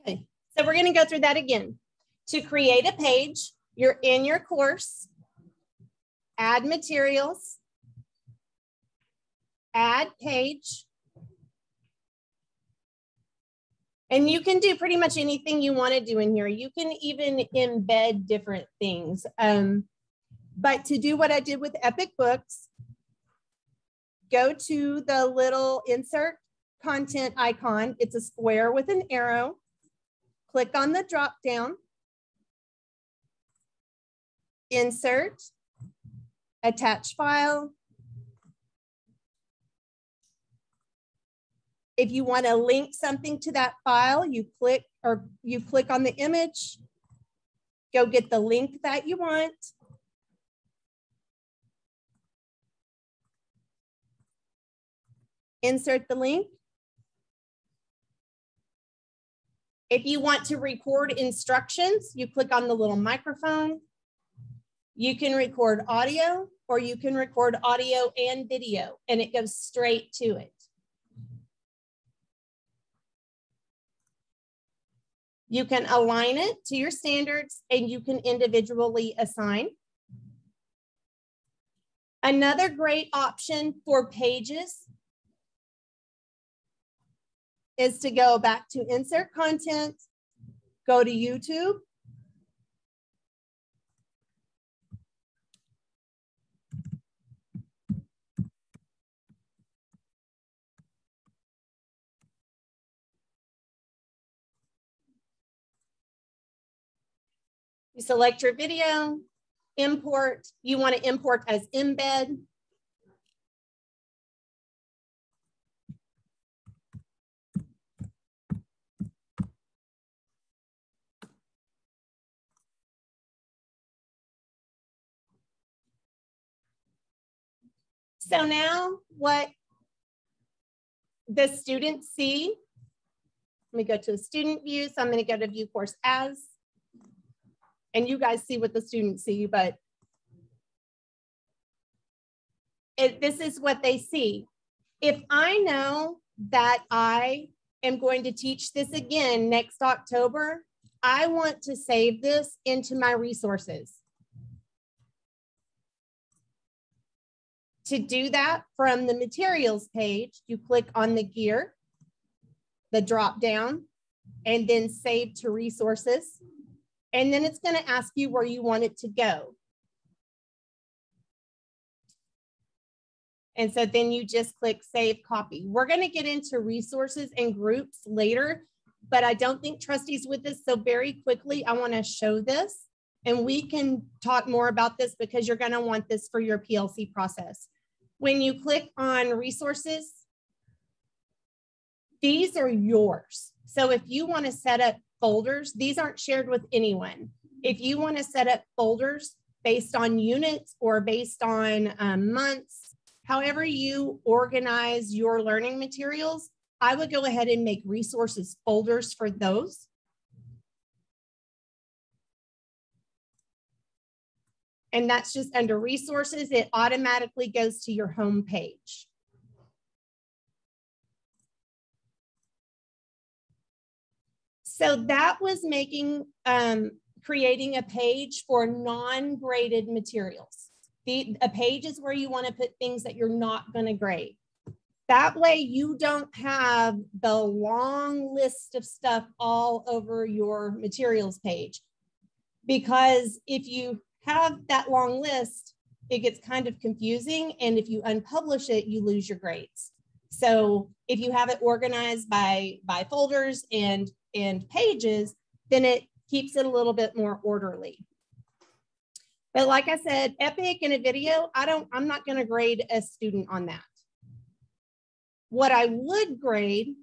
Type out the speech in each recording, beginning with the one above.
Okay, so we're going to go through that again. To create a page, you're in your course, add materials, add page, and you can do pretty much anything you want to do in here. You can even embed different things. But to do what I did with Epic Books, go to the little insert content icon. It's a square with an arrow. Click on the drop down, insert, attach file. If you want to link something to that file, you click on the image, go get the link that you want. Insert the link. If you want to record instructions, you click on the little microphone. You can record audio, or you can record audio and video, and it goes straight to it. You can align it to your standards, and you can individually assign. Another great option for pages is to go back to insert content, go to YouTube. You select your video, import. You want to import as embed. So now what the students see, let me go to the student view. So I'm going to go to view course as, and you guys see what the students see, but this is what they see. If I know that I am going to teach this again next October, I want to save this into my resources. To do that, from the materials page, you click on the gear, the drop down, and then save to resources. And then it's going to ask you where you want it to go. And so then you just click save copy. We're going to get into resources and groups later, but I don't think Trusty's with us. So very quickly, I want to show this, and we can talk more about this because you're going to want this for your PLC process. When you click on resources, these are yours. So if you want to set up folders, these aren't shared with anyone. If you want to set up folders based on units or based on months, however you organize your learning materials, I would go ahead and make resources folders for those. And that's just under resources. It automatically goes to your home page. So that was making, creating a page for non-graded materials. A page is where you want to put things that you're not going to grade. That way you don't have the long list of stuff all over your materials page. Because if you have that long list, it gets kind of confusing. And if you unpublish it, you lose your grades. So if you have it organized by folders and pages, then it keeps it a little bit more orderly. But like I said, Epic in a video, I'm not going to grade a student on that. What I would grade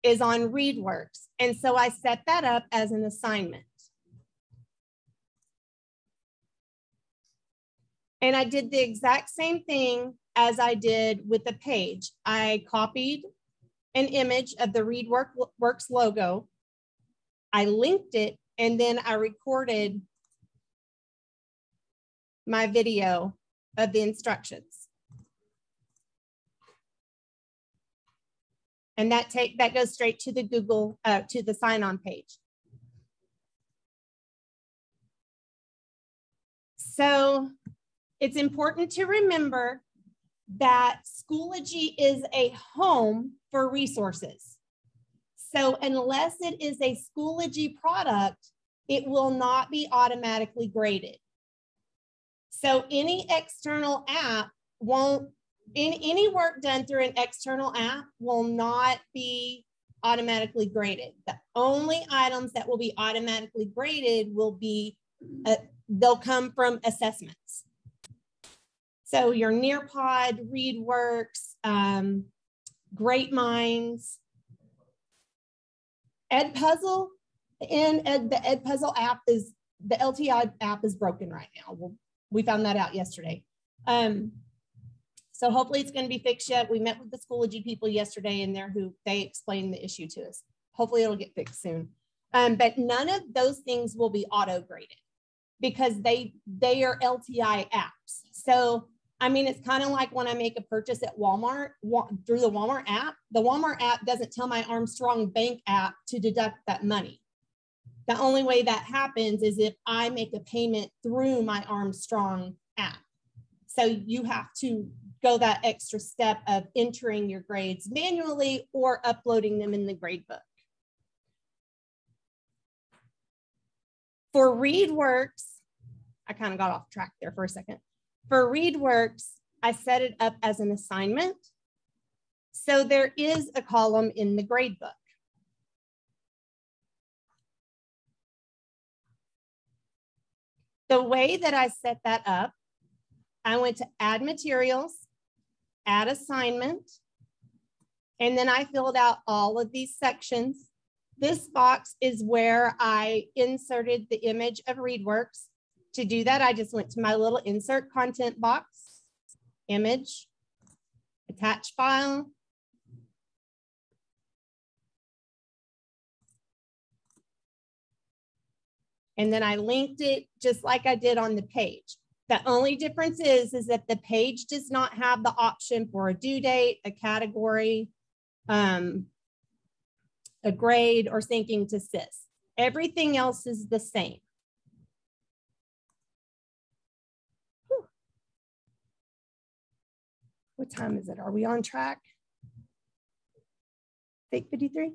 is on ReadWorks. And so I set that up as an assignment. And I did the exact same thing as I did with the page. I copied an image of the ReadWorks logo. I linked it, and then I recorded my video of the instructions. And that goes straight to the Google, to the sign-on page. So it's important to remember that Schoology is a home for resources. So unless it is a Schoology product, it will not be automatically graded. So any external app won't, any work done through an external app will not be automatically graded. The only items that will be automatically graded will be, they'll come from assessments. So your Nearpod, ReadWorks, Great Minds, Edpuzzle, and the Edpuzzle app is, the LTI app is broken right now. We found that out yesterday. So hopefully it's going to be fixed yet. We met with the Schoology people yesterday and they explained the issue to us. Hopefully it'll get fixed soon. But none of those things will be auto graded because they are LTI apps. So, I mean, it's kind of like when I make a purchase at Walmart through the Walmart app doesn't tell my Armstrong Bank app to deduct that money. The only way that happens is if I make a payment through my Armstrong app. So you have to go that extra step of entering your grades manually or uploading them in the grade book. For ReadWorks, I kind of got off track there for a second. For ReadWorks, I set it up as an assignment. So there is a column in the grade book. The way that I set that up, I went to add materials, add assignment, and then I filled out all of these sections. This box is where I inserted the image of ReadWorks. To do that, I just went to my little insert content box, image, attach file. And then I linked it just like I did on the page. The only difference is that the page does not have the option for a due date, a category, a grade, or syncing to SIS. Everything else is the same. Whew. What time is it? Are we on track? 8:53?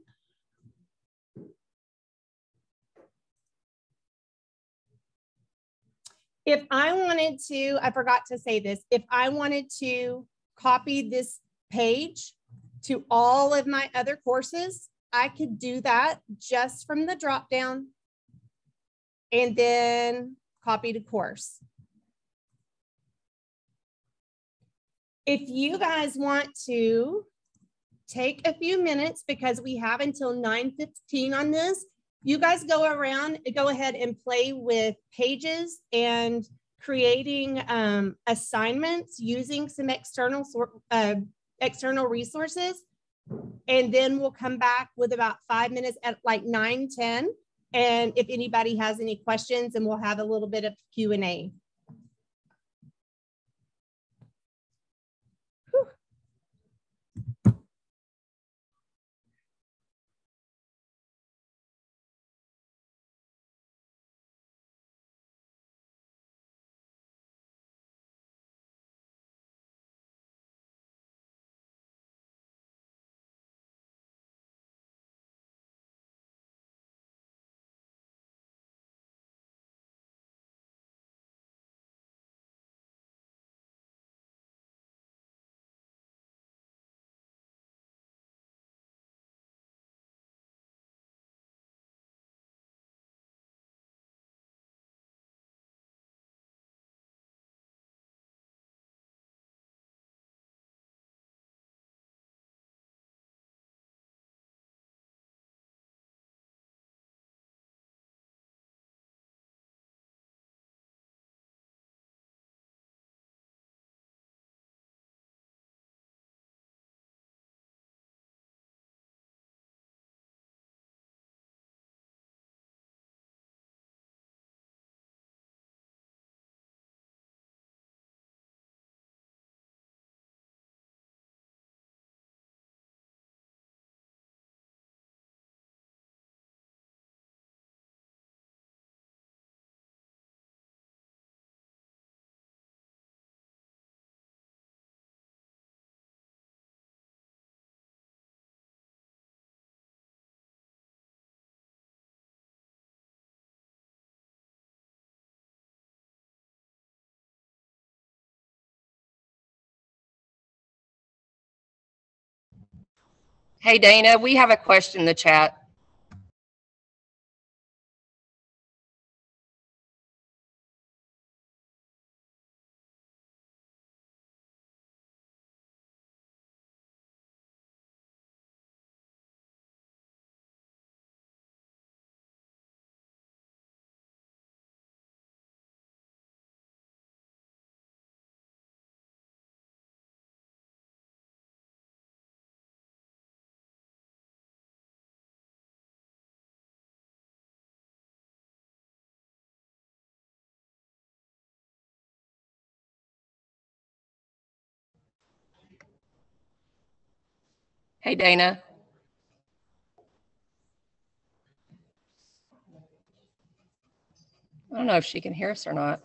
If I wanted to, I forgot to say this, if I wanted to copy this page to all of my other courses, I could do that just from the drop down and then copy to course. If you guys want to take a few minutes, because we have until 9:15 on this, you guys go ahead and play with pages and creating assignments using some external resources. And then we'll come back with about 5 minutes at like 9:10. And if anybody has any questions, and we'll have a little bit of Q&A. Hey, Dana, we have a question in the chat. Hey, Dana. I don't know if she can hear us or not.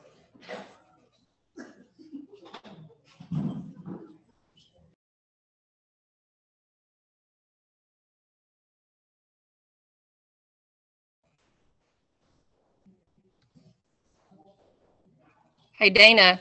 Hey, Dana.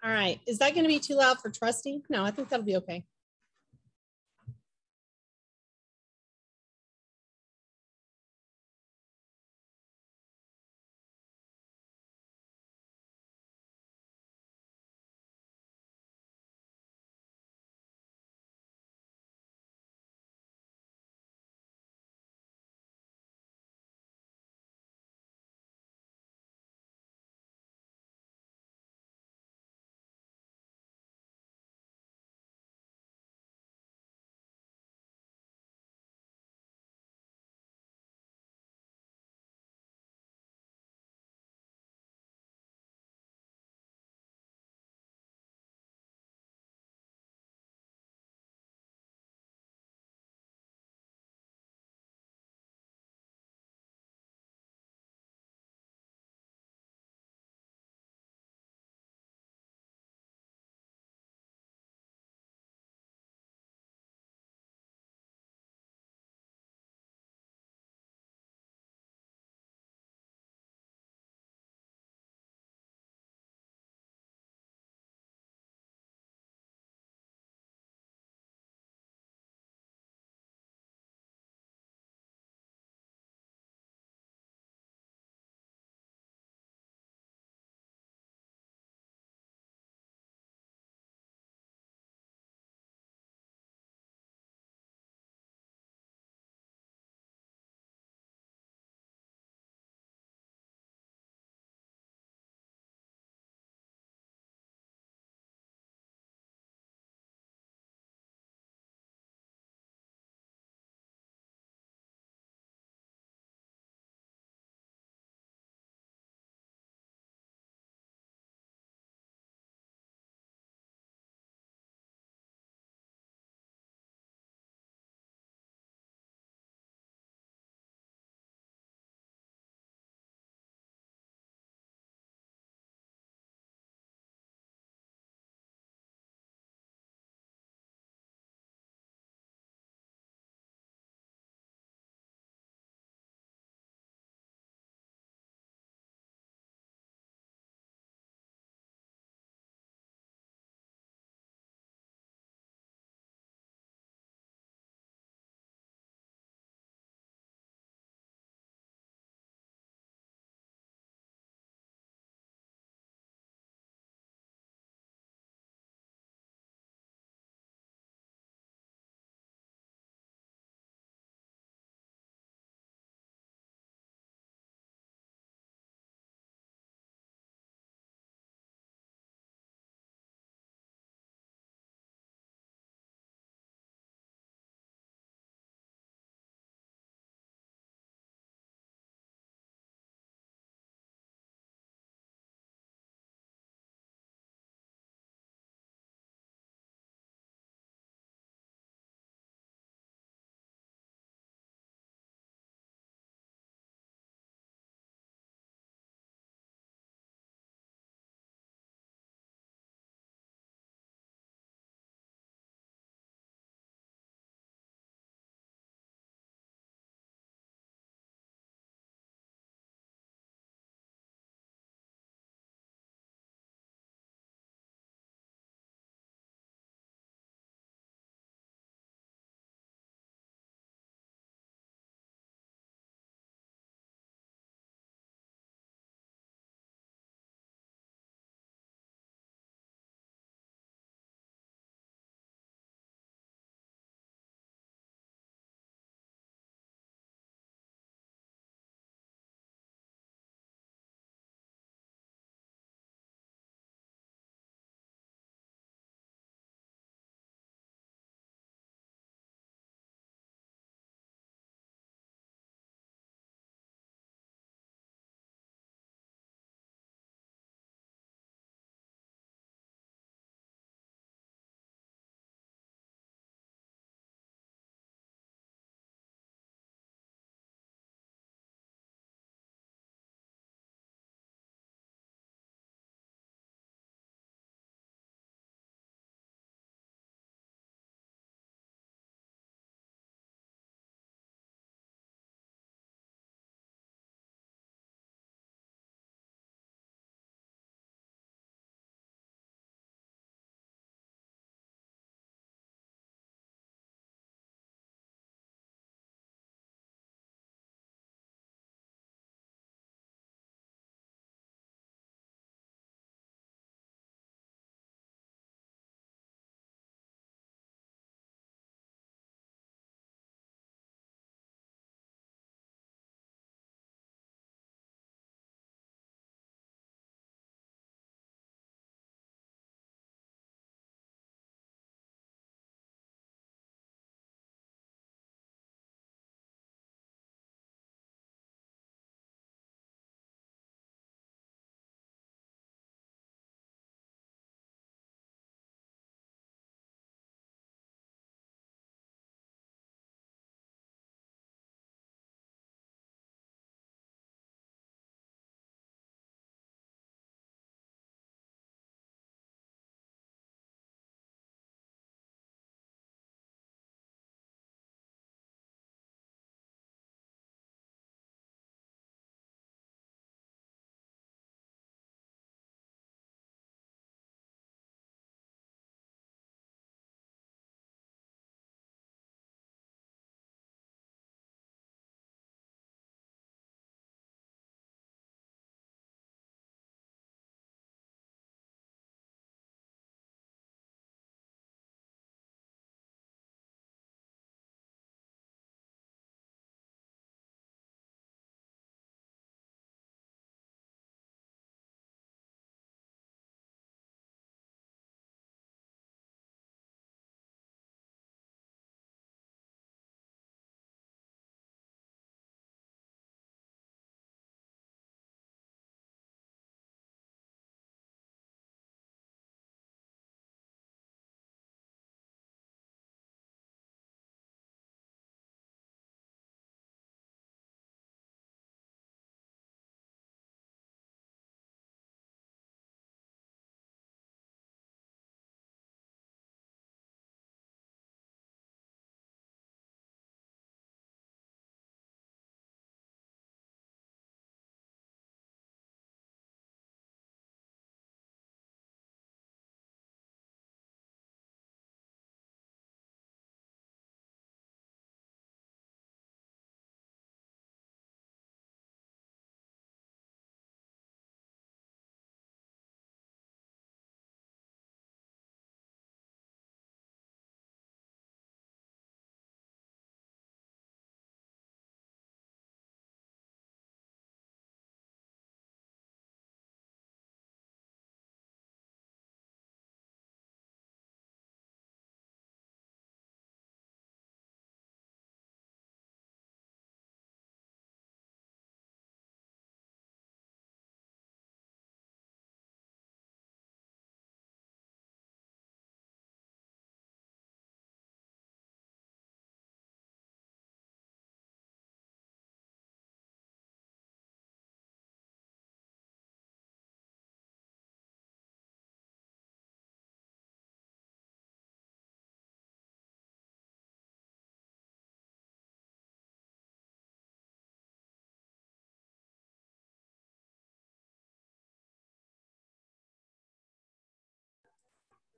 All right. Is that going to be too loud for Trusty? No, I think that'll be okay.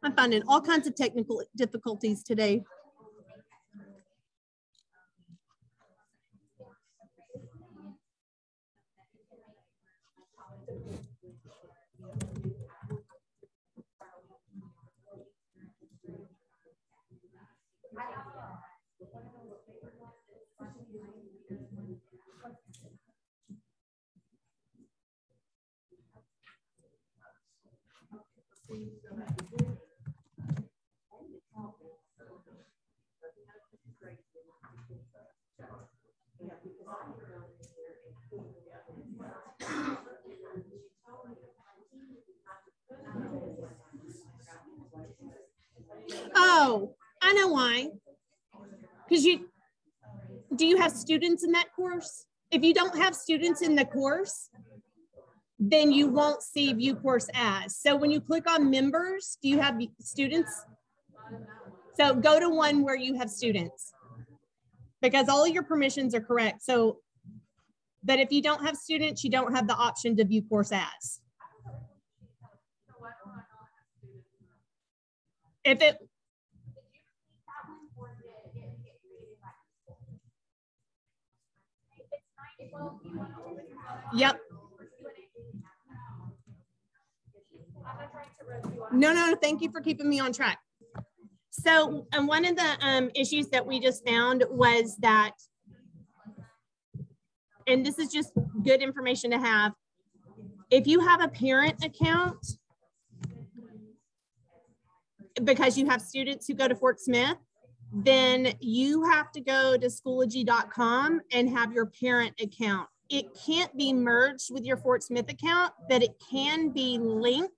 I'm finding all kinds of technical difficulties today. Oh, I know why. Because do you have students in that course? If you don't have students in the course, then you won't see view course as. So when you click on members, do you have students? So go to one where you have students, because all of your permissions are correct. So, but if you don't have students, you don't have the option to view course as. If it, yep. No, thank you for keeping me on track. So one of the issues that we just found was that, and this is just good information to have, if you have a parent account, because you have students who go to Fort Smith, then you have to go to Schoology.com and have your parent account. It can't be merged with your Fort Smith account, but it can be linked.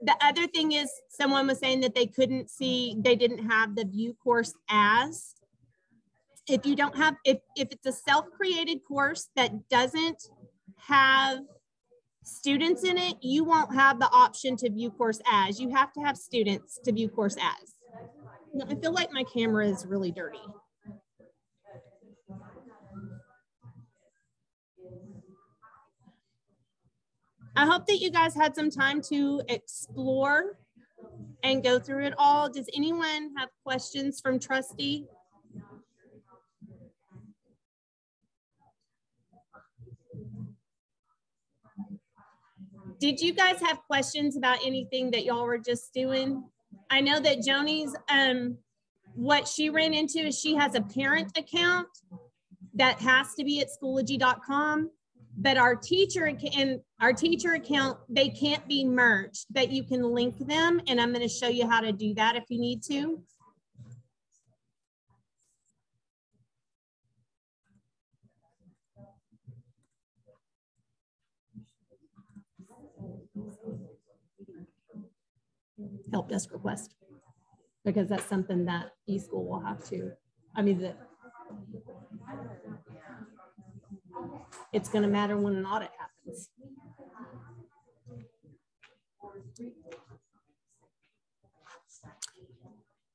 The other thing is, someone was saying that they couldn't see, they didn't have the view course as. If you don't have, if it's a self-created course that doesn't have students in it, you won't have the option to view course as. You have to have students to view course as. I feel like my camera is really dirty. I hope that you guys had some time to explore and go through it all. Does anyone have questions from Trustee? Did you guys have questions about anything that y'all were just doing? I know that Joni's, what she ran into is she has a parent account that has to be at Schoology.com, but our teacher account, they can't be merged, but you can link them, and I'm going to show you how to do that if you need to. Help desk request, because that's something that eSchool will have to, it's going to matter when an audit happens.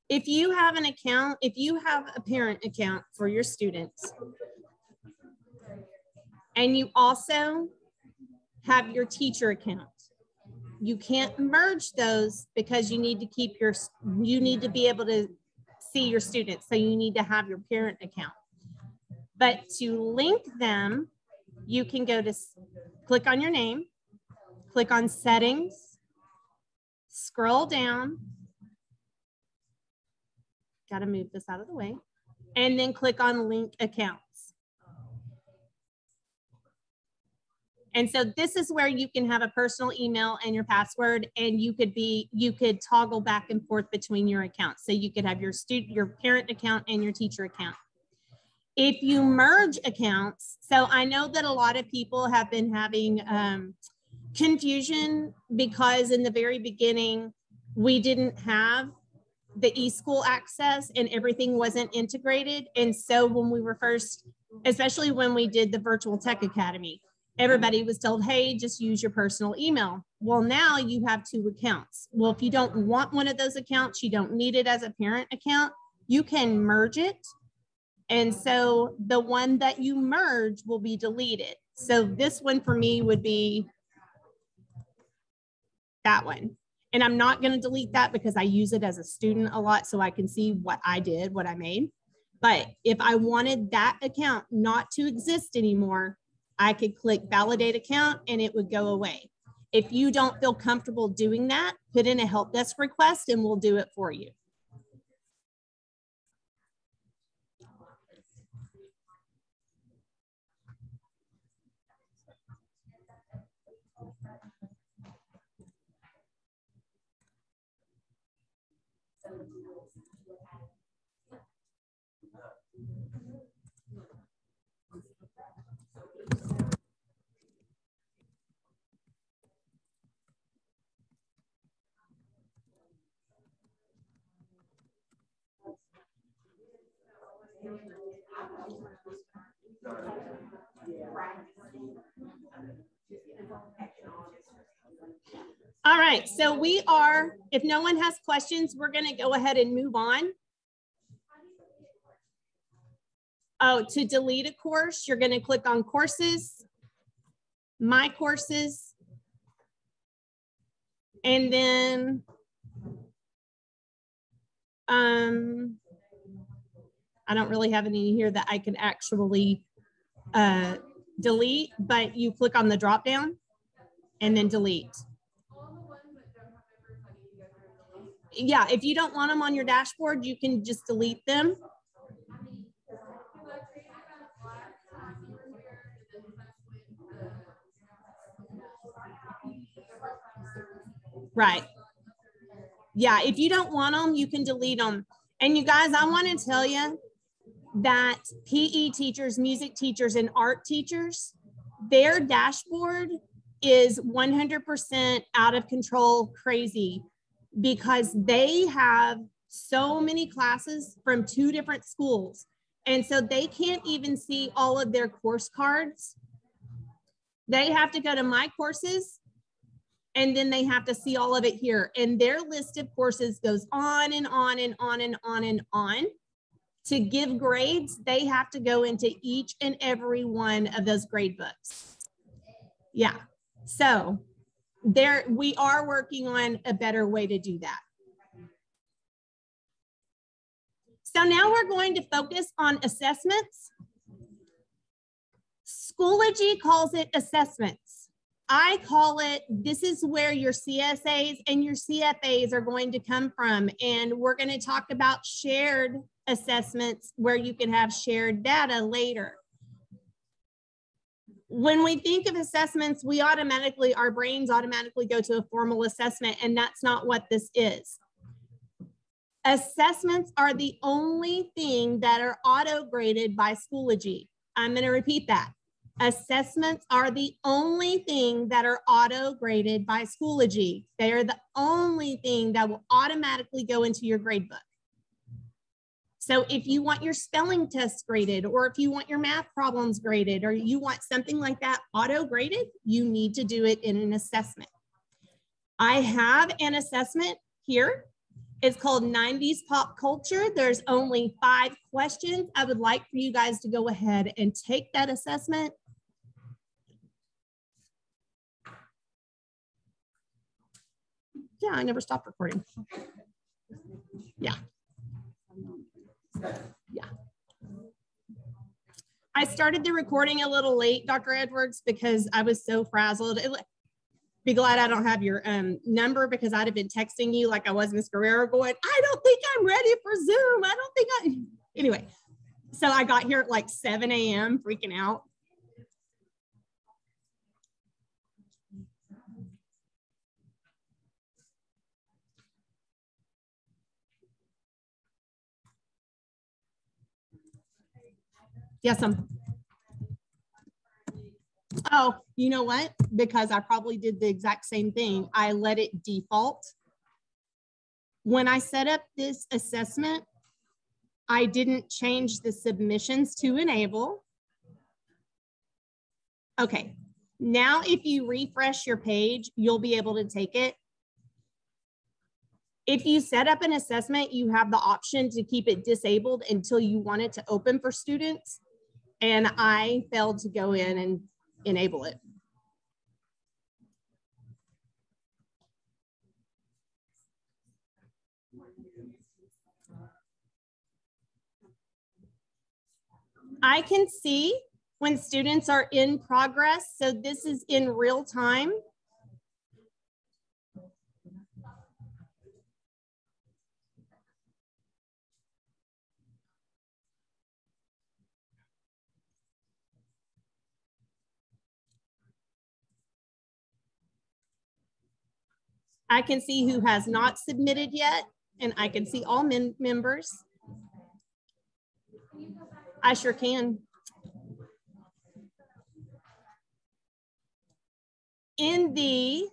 If you have an account, if you have a parent account for your students, and you also have your teacher account, you can't merge those because you need to keep you need to be able to see your students. So you need to have your parent account. But to link them, you can go to click on your name, click on settings, scroll down. Got to move this out of the way, and then click on link accounts. And so this is where you can have a personal email and your password, and you could toggle back and forth between your accounts. So you could have your parent account and your teacher account. If you merge accounts, so I know that a lot of people have been having confusion because in the very beginning, we didn't have the eSchool access and everything wasn't integrated. And so when we were first, especially when we did the Virtual Tech Academy, everybody was told, hey, just use your personal email. Well, now you have 2 accounts. Well, if you don't want one of those accounts, you don't need it as a parent account, you can merge it. And so the one that you merge will be deleted. So this one for me would be that one. And I'm not going to delete that because I use it as a student a lot so I can see what I did, what I made. But if I wanted that account not to exist anymore, I could click validate account and it would go away. If you don't feel comfortable doing that, put in a help desk request and we'll do it for you. All right, so we are, if no one has questions, we're going to go ahead and move on. Oh, to delete a course, you're going to click on courses, my courses, and then I don't really have any here that I can actually delete, but you click on the drop down and then delete. Yeah, if you don't want them on your dashboard, you can just delete them. Right. Yeah, if you don't want them, you can delete them. And you guys, I want to tell you that PE teachers, music teachers, and art teachers, their dashboard is 100% out of control, crazy, because they have so many classes from 2 different schools. And so they can't even see all of their course cards. They have to go to my courses and then they have to see all of it here. And their list of courses goes on and on and on and on and on. To give grades, they have to go into each and every one of those grade books. Yeah, so we are working on a better way to do that. So now we're going to focus on assessments. Schoology calls it assessments. I call it, this is where your CSAs and your CFAs are going to come from. And we're going to talk about shared assessments where you can have shared data later. When we think of assessments, our brains automatically go to a formal assessment, and that's not what this is. Assessments are the only thing that are auto-graded by Schoology. I'm going to repeat that. Assessments are the only thing that are auto-graded by Schoology. They are the only thing that will automatically go into your gradebook. So if you want your spelling tests graded, or if you want your math problems graded, or you want something like that auto-graded, you need to do it in an assessment. I have an assessment here. It's called 90s Pop Culture. There's only 5 questions. I would like for you guys to go ahead and take that assessment. Yeah, I never stopped recording. Yeah. Yeah. I started the recording a little late, Dr. Edwards, because I was so frazzled. Be glad I don't have your number, because I'd have been texting you like I was Miss Guerrero going, I don't think I'm ready for Zoom. I don't think anyway. So I got here at like 7 a.m. freaking out. Yes, oh, you know what? Because I probably did the exact same thing. I let it default. When I set up this assessment, I didn't change the submissions to enable. Okay, now if you refresh your page, you'll be able to take it. If you set up an assessment, you have the option to keep it disabled until you want it to open for students. And I failed to go in and enable it. I can see when students are in progress. So this is in real time. I can see who has not submitted yet, and I can see all members. I sure can. In the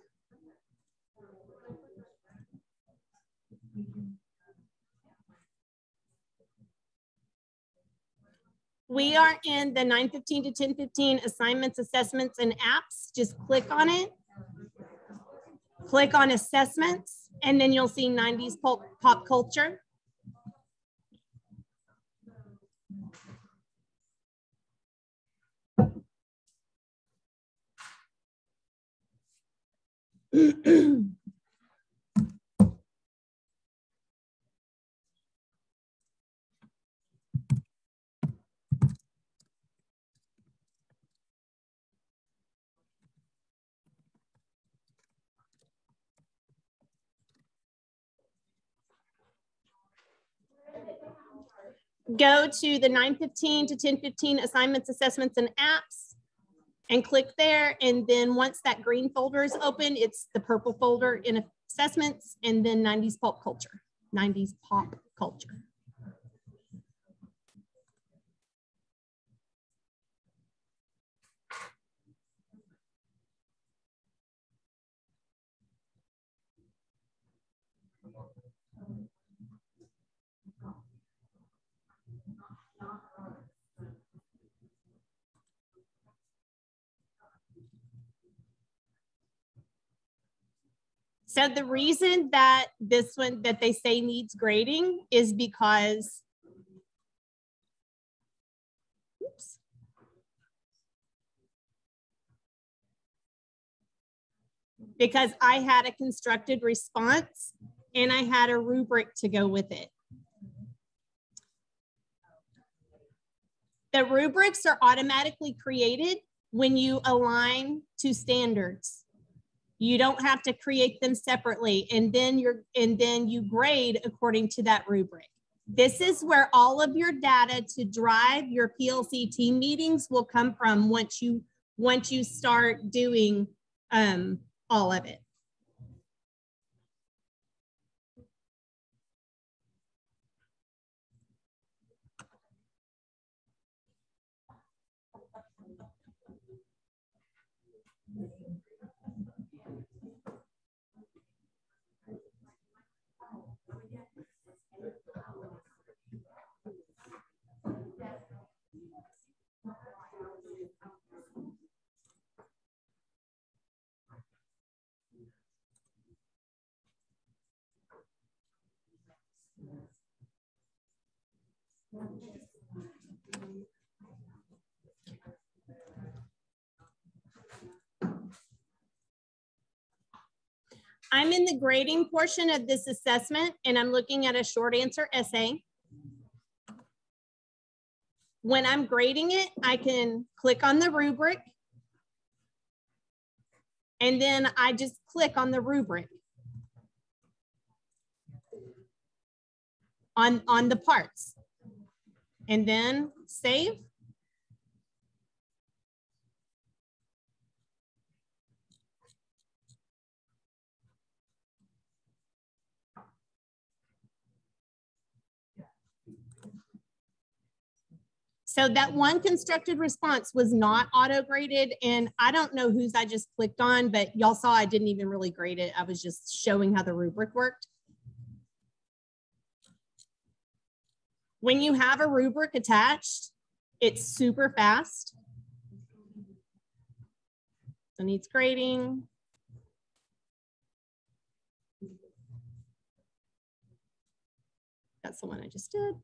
we are in the 9:15 to 10:15 assignments, assessments, and apps. Just click on it. Click on assessments, and then you'll see 90s pop culture. Go to the 9:15 to 10:15 assignments, assessments, and apps, and click there. And then once that green folder is open, it's the purple folder in assessments, and then 90s pop culture. 90s pop culture. So the reason that this one that they say needs grading is because I had a constructed response and I had a rubric to go with it. The rubrics are automatically created when you align to standards. You don't have to create them separately, and then you grade according to that rubric. This is where all of your data to drive your PLC team meetings will come from once you start doing all of it. I'm in the grading portion of this assessment, and I'm looking at a short answer essay. When I'm grading it, I can click on the rubric, and then I just click on the rubric on the parts, and then save. So that one constructed response was not auto graded, and I don't know whose I just clicked on, but y'all saw I didn't even really grade it. I was just showing how the rubric worked. When you have a rubric attached, it's super fast. So needs grading. That's the one I just did.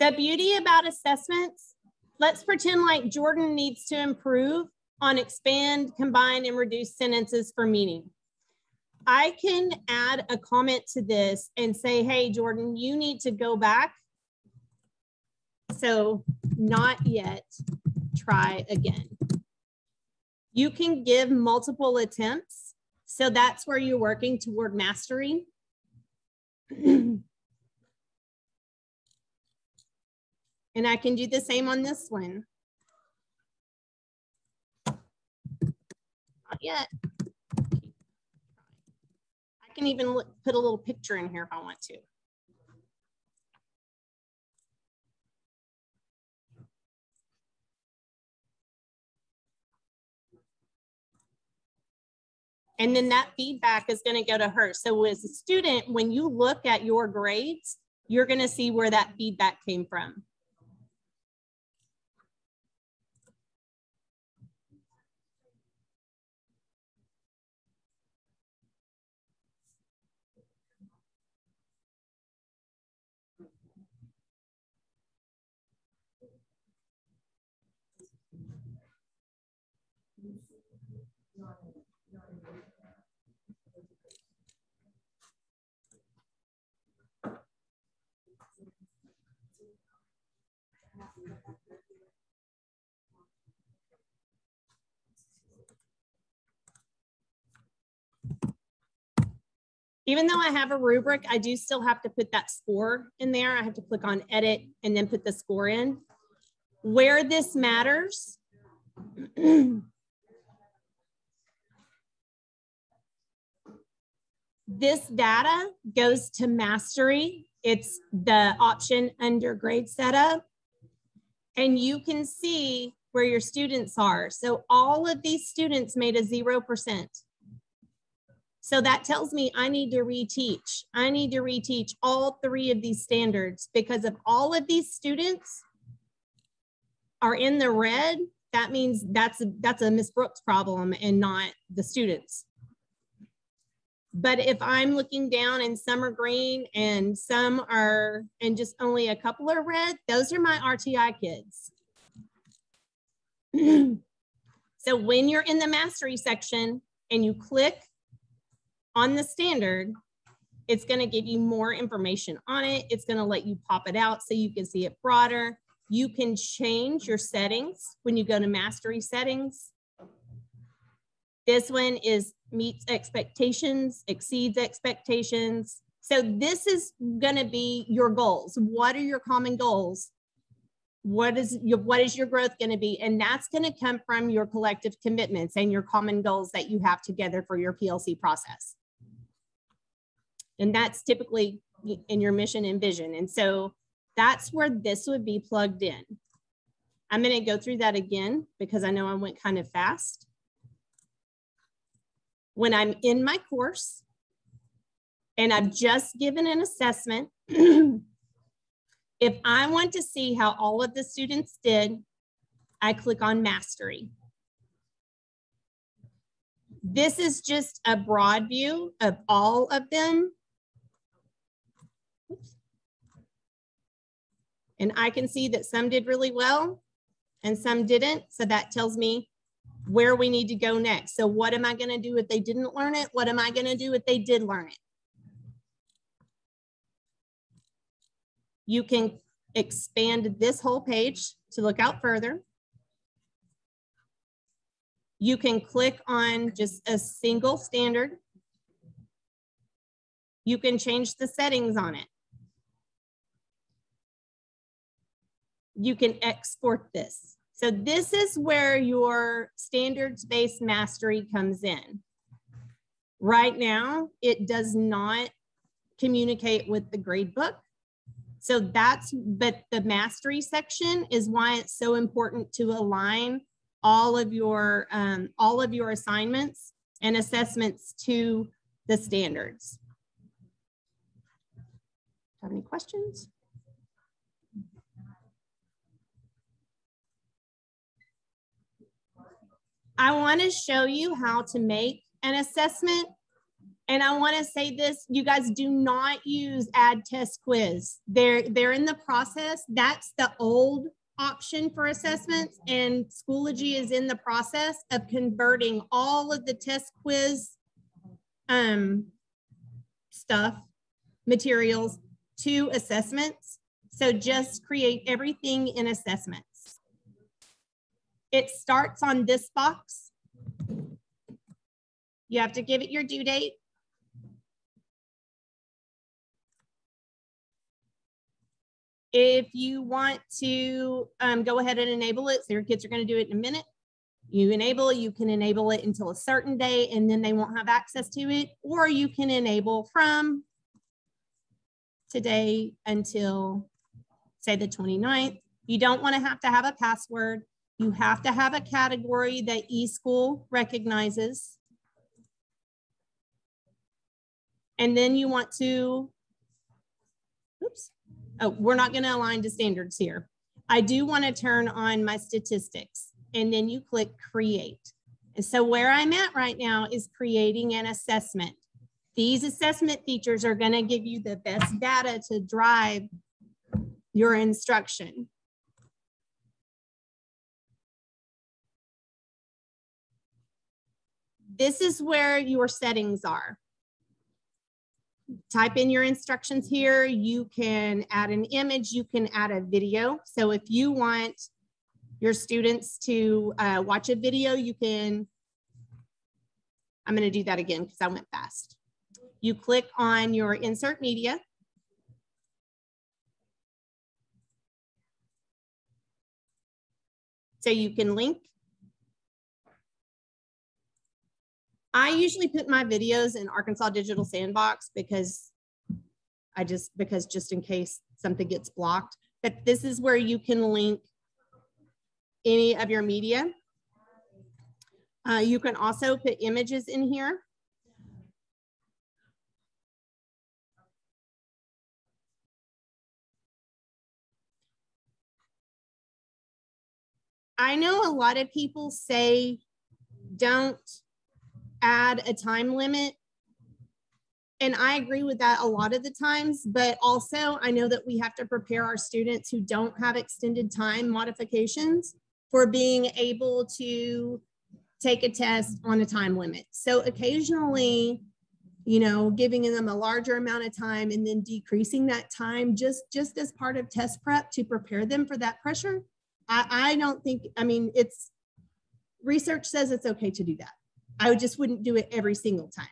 The beauty about assessments, let's pretend like Jordan needs to improve on expand, combine, and reduce sentences for meaning. I can add a comment to this and say, hey, Jordan, you need to go back. So not yet, try again. You can give multiple attempts. So that's where you're working toward mastery. And I can do the same on this one. Not yet. I can even put a little picture in here if I want to. And then that feedback is going to go to her. So as a student, when you look at your grades, you're going to see where that feedback came from. Even though I have a rubric, I do still have to put that score in there. I have to click on edit and then put the score in. Where this matters, this data goes to mastery. It's the option under grade setup. And you can see where your students are. So all of these students made a 0%. So that tells me I need to reteach. I need to reteach all 3 of these standards, because if all of these students are in the red, that means that's a Miss Brooks problem and not the students. But if I'm looking down and some are green and some are, and just only a couple are red, those are my RTI kids. So when you're in the mastery section and you click on the standard, it's going to give you more information on it. It's going to let you pop it out so you can see it broader. You can change your settings when you go to mastery settings. This one is meets expectations, exceeds expectations. So this is going to be your goals. What are your common goals? What is your growth going to be? And that's going to come from your collective commitments and your common goals that you have together for your PLC process. And that's typically in your mission and vision. And so that's where this would be plugged in. I'm going to go through that again because I know I went kind of fast. When I'm in my course and I've just given an assessment, if I want to see how all of the students did, I click on mastery. This is just a broad view of all of them. And I can see that some did really well and some didn't. So that tells me where we need to go next. So what am I going to do if they didn't learn it? What am I going to do if they did learn it? You can expand this whole page to look out further. You can click on just a single standard. You can change the settings on it. You can export this. So this is where your standards-based mastery comes in. Right now, it does not communicate with the gradebook. So but the mastery section is why it's so important to align all of your assignments and assessments to the standards. Have any questions? I want to show you how to make an assessment And I want to say this, you guys do not use add test quiz. They're in the process. That's the old option for assessments, and Schoology is in the process of converting all of the test quiz materials to assessments. So just create everything in assessments. It starts on this box. You have to give it your due date. If you want to go ahead and enable it, so your kids are going to do it in a minute, you can enable it until a certain day and then they won't have access to it, or you can enable from today until say the 29th. You don't want to have a password. You have to have a category that eSchool recognizes. And then you want to, oops. Oh, we're not going to align to standards here. I do want to turn on my statistics, and then you click create. And so where I'm at right now is creating an assessment. These assessment features are going to give you the best data to drive your instruction. This is where your settings are. Type in your instructions here. You can add an image, you can add a video. So if you want your students to watch a video, you can, I'm going to do that again because I went fast. You click on your insert media. So you can link. I usually put my videos in Arkansas Digital Sandbox because just in case something gets blocked. But this is where you can link any of your media. You can also put images in here. I know a lot of people say don't add a time limit. And I agree with that a lot of the times, but also I know that we have to prepare our students who don't have extended time modifications for being able to take a test on a time limit. So occasionally, you know, giving them a larger amount of time and then decreasing that time just as part of test prep to prepare them for that pressure. I don't think, I mean, it's research says it's okay to do that. I just wouldn't do it every single time.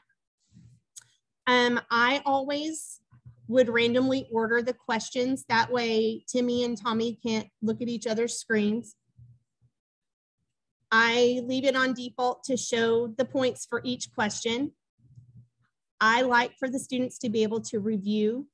I always would randomly order the questions. That way Timmy and Tommy can't look at each other's screens. I leave it on default to show the points for each question. I like for the students to be able to review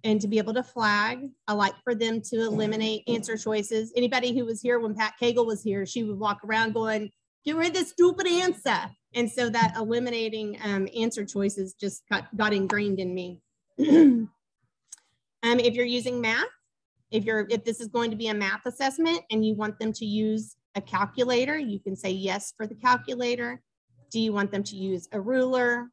and to be able to flag. I like for them to eliminate answer choices. Anybody who was here when Pat Cagle was here, she would walk around going, get rid of this stupid answer. And so that eliminating answer choices just got ingrained in me. If you're using math, if this is going to be a math assessment and you want them to use a calculator, you can say yes for the calculator. Do you want them to use a ruler?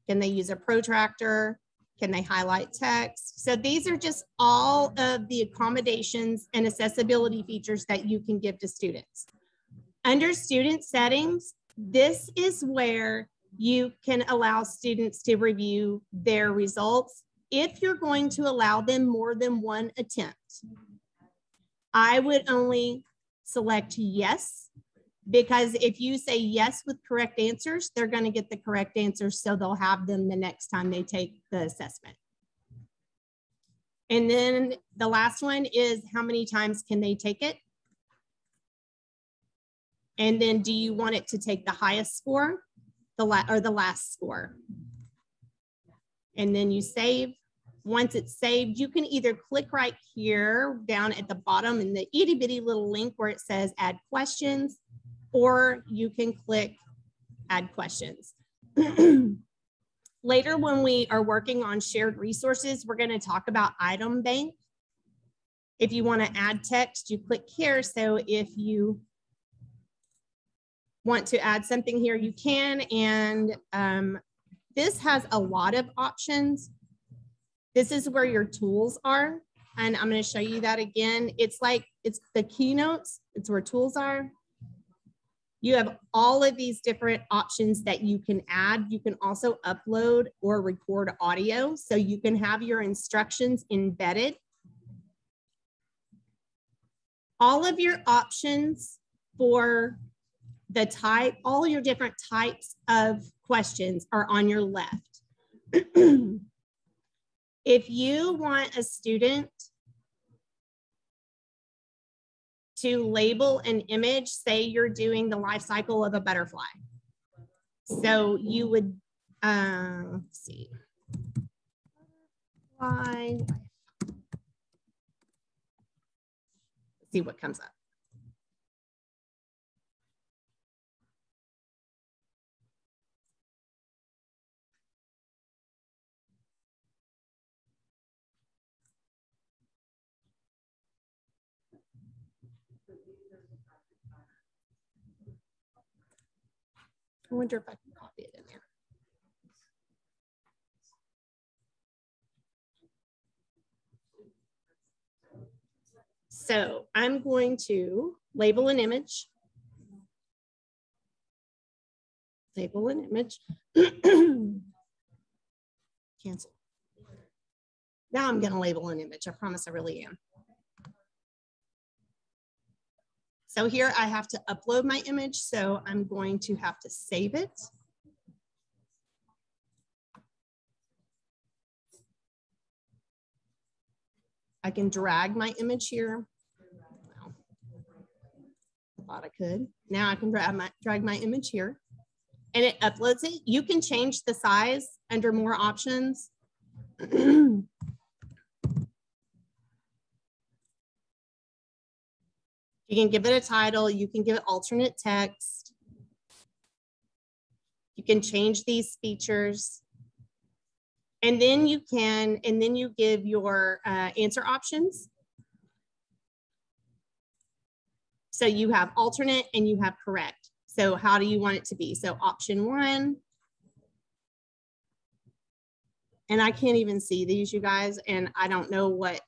Can they use a protractor? Can they highlight text? So these are just all of the accommodations and accessibility features that you can give to students. Under student settings, this is where you can allow students to review their results if you're going to allow them more than one attempt. I would only select yes, because if you say yes with correct answers, they're going to get the correct answers, so they'll have them the next time they take the assessment. And then the last one is how many times can they take it? And then do you want it to take the highest score or the last score? And then you save. Once it's saved, you can either click right here down at the bottom in the itty bitty little link where it says add questions, or you can click add questions. Later, when we are working on shared resources, we're going to talk about item bank. If you want to add text, you click here. So if you want to add something here, you can. And this has a lot of options. This is where your tools are. And I'm going to show you that again. It's like, it's the keynotes. It's where tools are. You have all of these different options that you can add. You can also upload or record audio. So you can have your instructions embedded. All of your options for the type, all your different types of questions are on your left. If you want a student to label an image, say you're doing the life cycle of a butterfly. So you would, let's see, let's see what comes up. I wonder if I can copy it in there. So I'm going to label an image. Label an image. Cancel. Now I'm going to label an image. I promise I really am. So here I have to upload my image. So I'm going to have to save it. I can drag my image here. Well, I thought I could. Now I can drag my image here and it uploads it. You can change the size under more options. You can give it a title. You can give it alternate text. You can change these features. And then you give your answer options. So you have alternate and you have correct. So how do you want it to be? So option 1. And I can't even see these, you guys, and I don't know what.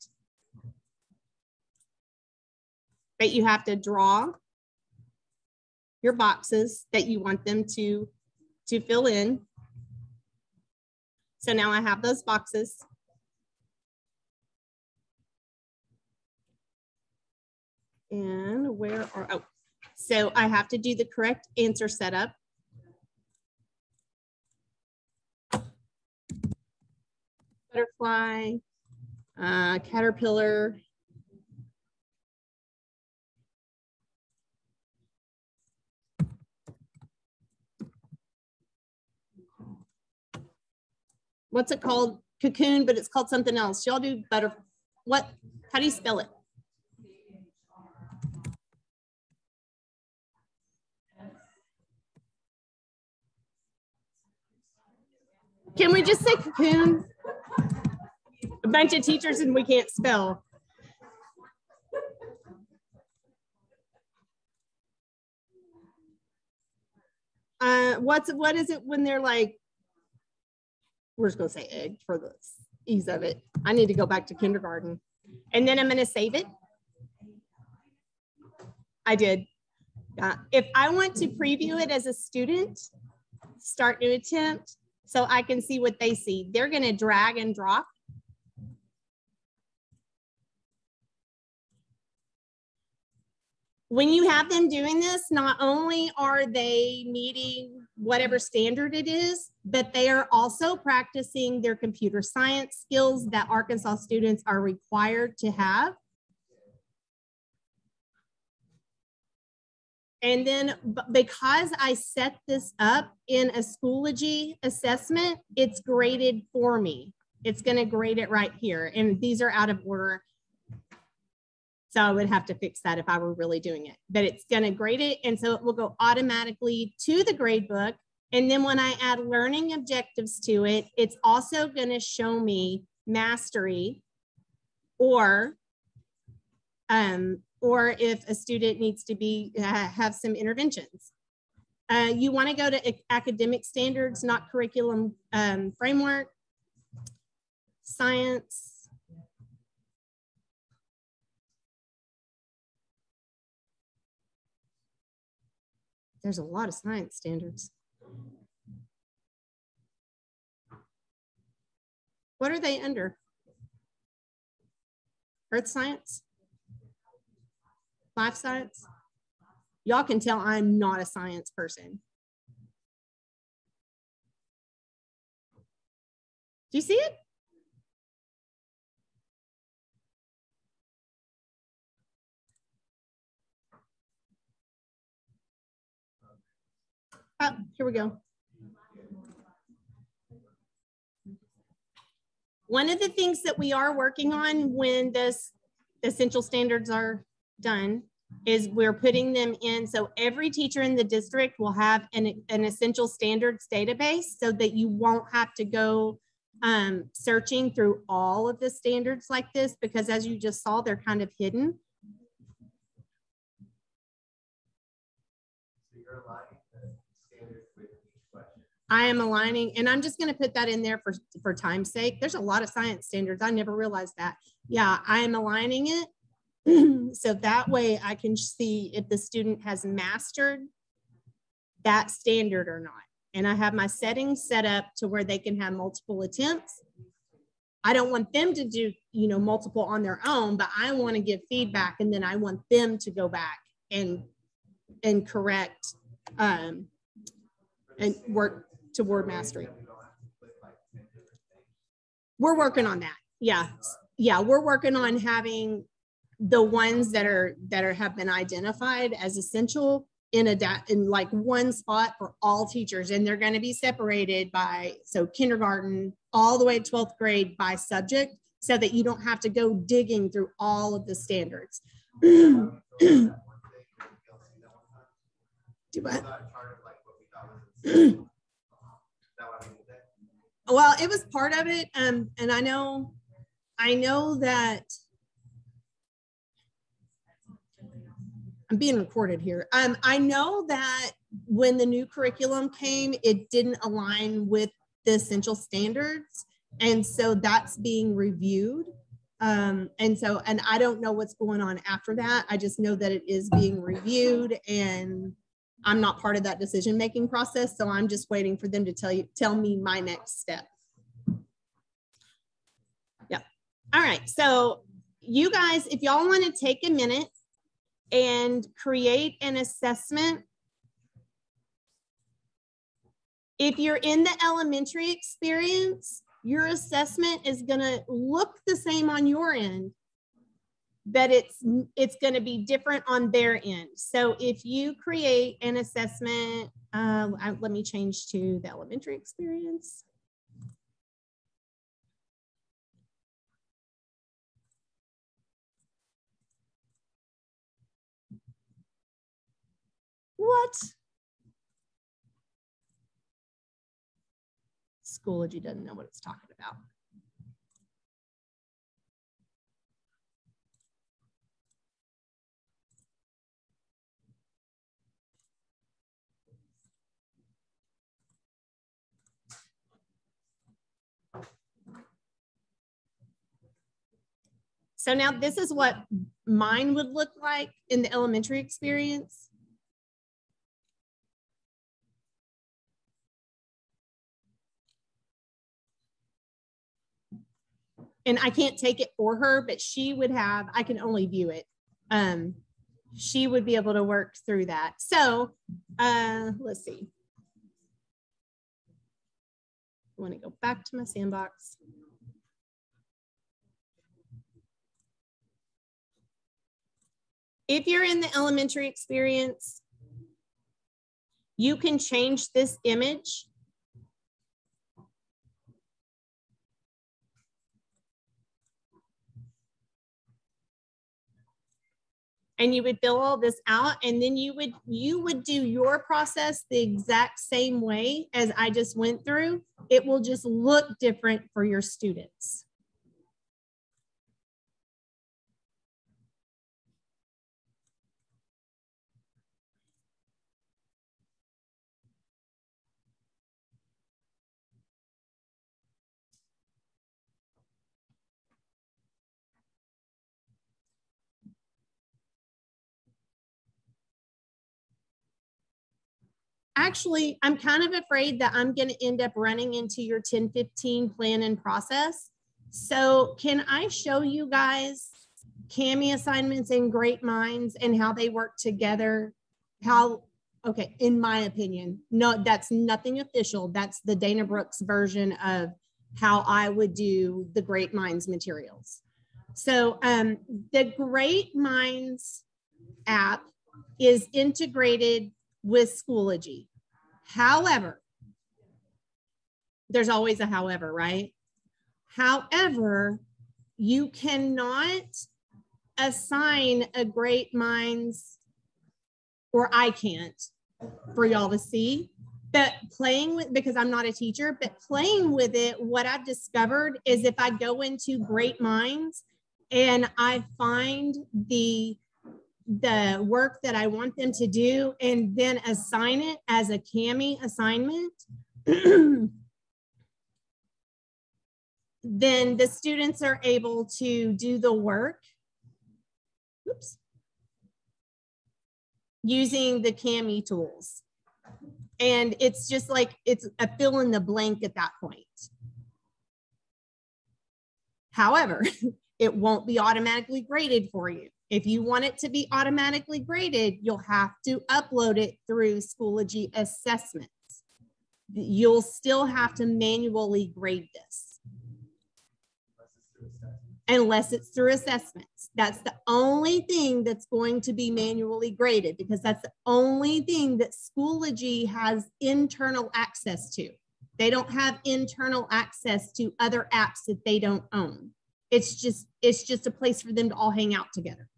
But you have to draw your boxes that you want them to fill in. So now I have those boxes. And where are, oh, so I have to do the correct answer setup. Butterfly, caterpillar. What's it called? Cocoon, but it's called something else. Y'all do better. What? How do you spell it? Can we just say cocoon? A bunch of teachers and we can't spell. What is it when they're like, we're just gonna say egg for the ease of it. I need to go back to kindergarten. And then I'm gonna save it. I did. If I want to preview it as a student, start new attempt, so I can see what they see. They're gonna drag and drop. When you have them doing this, not only are they meeting whatever standard it is, but they are also practicing their computer science skills that Arkansas students are required to have. And then because I set this up in a Schoology assessment, it's graded for me. It's going to grade it right here. And these are out of order. So I would have to fix that if I were really doing it, but it's going to grade it. And so it will go automatically to the grade book. And then when I add learning objectives to it, it's also going to show me mastery or if a student needs to be have some interventions. You want to go to academic standards, not curriculum framework. Science. There's a lot of science standards. What are they under? Earth science? Life science? Y'all can tell I'm not a science person. Do you see it? Oh, here we go. One of the things that we are working on when this essential standards are done is we're putting them in. So every teacher in the district will have an essential standards database so that you won't have to go searching through all of the standards like this, because as you just saw, they're kind of hidden. So you're aligning the standards with each question. I am aligning, and I'm just going to put that in there for time's sake. There's a lot of science standards. I never realized that. Yeah, I am aligning it. So that way I can see if the student has mastered that standard or not. And I have my settings set up to where they can have multiple attempts. I don't want them to do, multiple on their own, but I want to give feedback, and then I want them to go back and correct and work toward mastery. We're working on that. Yeah, we're working on having the ones that have been identified as essential in like one spot for all teachers, and they're going to be separated by, so kindergarten all the way to 12th grade by subject, so that you don't have to go digging through all of the standards. Do what? Well, it was part of it, and I know that I'm being recorded here. I know that when the new curriculum came, it didn't align with the essential standards, and so that's being reviewed. And I don't know what's going on after that. I just know that it is being reviewed, and I'm not part of that decision-making process. So I'm just waiting for them to tell me my next step. Yeah. All right. So you guys, if y'all want to take a minute and create an assessment. If you're in the elementary experience, your assessment is going to look the same on your end, but it's going to be different on their end. So if you create an assessment, let me change to the elementary experience. What? Schoology doesn't know what it's talking about. So now this is what mine would look like in the elementary experience. And I can't take it for her, but she would have, I can only view it. She would be able to work through that. So let's see. I want to go back to my sandbox. If you're in the elementary experience, you can change this image. And you would fill all this out, and then you would do your process the exact same way as I just went through. It will just look different for your students. actually, I'm kind of afraid that I'm going to end up running into your 10-15 plan and process. So can I show you guys CAMI assignments in Great Minds and how they work together? Okay, in my opinion, no, that's nothing official. That's the Dana Brooks version of how I would do the Great Minds materials. So the Great Minds app is integrated with Schoology. However, there's always a however, right? However, you cannot assign a Great Minds, or I can't, for y'all to see, but playing with, because I'm not a teacher, but playing with it, what I've discovered is if I go into Great Minds and I find the work that I want them to do and then assign it as a CAMI assignment, then the students are able to do the work, oops, using the CAMI tools. And it's just like, it's a fill in the blank at that point. However, it won't be automatically graded for you. If you want it to be automatically graded, you'll have to upload it through Schoology assessments. You'll still have to manually grade this. Unless it's through assessments. That's the only thing that's going to be manually graded, because that's the only thing that Schoology has internal access to. They don't have internal access to other apps that they don't own. It's just a place for them to all hang out together.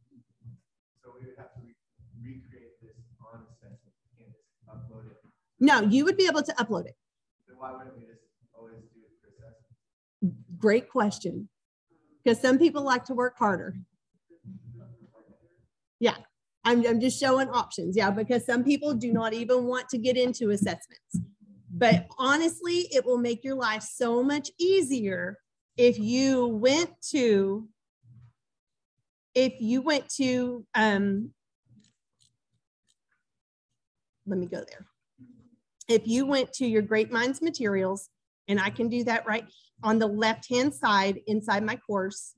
So we would have to recreate this on assessment and just upload it. No, you would be able to upload it. Then why wouldn't we just always do it for assessment? Great question. Because some people like to work harder. Yeah, I'm just showing options. Yeah, because some people do not even want to get into assessments. But honestly, it will make your life so much easier if you went to, let me go there. If you went to your Great Minds materials, and I can do that right on the left-hand side inside my course.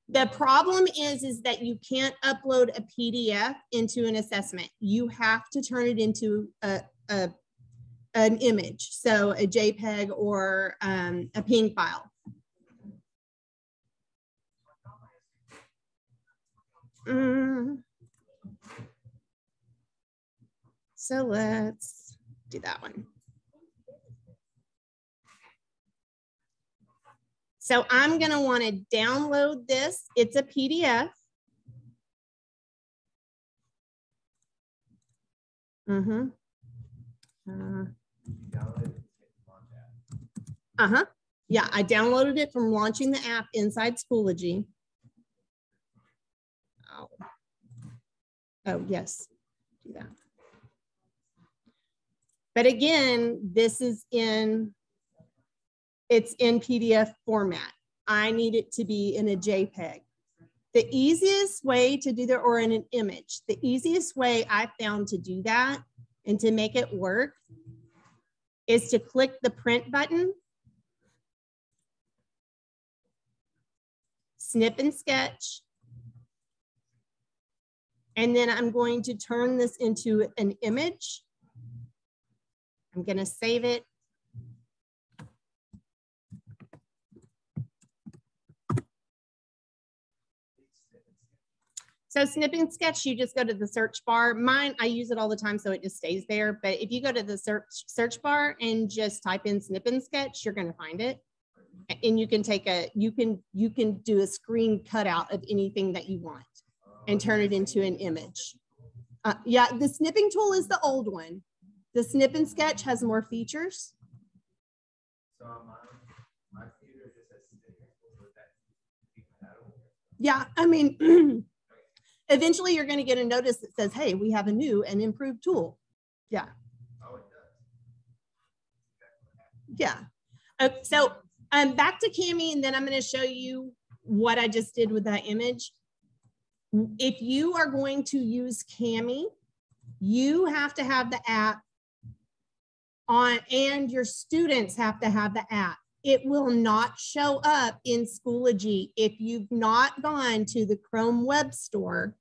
The problem is that you can't upload a PDF into an assessment. You have to turn it into an image, so a JPEG or a PNG file. So let's do that one. So I'm going to want to download this. It's a PDF. Yeah, I downloaded it from launching the app inside Schoology. Oh, yes, do that. But again, this is it's in PDF format. I need it to be in a JPEG. The easiest way to do that, or in an image, the easiest way I found to do that and to make it work is to click the print button, snip and sketch, and then I'm going to turn this into an image. I'm going to save it. So snip and sketch, you just go to the search bar. Mine, I use it all the time, so it just stays there. But if you go to the search bar and just type in snip and sketch, you're going to find it. And you can take you can do a screen cutout of anything that you want and turn it into an image. Yeah, the snipping tool is the old one. The snip and sketch has more features. So my computer just has stickers. Yeah, I mean, eventually you're going to get a notice that says, hey, we have a new and improved tool. Yeah. Oh, it does. Yeah. So back to CAMI, and then I'm going to show you what I just did with that image. If you are going to use Kami, you have to have the app on, and your students have to have the app. It will not show up in Schoology if you've not gone to the Chrome Web Store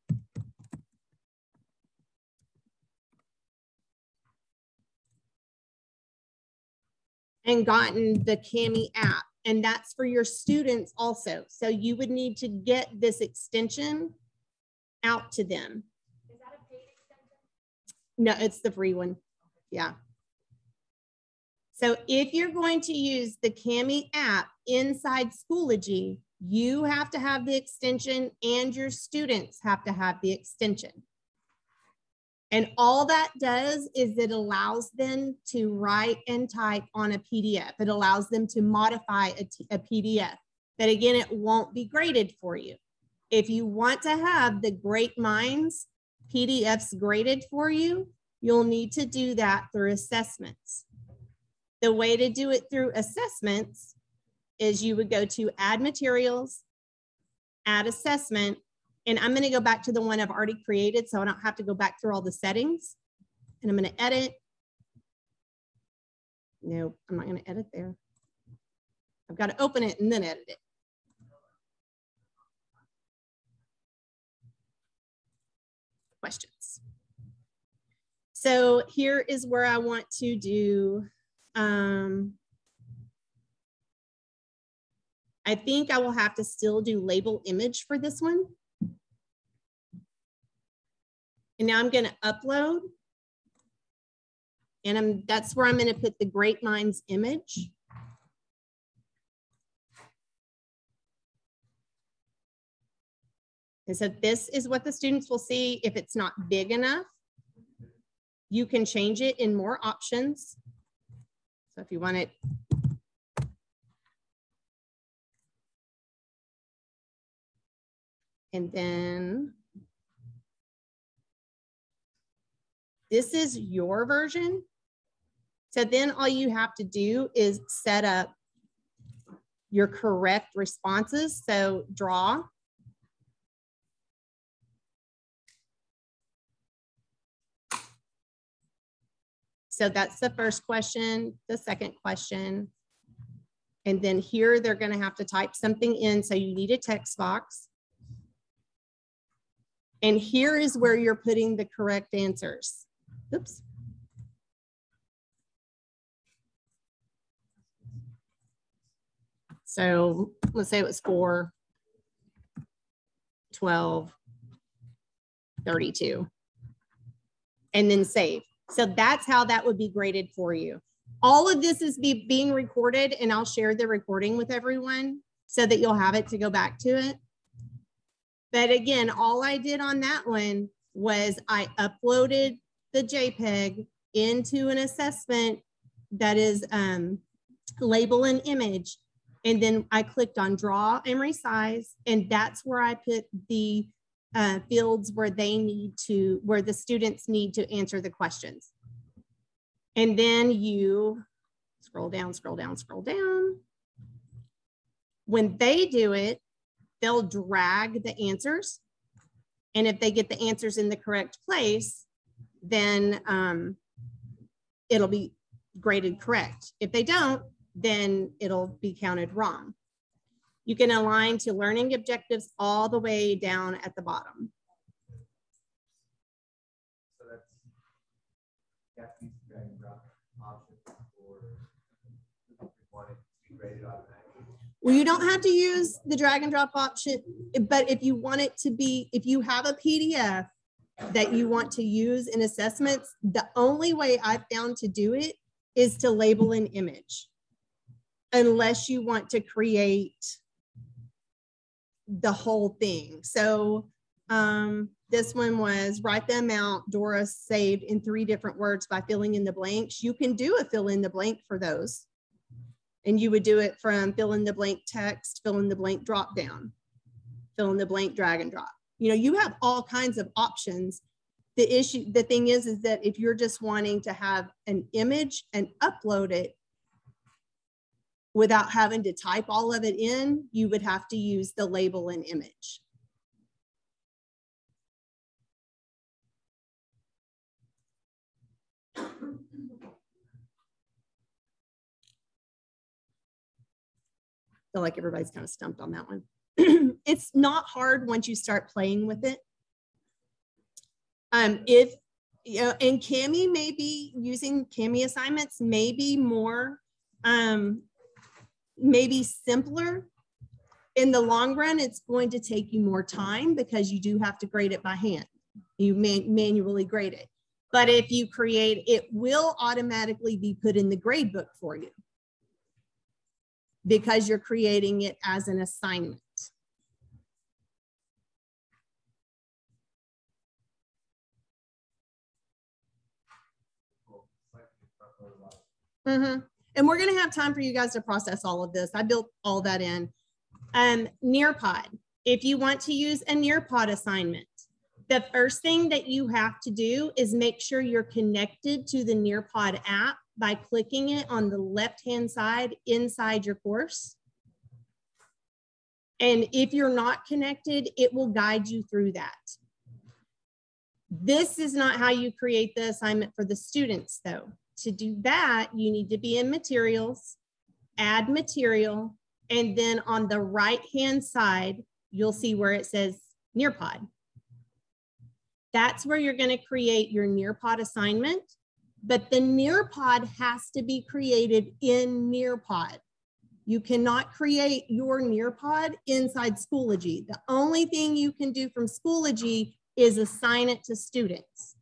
and gotten the Kami app. And that's for your students also. So you would need to get this extension out to them. Is that a paid extension? No, it's the free one. Yeah. So if you're going to use the Kami app inside Schoology, you have to have the extension and your students have to have the extension. And all that does is it allows them to write and type on a PDF. It allows them to modify a PDF. But again, it won't be graded for you. If you want to have the Great Minds PDFs graded for you, you'll need to do that through assessments. The way to do it through assessments is you would go to Add Materials, Add Assessment, and I'm going to go back to the one I've already created so I don't have to go back through all the settings. And I'm going to edit. No, I'm not going to edit there. I've got to open it and then edit it. Questions. So here is where I want to do, I think I will have to still do label image for this one. And now I'm going to upload. And that's where I'm going to put the Great Minds image. And so this is what the students will see. If it's not big enough, you can change it in more options. So if you want it, and then this is your version. So then all you have to do is set up your correct responses. So draw. So that's the first question, the second question. And then here they're going to have to type something in. So you need a text box. And here is where you're putting the correct answers. Oops. So let's say it was 4, 12, 32, and then save. So that's how that would be graded for you. All of this is being recorded, and I'll share the recording with everyone so that you'll have it to go back to it. But again, all I did on that one was I uploaded the JPEG into an assessment that is label and image. And then I clicked on draw and resize. And that's where I put the fields where they need to, where the students need to answer the questions. And then you scroll down, scroll down, scroll down. When they do it, they'll drag the answers. And if they get the answers in the correct place, then it'll be graded correct. If they don't, then it'll be counted wrong. You can align to learning objectives all the way down at the bottom. So that's, you have to use drag and drop options for if you want it to be graded automatically. Well, you don't have to use the drag and drop option, but if you want it to be, if you have a PDF that you want to use in assessments, the only way I've found to do it is to label an image, unless you want to create the whole thing. So this one was write the amount Dora saved in 3 different words by filling in the blanks. You can do a fill in the blank for those. And you would do it from fill in the blank text, fill in the blank drop down, fill in the blank drag and drop. You know, you have all kinds of options. The thing is that if you're just wanting to have an image and upload it without having to type all of it in, you would have to use the label and image. feel like everybody's kind of stumped on that one. It's not hard once you start playing with it. If, you know, and Cami may be using Cami assignments, maybe more, maybe simpler. In the long run, it's going to take you more time because you do have to grade it by hand. You manually grade it. But if you create, it will automatically be put in the grade book for you because you're creating it as an assignment. And we're going to have time for you guys to process all of this. I built all that in. Nearpod. If you want to use a Nearpod assignment, the first thing that you have to do is make sure you're connected to the Nearpod app by clicking it on the left-hand side inside your course. And if you're not connected, it will guide you through that. This is not how you create the assignment for the students, though. To do that, you need to be in materials, add material, and then on the right-hand side, you'll see where it says Nearpod. That's where you're going to create your Nearpod assignment, but the Nearpod has to be created in Nearpod. You cannot create your Nearpod inside Schoology. The only thing you can do from Schoology is assign it to students.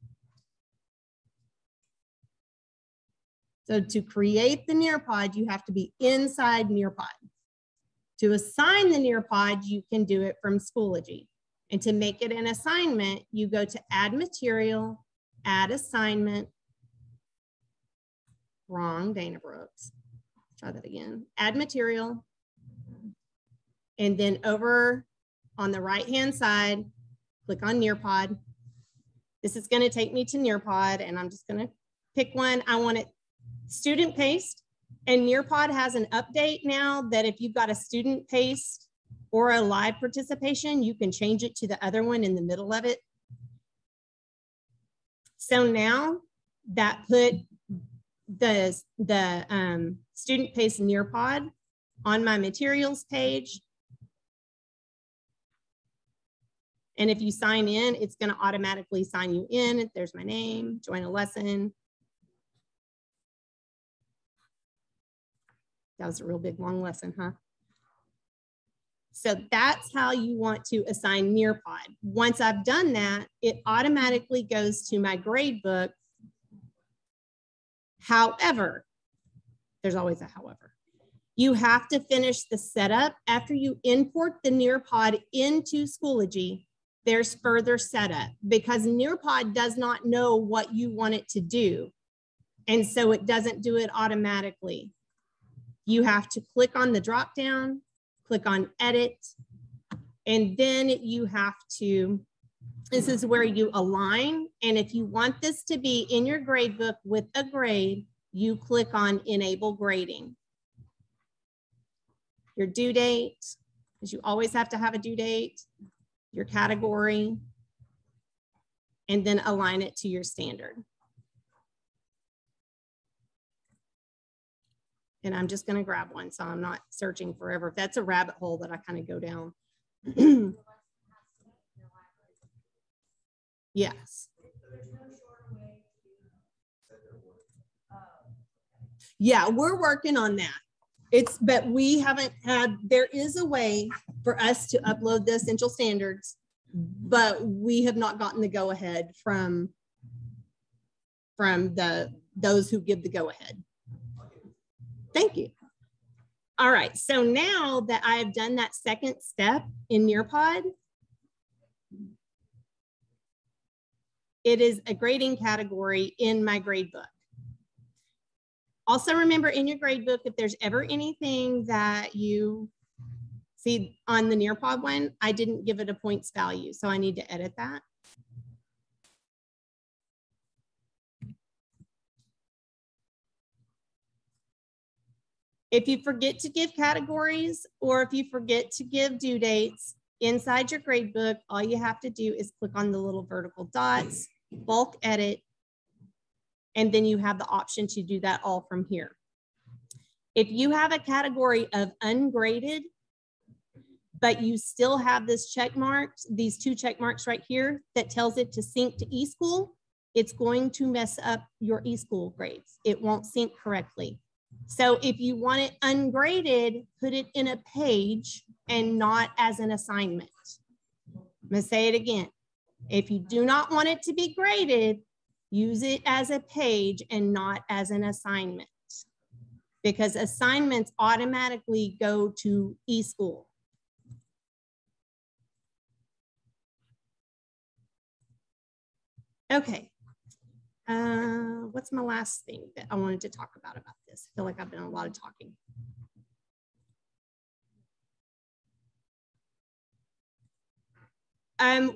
So to create the Nearpod, you have to be inside Nearpod. To assign the Nearpod, you can do it from Schoology. And to make it an assignment, you go to Add Material, Add Assignment. Wrong, Dana Brooks. Try that again. Add Material. And then over on the right-hand side, click on Nearpod. This is going to take me to Nearpod, and I'm just going to pick one. I want it student paced, and Nearpod has an update now that if you've got a student paced or a live participation, you can change it to the other one in the middle of it. So now that put the student paced Nearpod on my materials page. And if you sign in, it's going to automatically sign you in. There's my name, join a lesson. That was a real big, long lesson, huh? So that's how you want to assign Nearpod. Once I've done that, it automatically goes to my grade book. However, there's always a however. You have to finish the setup. After you import the Nearpod into Schoology, there's further setup because Nearpod does not know what you want it to do. And so it doesn't do it automatically. You have to click on the drop down, click on edit, and then you have to, this is where you align. And if you want this to be in your grade book with a grade, you click on enable grading. Your due date, because you always have to have a due date, your category, and then align it to your standard. And I'm just going to grab one so I'm not searching forever. That's a rabbit hole that I kind of go down. Yes. Yeah, we're working on that. But we haven't had, there is a way for us to upload the essential standards, but we have not gotten the go ahead from those who give the go ahead. Thank you. All right, so now that I have done that second step in Nearpod, it is a grading category in my grade book. Also remember in your grade book, if there's ever anything that you see on the Nearpod one, I didn't give it a points value, so I need to edit that. If you forget to give categories or if you forget to give due dates inside your grade book, all you have to do is click on the little vertical dots, bulk edit, and then you have the option to do that all from here. If you have a category of ungraded, but you still have this check marks, these 2 check marks right here that tells it to sync to eSchool, it's going to mess up your eSchool grades. It won't sync correctly. So if you want it ungraded, put it in a page and not as an assignment. I'm gonna say it again. If you do not want it to be graded, use it as a page and not as an assignment, because assignments automatically go to eSchool. Okay. What's my last thing that I wanted to talk about this? I feel like I've done a lot of talking.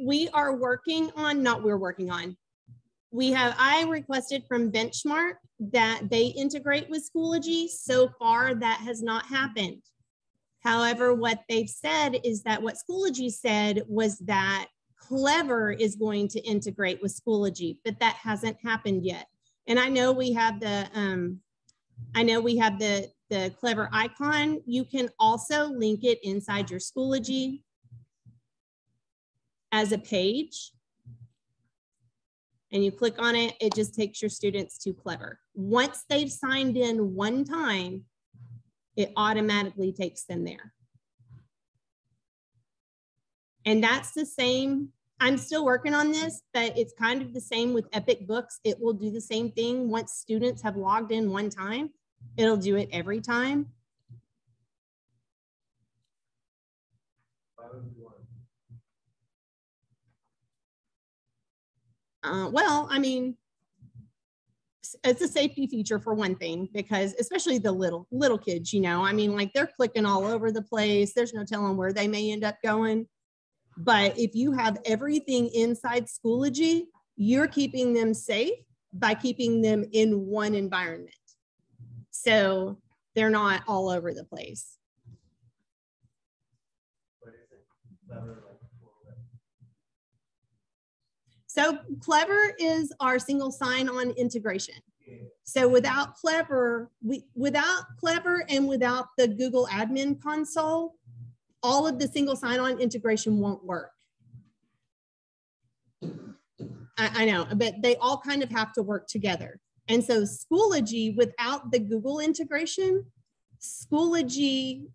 We are working on, I requested from Benchmark that they integrate with Schoology. So far, that has not happened. However, what they've said is that what Schoology said was that Clever is going to integrate with Schoology, but that hasn't happened yet. And I know we have the Clever icon. You can also link it inside your Schoology as a page. And you click on it, it just takes your students to Clever. Once they've signed in one time, it automatically takes them there. And that's the same. I'm still working on this, but it's kind of the same with Epic Books. It will do the same thing. Once students have logged in one time, it'll do it every time. Well, I mean, it's a safety feature for one thing, because especially the little kids, you know, I mean, like they're clicking all over the place. There's no telling where they may end up going. But if you have everything inside Schoology, you're keeping them safe by keeping them in one environment. So they're not all over the place. So Clever is our single sign-on integration. So without Clever and without the Google Admin Console, all of the single sign-on integration won't work. I know, but they all kind of have to work together. And so Schoology, without the Google integration, Schoology,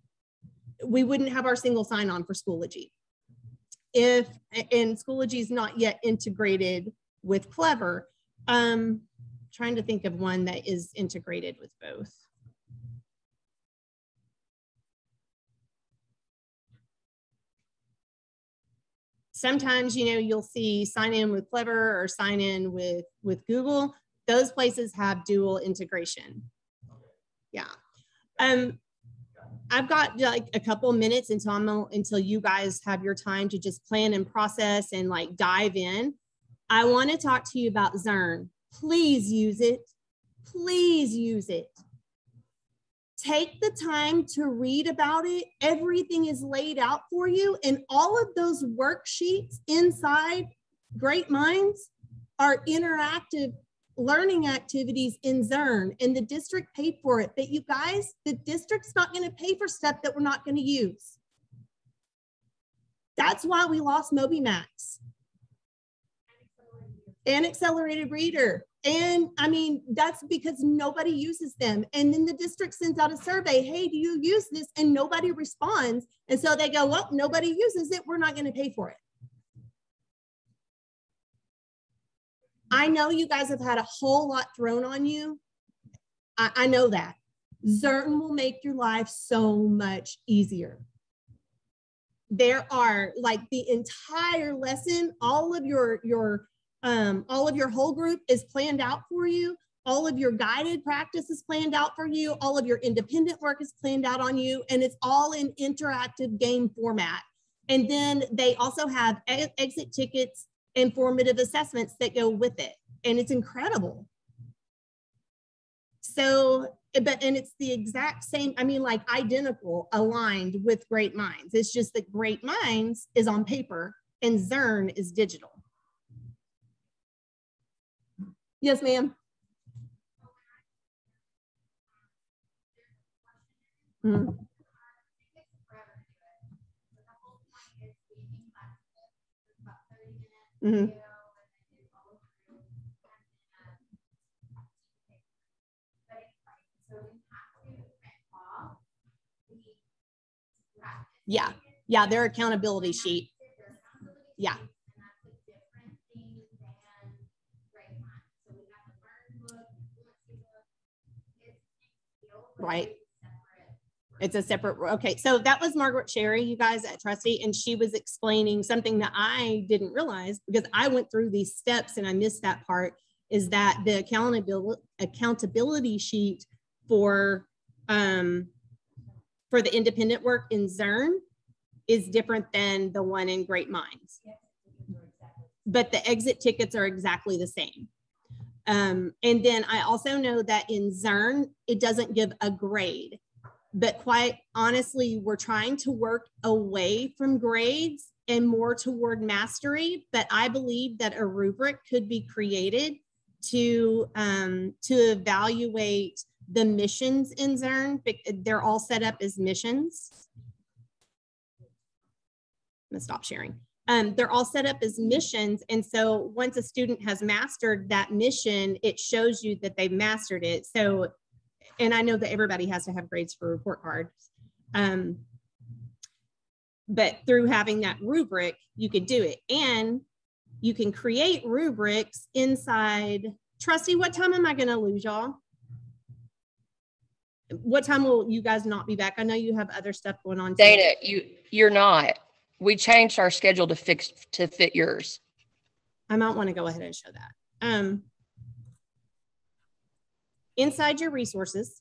we wouldn't have our single sign-on for Schoology. And Schoology is not yet integrated with Clever. Trying to think of one that is integrated with both. Sometimes, you know, you'll see sign in with Clever or sign in with Google. Those places have dual integration. Yeah. I've got like a couple minutes until you guys have your time to just plan and process and like dive in. I want to talk to you about Zern. Please use it. Please use it. Take the time to read about it. Everything is laid out for you, and all of those worksheets inside Great Minds are interactive learning activities in Zern, and the district paid for it. But you guys, the district's not going to pay for stuff that we're not going to use. That's why we lost MobyMax and Accelerated Reader. And I mean, that's because nobody uses them. And then the district sends out a survey, hey, do you use this? And nobody responds. And so they go, well, nobody uses it, we're not going to pay for it. I know you guys have had a whole lot thrown on you. I know that. Zern will make your life so much easier. There are like the entire lesson, all of your whole group is planned out for you. All of your guided practice is planned out for you. All of your independent work is planned out on you, and it's all in interactive game format. And then they also have exit tickets and formative assessments that go with it. And it's incredible. So, and it's the exact same, I mean, like identical, aligned with Great Minds. It's just that Great Minds is on paper and Zern is digital. Yes, ma'am. Mhm. Mhm. Yeah. Yeah, their accountability sheet. Yeah. Right. It's a separate, okay. So that was Margaret Sherry, you guys at Trustee, and she was explaining something that I didn't realize because I went through these steps and I missed that part, is that the accountability sheet for the independent work in Zern is different than the one in Great Minds. But the exit tickets are exactly the same. And then I also know that in Zern, it doesn't give a grade. But quite honestly, we're trying to work away from grades and more toward mastery. But I believe that a rubric could be created to evaluate the missions in Zern. They're all set up as missions. I'm gonna stop sharing. They're all set up as missions. And so once a student has mastered that mission, it shows you that they've mastered it. So, and I know that everybody has to have grades for report cards. But through having that rubric, you could do it. And you can create rubrics inside. Trustee, what time am I gonna lose y'all? What time will you guys not be back? I know you have other stuff going on. Dana, you're not. We changed our schedule to fit yours. I might want to go ahead and show that. Inside your resources,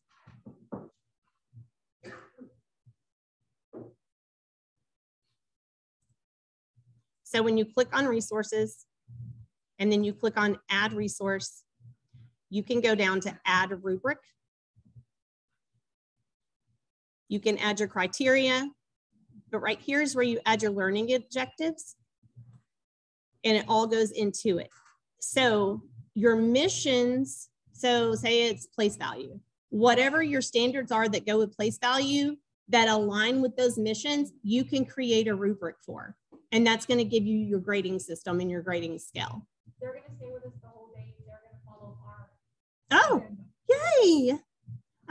so when you click on resources and then you click on add resource, you can go down to add a rubric. You can add your criteria, but right here is where you add your learning objectives, and it all goes into it. So your missions, so say it's place value, whatever your standards are that go with place value that align with those missions, you can create a rubric for, and that's going to give you your grading system and your grading scale. They're going to stay with us the whole day. They're going to follow our. Oh, yay.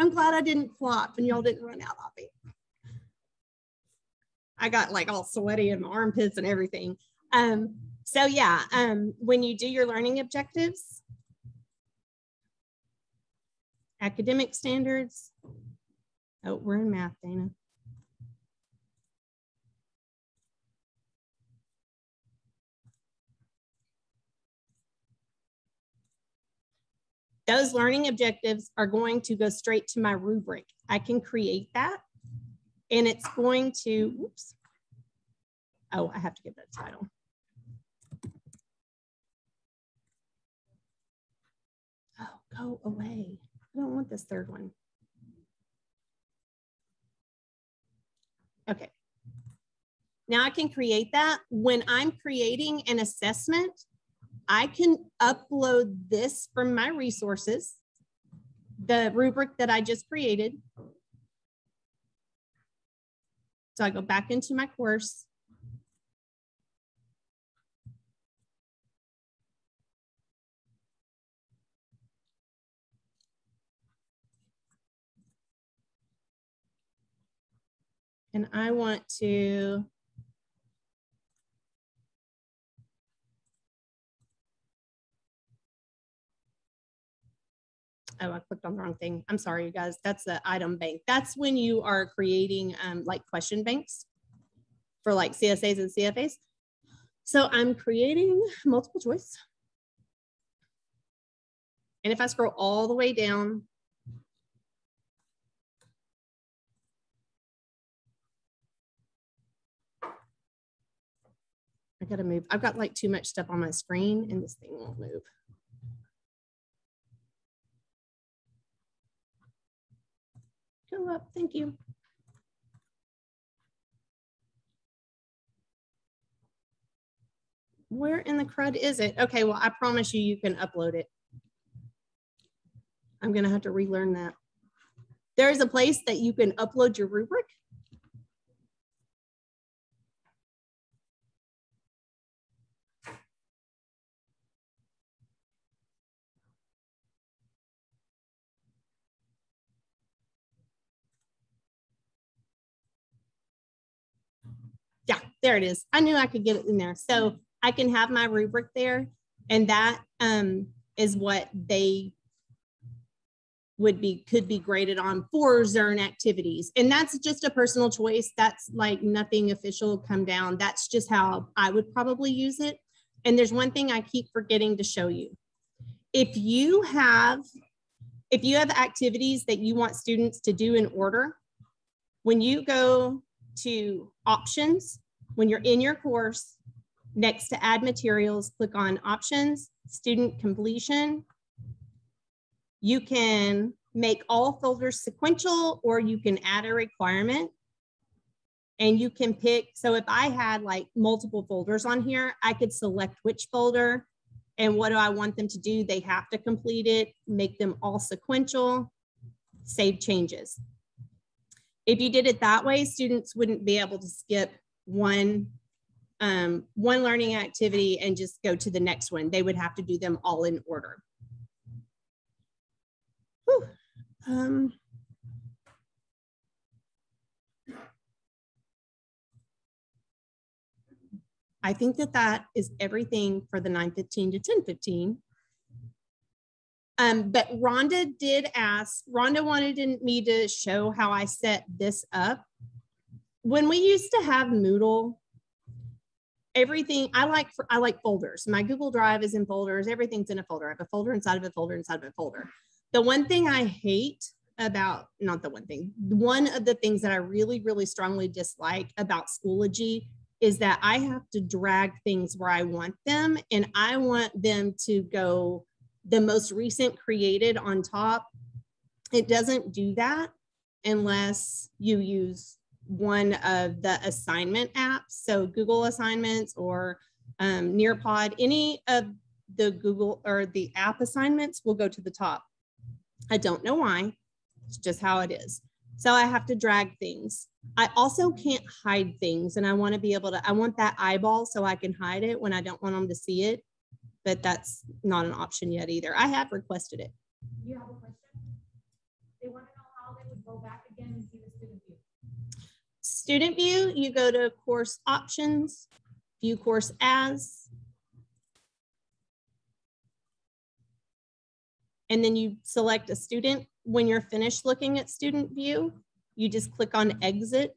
I'm glad I didn't flop and y'all didn't run out on me. I got like all sweaty in my armpits and everything. So yeah, when you do your learning objectives, academic standards. Oh, we're in math, Dana. Those learning objectives are going to go straight to my rubric. I can create that and it's going to, oops. Oh, I have to give that a title. Oh, go away. I don't want this third one. Okay. Now I can create that. When I'm creating an assessment, I can upload this from my resources, the rubric that I just created. So I go back into my course. And I want to oh, I clicked on the wrong thing. I'm sorry, you guys. That's the item bank. That's when you are creating like question banks for like CSAs and CFAs. So I'm creating multiple choice. And if I scroll all the way down, I gotta move. I've got like too much stuff on my screen and this thing won't move. Go up, thank you. Where in the crud is it? Okay, well, I promise you, you can upload it. I'm gonna have to relearn that. There's a place that you can upload your rubric. Yeah, there it is. I knew I could get it in there. So I can have my rubric there, and that is what they could be graded on for Zern activities. And that's just a personal choice. That's like nothing official come down. That's just how I would probably use it. And there's one thing I keep forgetting to show you. If you have activities that you want students to do in order, when you go to options, when you're in your course, next to add materials, click on options, student completion. You can make all folders sequential, or you can add a requirement, and you can pick. So if I had like multiple folders on here, I could select which folder and what do I want them to do. They have to complete it, make them all sequential, save changes. If you did it that way, students wouldn't be able to skip one learning activity and just go to the next one. They would have to do them all in order. I think that is everything for the 9:15 to 10:15. But Rhonda did ask, Rhonda wanted me to show how I set this up. When we used to have Moodle, everything, I like folders. My Google Drive is in folders. Everything's in a folder. I have a folder inside of a folder inside of a folder. The one thing I hate about, not the one thing, one of the things that I really, really strongly dislike about Schoology is that I have to drag things where I want them, and I want them to go the most recent created on top. It doesn't do that unless you use one of the assignment apps. So Google Assignments or Nearpod, any of the Google or the app assignments will go to the top. I don't know why, it's just how it is. So I have to drag things. I also can't hide things, and I want to be able to, I want that eyeball so I can hide it when I don't want them to see it, but that's not an option yet either. I have requested it. You have a question? They want to know how they would go back again and see the student view. Student view, you go to course options, view course as, and then you select a student. When you're finished looking at student view, you just click on exit.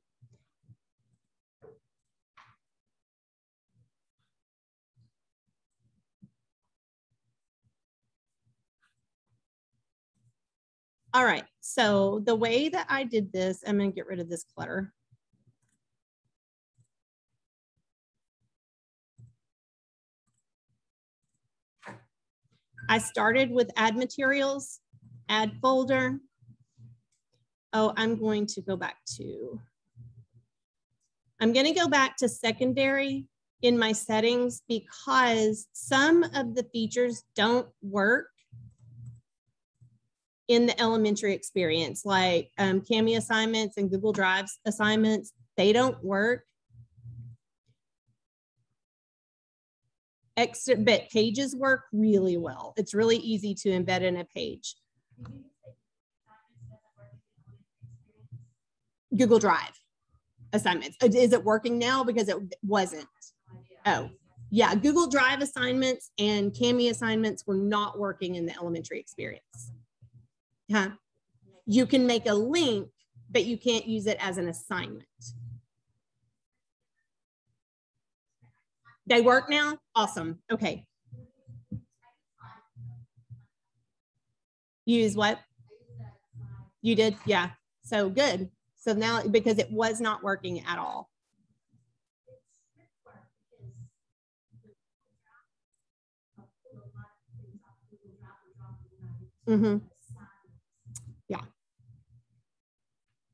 All right, so the way that I did this, I'm gonna get rid of this clutter. I started with add materials, add folder. Oh, I'm going to go back to secondary in my settings because some of the features don't work in the elementary experience, like Kami assignments and Google Drive assignments, they don't work. But pages work really well. It's really easy to embed in a page. Google Drive assignments. Is it working now? Because it wasn't. Oh, yeah. Google Drive assignments and Kami assignments were not working in the elementary experience. Huh? You can make a link, but you can't use it as an assignment. They work now? Awesome. Okay. Use what? You did? Yeah. So good. So now, because it was not working at all. Mm-hmm. Yeah.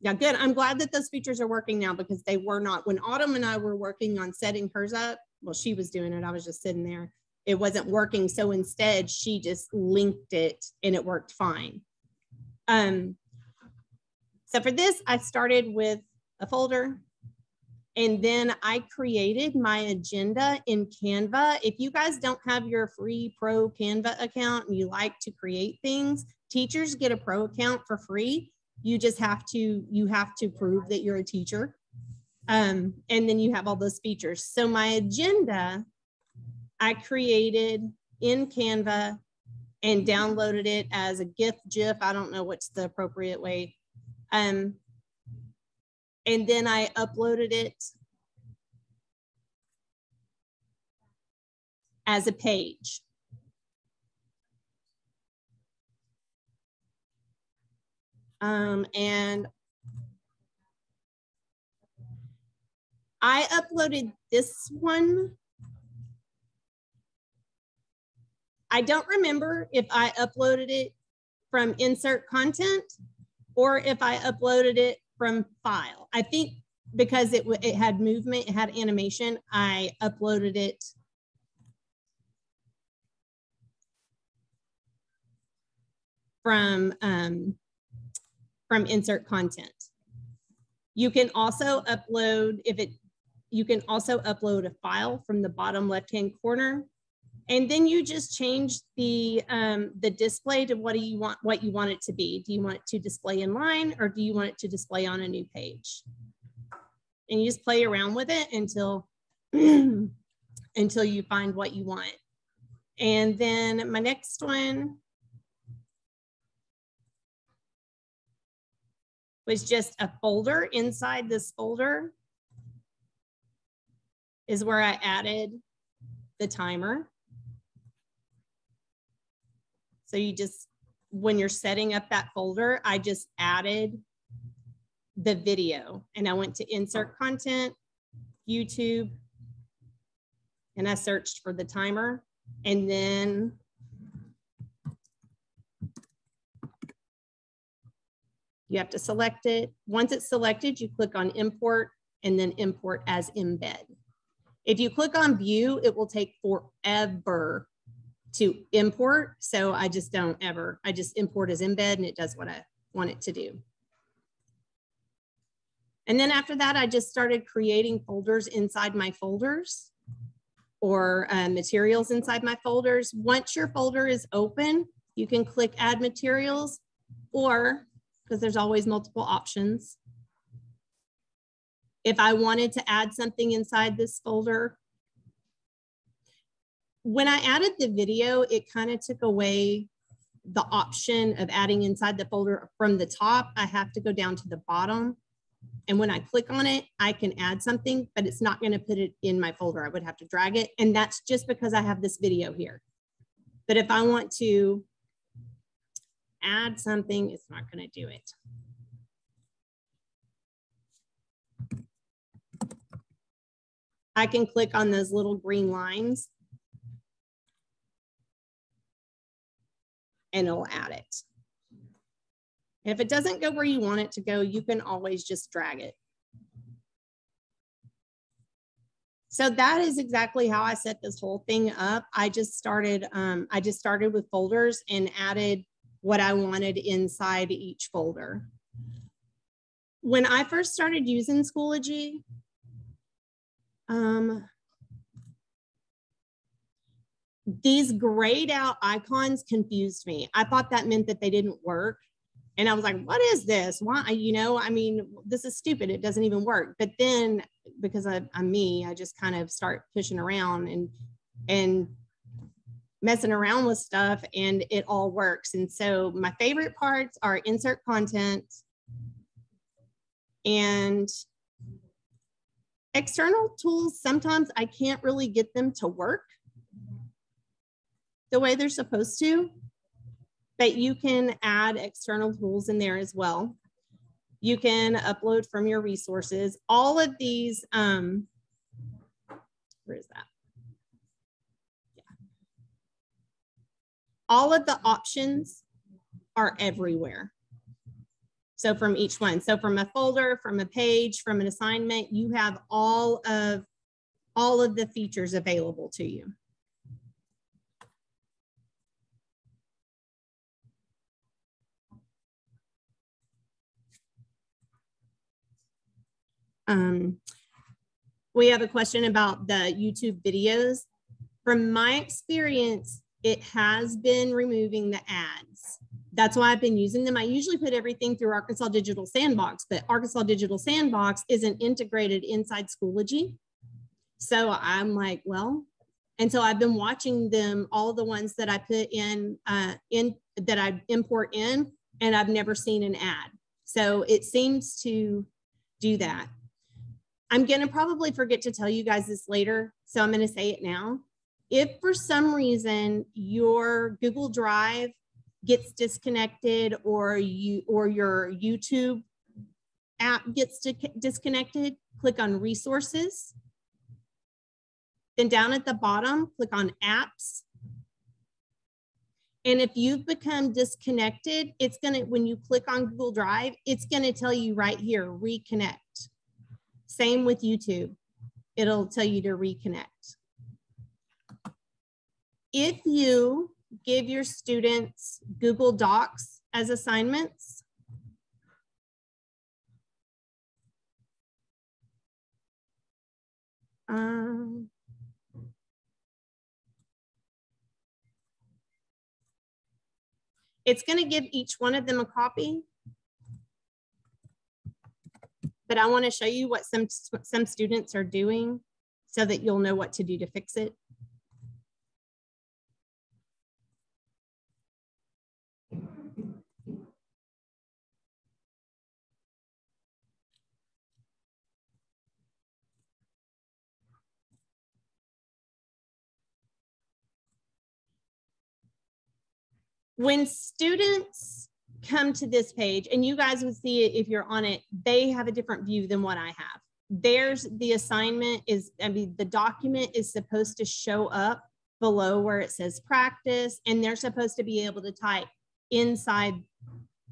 Yeah, good. I'm glad that those features are working now because they were not. When Autumn and I were working on setting hers up, well, she was doing it. I was just sitting there. It wasn't working. So instead, she just linked it and it worked fine. So for this, I started with a folder, and then I created my agenda in Canva. If you guys don't have your free pro Canva account and you like to create things, teachers get a pro account for free. You just have to prove that you're a teacher. And then you have all those features. So my agenda, I created in Canva and downloaded it as a GIF. I don't know what's the appropriate way. And then I uploaded it as a page. And I uploaded this one. I don't remember if I uploaded it from insert content or if I uploaded it from file. I think because it had movement, it had animation, I uploaded it from insert content. You can also upload you can also upload a file from the bottom left-hand corner, and then you just change the display to what you want it to be. Do you want it to display in line, or do you want it to display on a new page? And you just play around with it until until you find what you want. And then my next one was just a folder. Inside this folder is where I added the timer. So you just, when you're setting up that folder, I just added the video, and I went to insert content, YouTube, and I searched for the timer, and then you have to select it. Once it's selected, you click on import and then import as embed. If you click on view, it will take forever to import. So I just don't ever, I just import as embed and it does what I want it to do. And then after that, I just started creating folders inside my folders, or materials inside my folders. Once your folder is open, you can click add materials, or, because there's always multiple options, if I wanted to add something inside this folder. When I added the video, it kind of took away the option of adding inside the folder from the top. I have to go down to the bottom. And when I click on it, I can add something, but it's not going to put it in my folder. I would have to drag it. And that's just because I have this video here. But if I want to add something, it's not going to do it. I can click on those little green lines and it'll add it. If it doesn't go where you want it to go, you can always just drag it. So that is exactly how I set this whole thing up. I just started with folders and added what I wanted inside each folder. When I first started using Schoology, these grayed out icons confused me. I thought that meant that they didn't work. And I was like, what is this? Why, you know, I mean, this is stupid. It doesn't even work. But then because I'm me, I just kind of start pushing around and messing around with stuff, and it all works. And so my favorite parts are insert content and external tools. Sometimes I can't really get them to work the way they're supposed to, but you can add external tools in there as well. You can upload from your resources. All of these, where is that? Yeah. All of the options are everywhere. So from each one, so from a folder, from a page, from an assignment, you have all of the features available to you. We have a question about the YouTube videos. From my experience, it has been removing the ads. That's why I've been using them. I usually put everything through Arkansas Digital Sandbox, but Arkansas Digital Sandbox isn't integrated inside Schoology. So I'm like, well, and so I've been watching them, all the ones that I put in that I import in, and I've never seen an ad. So it seems to do that. I'm going to probably forget to tell you guys this later, so I'm going to say it now. If for some reason your Google Drive gets disconnected, or your YouTube app gets disconnected, click on Resources. Then down at the bottom, click on Apps. And if you've become disconnected, it's going to, when you click on Google Drive, it's going to tell you right here, reconnect. Same with YouTube. It'll tell you to reconnect. If you give your students Google Docs as assignments, it's going to give each one of them a copy. But I want to show you what some students are doing so that you'll know what to do to fix it. When students come to this page, and you guys would see it if you're on it, they have a different view than what I have. There's the assignment is, I mean, the document is supposed to show up below where it says practice, and they're supposed to be able to type inside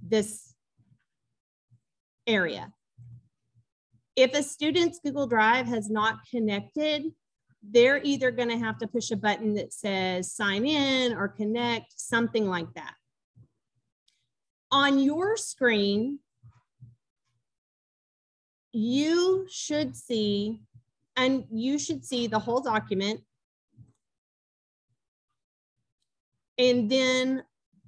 this area. If a student's Google Drive has not connected, they're either going to have to push a button that says sign in or connect, something like that. On your screen, you should see the whole document. And then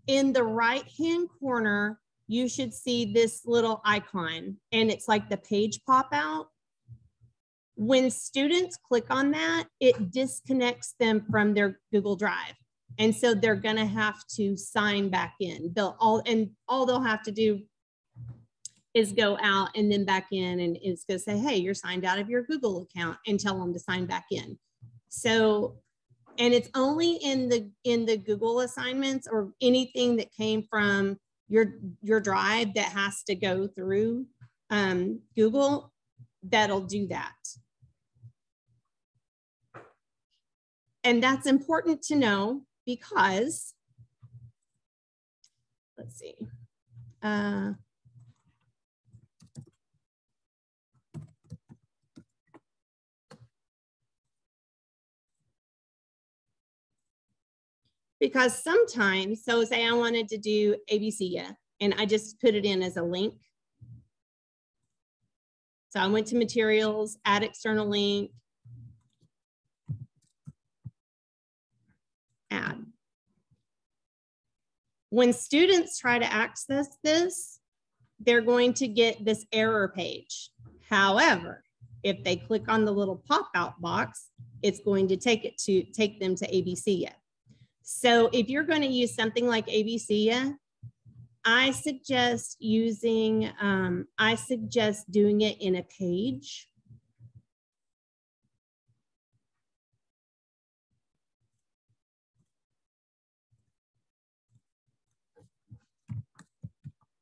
in the right-hand corner, you should see this little icon, and it's like the page pop out. When students click on that, it disconnects them from their Google Drive. And so they're gonna have to sign back in. All they'll have to do is go out and then back in, and it's gonna say, hey, you're signed out of your Google account, and tell them to sign back in. So, and it's only in the Google assignments or anything that came from your drive that has to go through Google that'll do that. And that's important to know because, let's see. Because sometimes, so say I wanted to do ABC, and I just put it in as a link. So I went to materials, add external link, add. When students try to access this, they're going to get this error page. However, if they click on the little pop-out box, it's going to take them to ABC. So if you're going to use something like ABC, I suggest doing it in a page.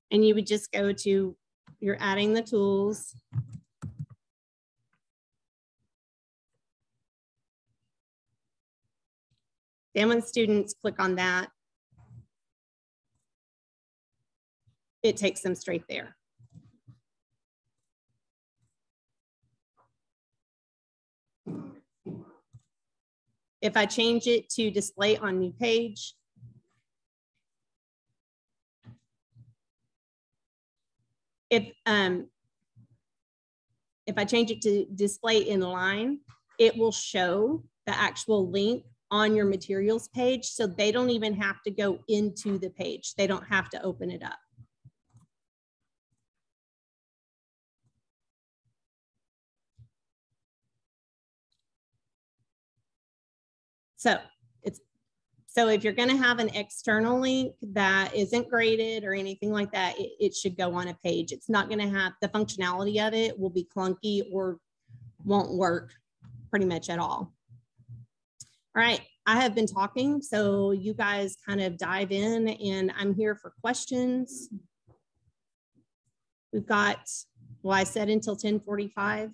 And you would just go to, you're adding the tools. Then when students click on that, it takes them straight there. If I change it to display on new page, if if I change it to display in line, it will show the actual link on your materials page. So they don't even have to go into the page. They don't have to open it up. So if you're going to have an external link that isn't graded or anything like that, it should go on a page. It's not going to have the functionality of it will be clunky or won't work pretty much at all. All right, I have been talking, so you guys kind of dive in, and I'm here for questions. We've got, well, I said until 10:45,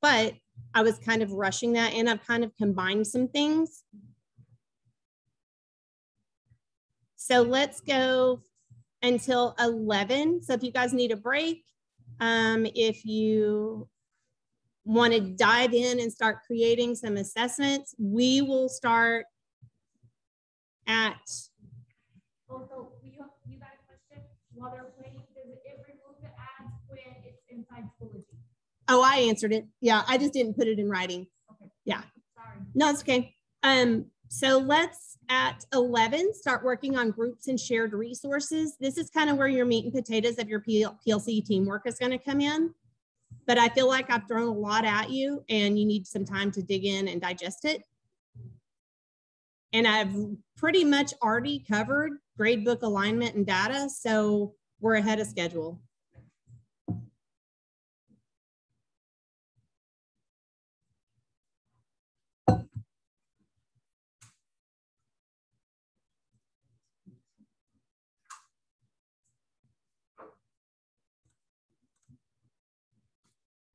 but I was kind of rushing that, and I've kind of combined some things. So let's go until 11. So if you guys need a break, if you want to dive in and start creating some assessments, we will start at. Also, you got a question? While they're waiting, does it remove the ads when it's inside Schoology? Oh, I answered it. Yeah, I just didn't put it in writing. Okay. Yeah. Sorry. No, it's okay. So let's at 11 start working on groups and shared resources. This is kind of where your meat and potatoes of your PLC teamwork is going to come in. But I feel like I've thrown a lot at you and you need some time to dig in and digest it. And I've pretty much already covered gradebook alignment and data, so we're ahead of schedule.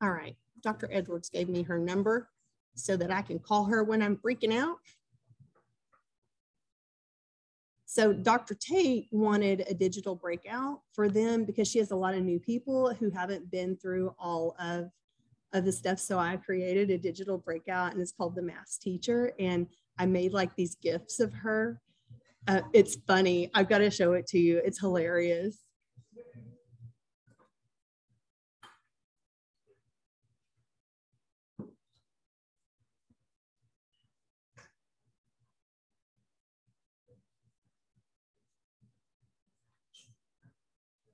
All right, Dr. Edwards gave me her number so that I can call her when I'm freaking out. So Dr. Tate wanted a digital breakout for them because she has a lot of new people who haven't been through all of the stuff. So I created a digital breakout and it's called the Maths Teacher. And I made like these GIFs of her. It's funny. I've got to show it to you. It's hilarious.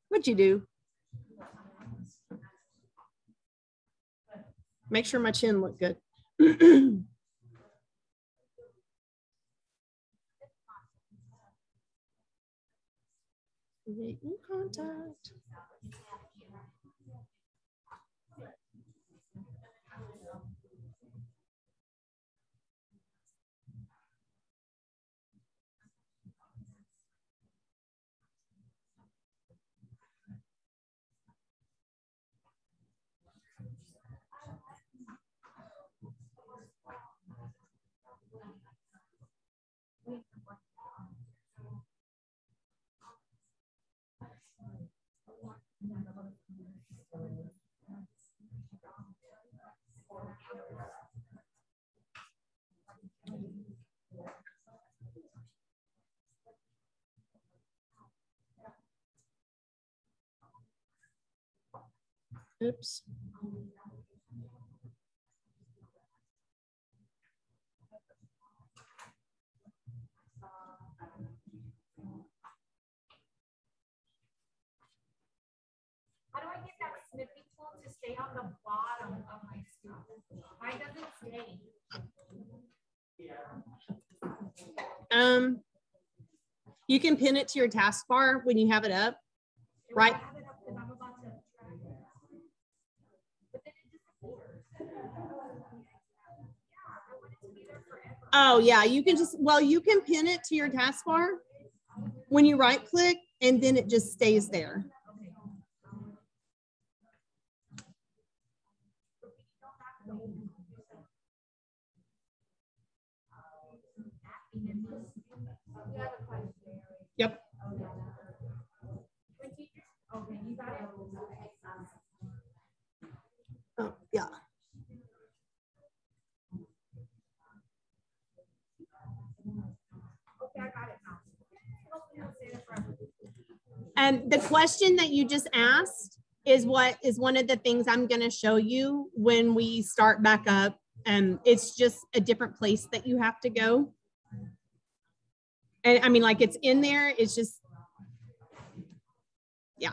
What'd you do? Make sure my chin looked good. Create new contact. Oops. How do I get that snipping tool to stay on the bottom of my screen? Why does it stay? You can pin it to your taskbar when you have it up, right? I have it up because I'm about to try it. But then it disappears. Yeah, I want it to be there forever. Oh yeah, you can just, well, you can pin it to your taskbar when you right click and then it just stays there. Yep. Okay, you got it. Oh, yeah. Okay, I got it now. And the question that you just asked is what is one of the things I'm going to show you when we start back up. It's just a different place that you have to go. And I mean, like it's in there. It's just, yeah.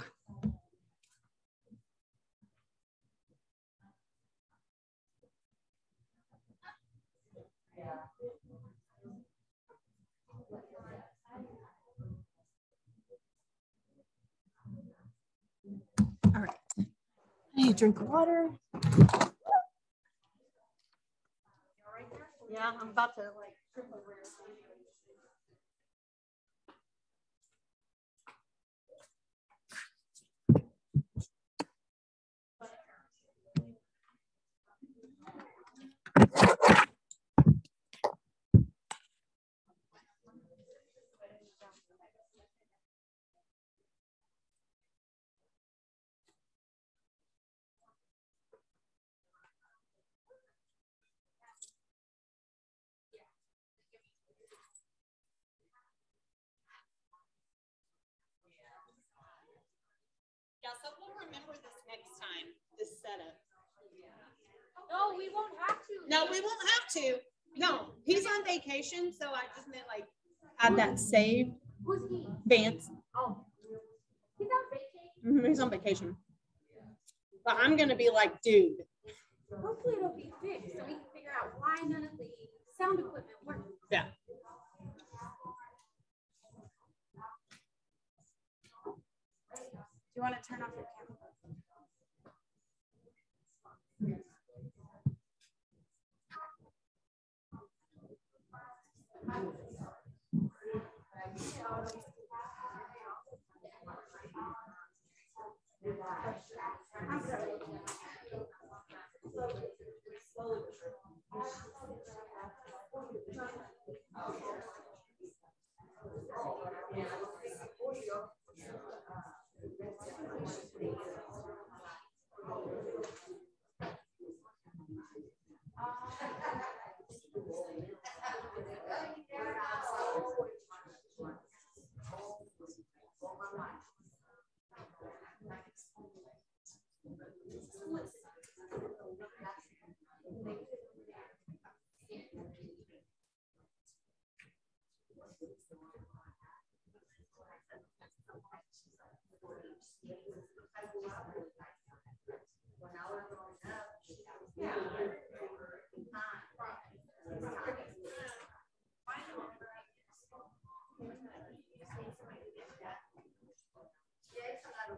All right. I need to drink water. Yeah, I'm about to like trip over your Yeah, so we'll remember this next time, this setup. No, we won't have to. No, we won't have to. No, he's on vacation, so I just meant like add that save. Who's he? Vance. Oh. He's on vacation. He's on vacation. But I'm gonna be like, dude. Hopefully it'll be fixed so we can figure out why none of the sound equipment works. Yeah. Do you want to turn off your camera?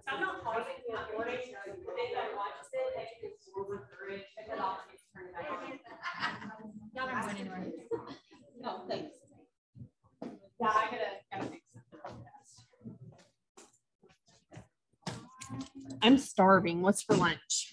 I'm not pausing the recording. They don't watch it. They just over the bridge. Because I'll just turn it back on. Y'all aren't going anywhere. No, thanks. Yeah, I gotta fix it. I'm starving. What's for lunch?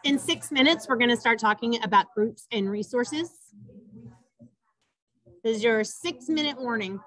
In 6 minutes, we're going to start talking about groups and resources. This is your 6-minute warning.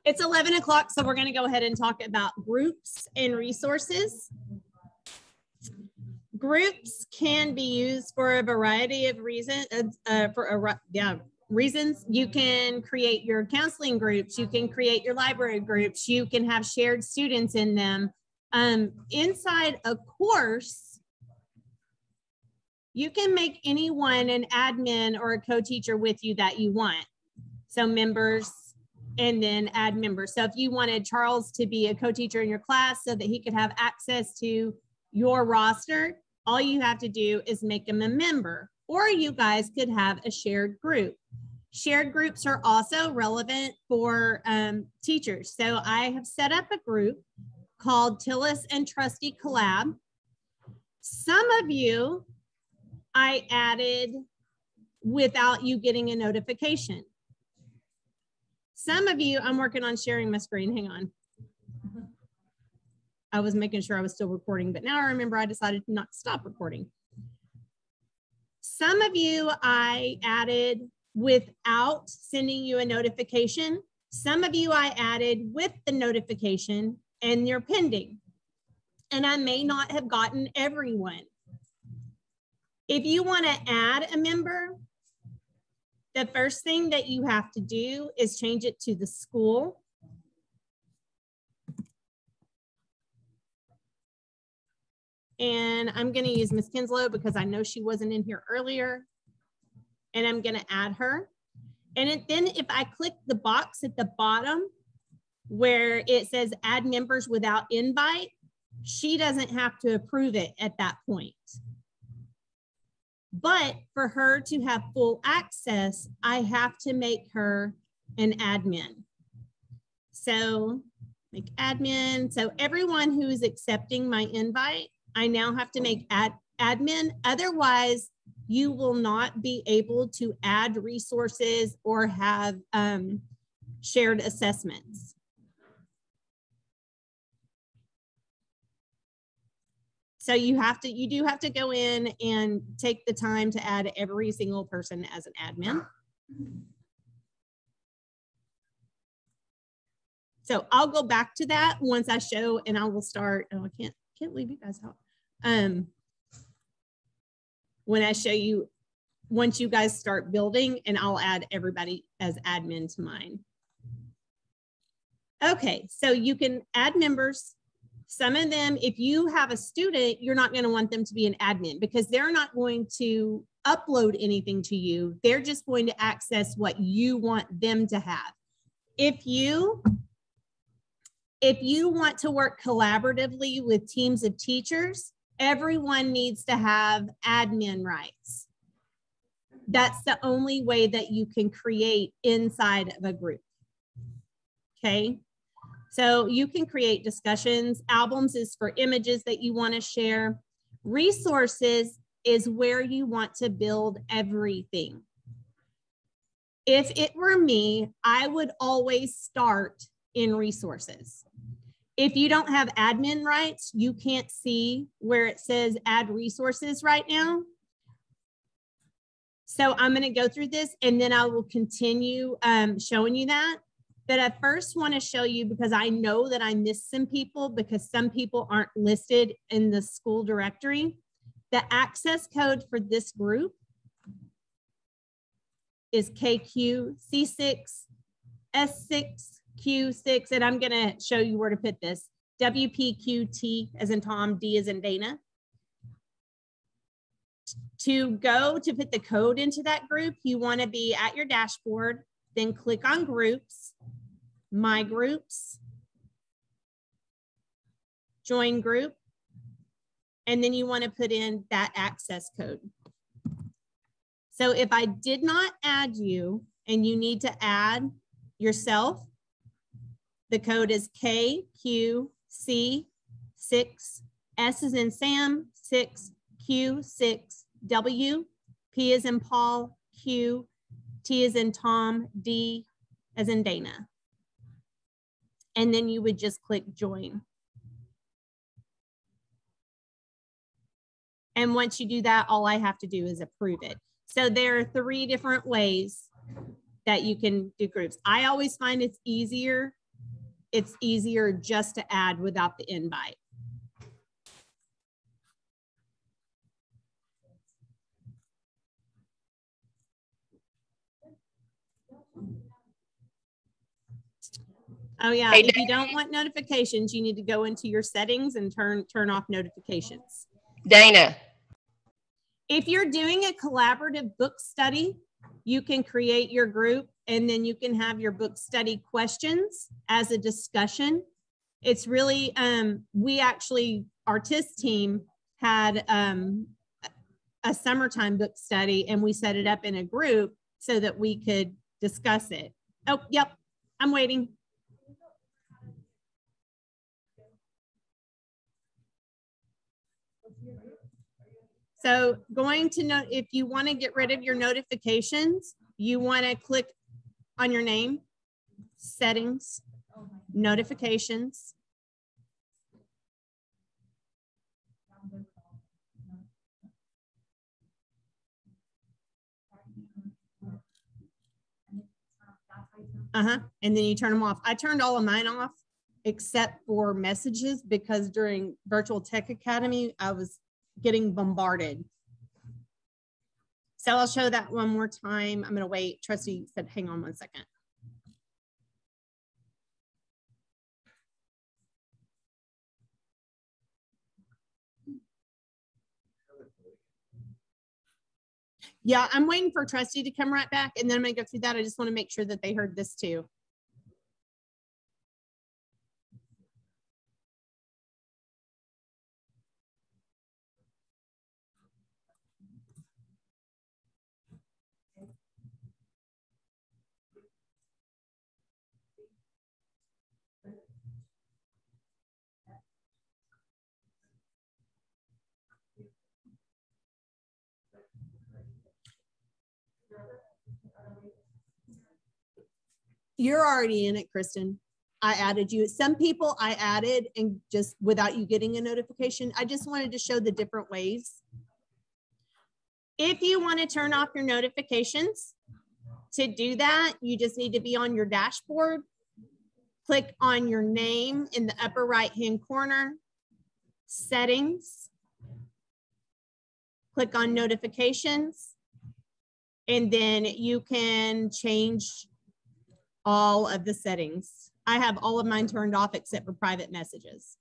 It's 11 o'clock, so we're going to go ahead and talk about groups and resources. Groups can be used for a variety of reasons. Reasons. You can create your counseling groups. You can create your library groups. You can have shared students in them. Inside a course, you can make anyone an admin or a co-teacher with you that you want. So members, and then add members. So if you wanted Charles to be a co-teacher in your class so that he could have access to your roster, all you have to do is make him a member, or you guys could have a shared group. Shared groups are also relevant for teachers. So I have set up a group called Tillis and Trusty Collab. Some of you I added without you getting a notification. Some of you, I'm working on sharing my screen. Hang on. I was making sure I was still recording, but now I remember I decided not to stop recording. Some of you I added without sending you a notification. Some of you I added with the notification and you're pending. And I may not have gotten everyone. If you want to add a member, the first thing that you have to do is change it to the school. And I'm going to use Miss Kinslow because I know she wasn't in here earlier. And I'm going to add her. And then if I click the box at the bottom where it says add members without invite, she doesn't have to approve it at that point. But for her to have full access, I have to make her an admin. So make admin. So everyone who is accepting my invite, I now have to make admin. Otherwise, you will not be able to add resources or have shared assessments. So you do have to go in and take the time to add every single person as an admin. So I'll go back to that once I show, and I will start. Oh, I can't leave you guys out. When I show you, once you guys start building, and I'll add everybody as admin to mine. Okay, so you can add members. Some of them, if you have a student, you're not going to want them to be an admin because they're not going to upload anything to you. They're just going to access what you want them to have. If you want to work collaboratively with teams of teachers, everyone needs to have admin rights. That's the only way that you can create inside of a group. Okay. So you can create discussions. Albums is for images that you want to share. Resources is where you want to build everything. If it were me, I would always start in resources. If you don't have admin rights, you can't see where it says add resources right now. So I'm going to go through this and then I will continue showing you that. But I first want to show you, because I know that I missed some people because some people aren't listed in the school directory. The access code for this group is KQC6, S6, Q6, and I'm going to show you where to put this. WPQT as in Tom, D as in Dana. To put the code into that group, you want to be at your dashboard, then click on groups, my groups, join group, and then you want to put in that access code. So if I did not add you and you need to add yourself, the code is KQC6, S as in Sam, 6, Q6, W, P as in Paul, Q, T as in Tom, D as in Dana. And then you would just click join. And once you do that, all I have to do is approve it. So there are 3 different ways that you can do groups. I always find it's easier it's easier just to add without the invite. Oh yeah, Hey, if you don't want notifications, you need to go into your settings and turn off notifications. Dana, If you're doing a collaborative book study, you can create your group and then you can have your book study questions as a discussion. It's really, we actually, our TIS team had a summertime book study and we set it up in a group so that we could discuss it. Oh, yep, I'm waiting. So going to know, if you want to get rid of your notifications, you want to click on your name, settings, notifications. And then you turn them off. I turned all of mine off except for messages because during Virtual Tech Academy, I was getting bombarded. So I'll show that one more time. I'm going to wait. Trustee said, hang on one second. Yeah, I'm waiting for Trustee to come right back and then I'm going to go through that. I just want to make sure that they heard this too. You're already in it, Kristen. I added you. Some people I added and just without you getting a notification. I just wanted to show the different ways. If you want to turn off your notifications, to do that, you just need to be on your dashboard. Click on your name in the upper right-hand corner, settings. Click on notifications, and then you can change all of the settings. I have all of mine turned off except for private messages.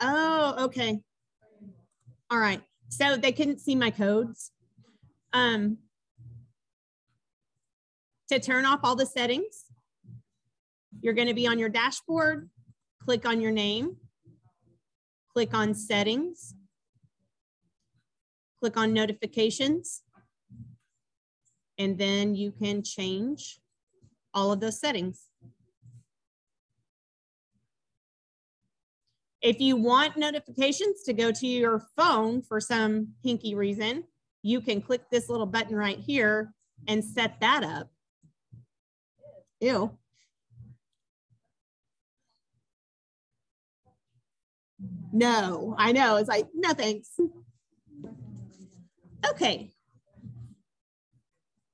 Oh, okay. All right. So they couldn't see my codes. To turn off all the settings, you're going to be on your dashboard, click on your name, click on settings, click on notifications, and then you can change all of those settings. If you want notifications to go to your phone for some hinky reason, you can click this little button right here and set that up. Ew. No, I know. It's like, no, thanks. Okay.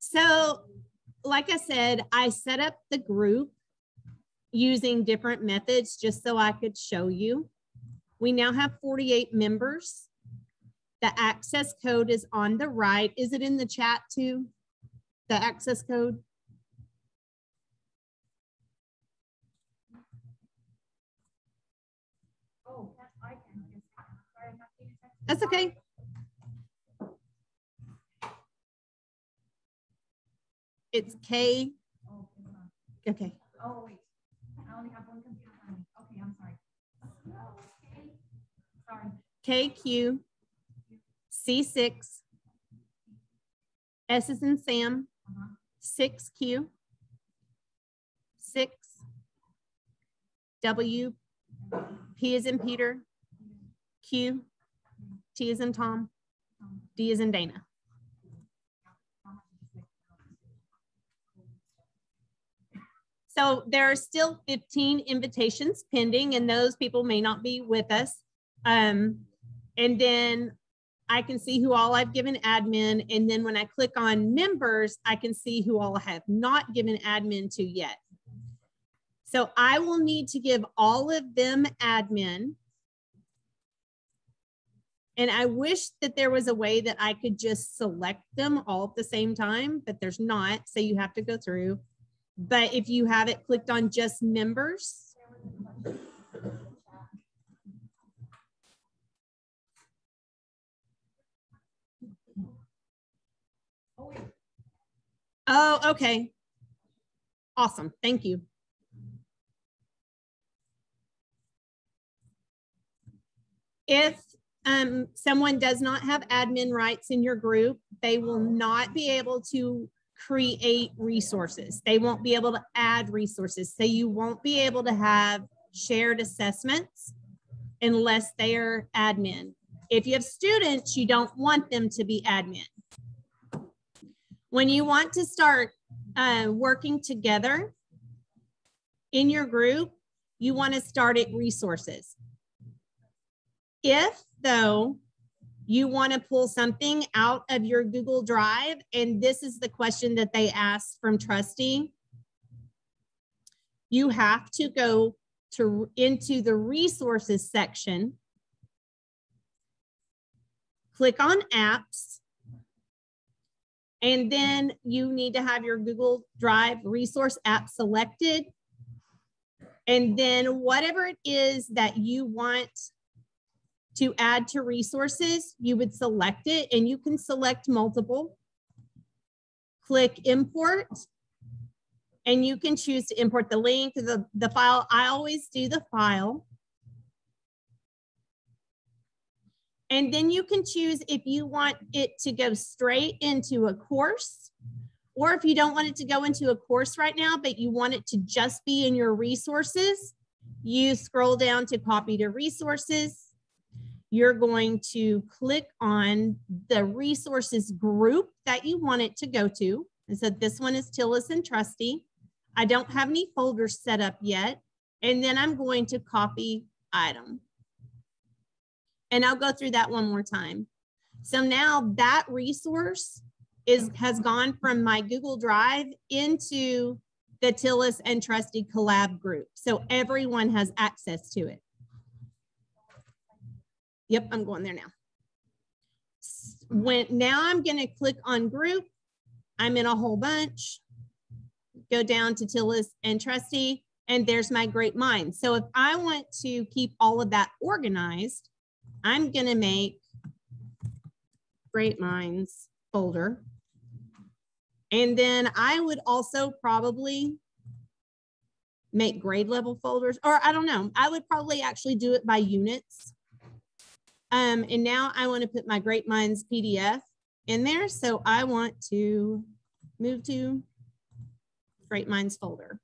So, like I said, I set up the group using different methods just so I could show you. We now have 48 members. The access code is on the right. Is it in the chat too? The access code? Oh, I can. That's okay. It's K. Okay. Oh, wait. I only have one computer on me. Okay, I'm sorry. Okay. Sorry. KQ C6 S is in Sam 6Q 6 W P is in Peter Q T is in Tom D is in Dana. So there are still 15 invitations pending, and those people may not be with us. And then I can see who all I've given admin. And then when I click on members, I can see who all I have not given admin to yet. So I will need to give all of them admin. And I wish that there was a way that I could just select them all at the same time, but there's not. So you have to go through. But if you have it clicked on just members. Oh, okay. Awesome. Thank you. If someone does not have admin rights in your group, they will not be able to create resources. They won't be able to add resources. So you won't be able to have shared assessments unless they are admin. If you have students, you don't want them to be admin. When you want to start working together in your group, you want to start at resources. If, though, you want to pull something out of your Google Drive, and this is the question that they asked from Trusty, you have to go into the resources section, click on apps, and then you need to have your Google Drive resource app selected. And then whatever it is that you want to add to resources, you would select it, and you can select multiple. Click import, and you can choose to import the link, the file. I always do the file. And then you can choose if you want it to go straight into a course, or if you don't want it to go into a course right now, but you want it to just be in your resources, you scroll down to copy to resources. You're going to click on the resources group that you want it to go to. And so this one is Tillis and Trusty. I don't have any folders set up yet. And then I'm going to copy item. And I'll go through that one more time. So now that resource has gone from my Google Drive into the Tillis and Trusty collab group. So everyone has access to it. Yep, I'm going there now. Now I'm going to click on group. I'm in a whole bunch. Go down to Tillis and Trusty, and there's my great minds. So if I want to keep all of that organized, I'm going to make great minds folder. And then I would also probably make grade level folders, or I don't know. I would probably actually do it by units. And now I want to put my Great Minds PDF in there. So I want to move to Great Minds folder.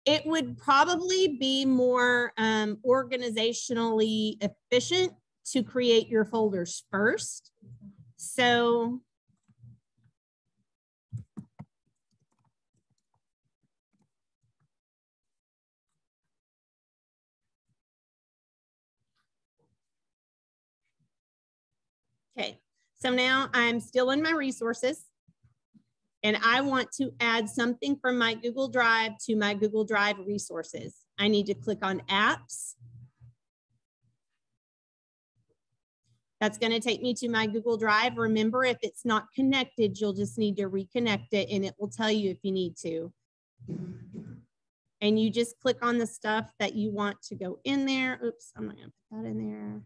It would probably be more organizationally efficient to create your folders first. So okay, so now I'm still in my resources, and I want to add something from my Google Drive to my Google Drive resources. I need to click on apps. That's going to take me to my Google Drive. Remember, if it's not connected, you'll just need to reconnect it, and it will tell you if you need to. And you just click on the stuff that you want to go in there. Oops, I'm not going to put that in there.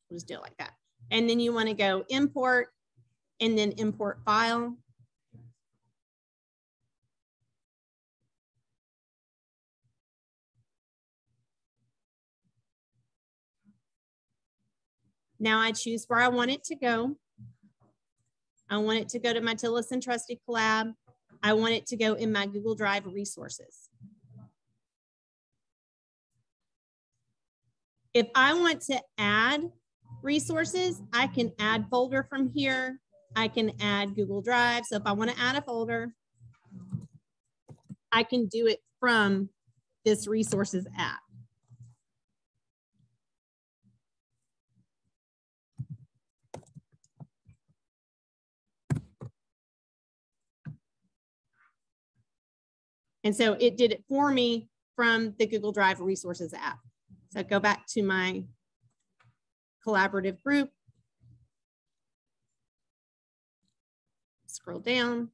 We'll just do it like that. And then you want to go import and then import file. Now I choose where I want it to go. I want it to go to my Tillis and Trusty collab. I want it to go in my Google Drive resources. If I want to add resources, I can add folder from here. I can add Google Drive. So if I want to add a folder, I can do it from this resources app. And so it did it for me from the Google Drive resources app. So go back to my collaborative group. Scroll down.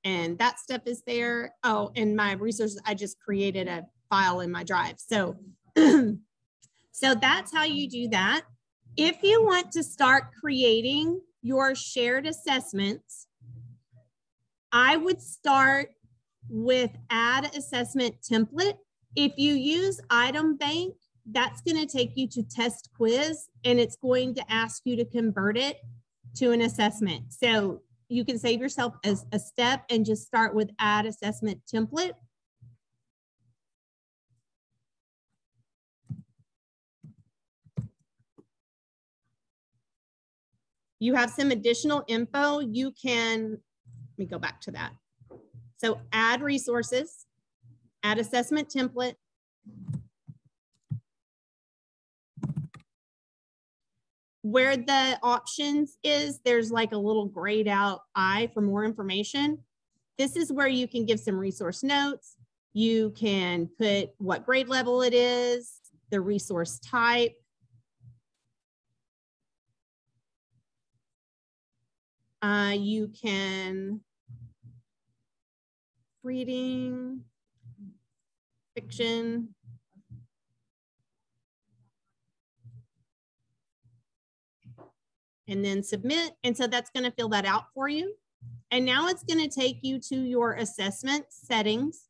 And that stuff is there. Oh, and my resources, I just created a file in my drive. So, so that's how you do that. If you want to start creating your shared assessments, I would start with add assessment template. If you use item bank, that's going to take you to test quiz, and it's going to ask you to convert it to an assessment. So you can save yourself as a step and just start with add assessment template. You have some additional info. You can, let me go back to that. So add resources, add assessment template. Where the options is, there's like a little grayed out I for more information. This is where you can give some resource notes. You can put what grade level it is, the resource type. You can reading, fiction. And then submit. And so that's going to fill that out for you. And now it's going to take you to your assessment settings.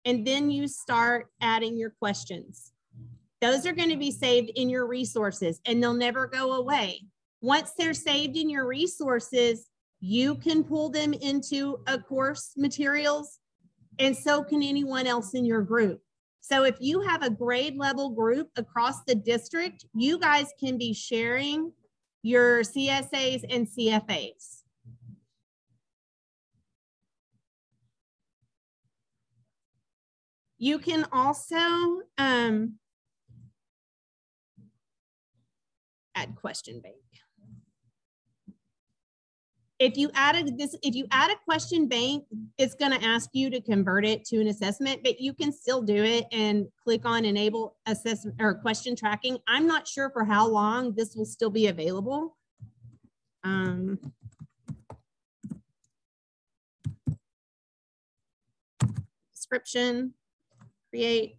And then you start adding your questions. Those are going to be saved in your resources and they'll never go away. Once they're saved in your resources, you can pull them into a course materials, and so can anyone else in your group. So if you have a grade level group across the district, you guys can be sharing your CSAs and CFAs. You can also add question bank. If you add a question bank, it's going to ask you to convert it to an assessment, but you can still do it and click on enable assessment or question tracking. I'm not sure for how long this will still be available. Description, create.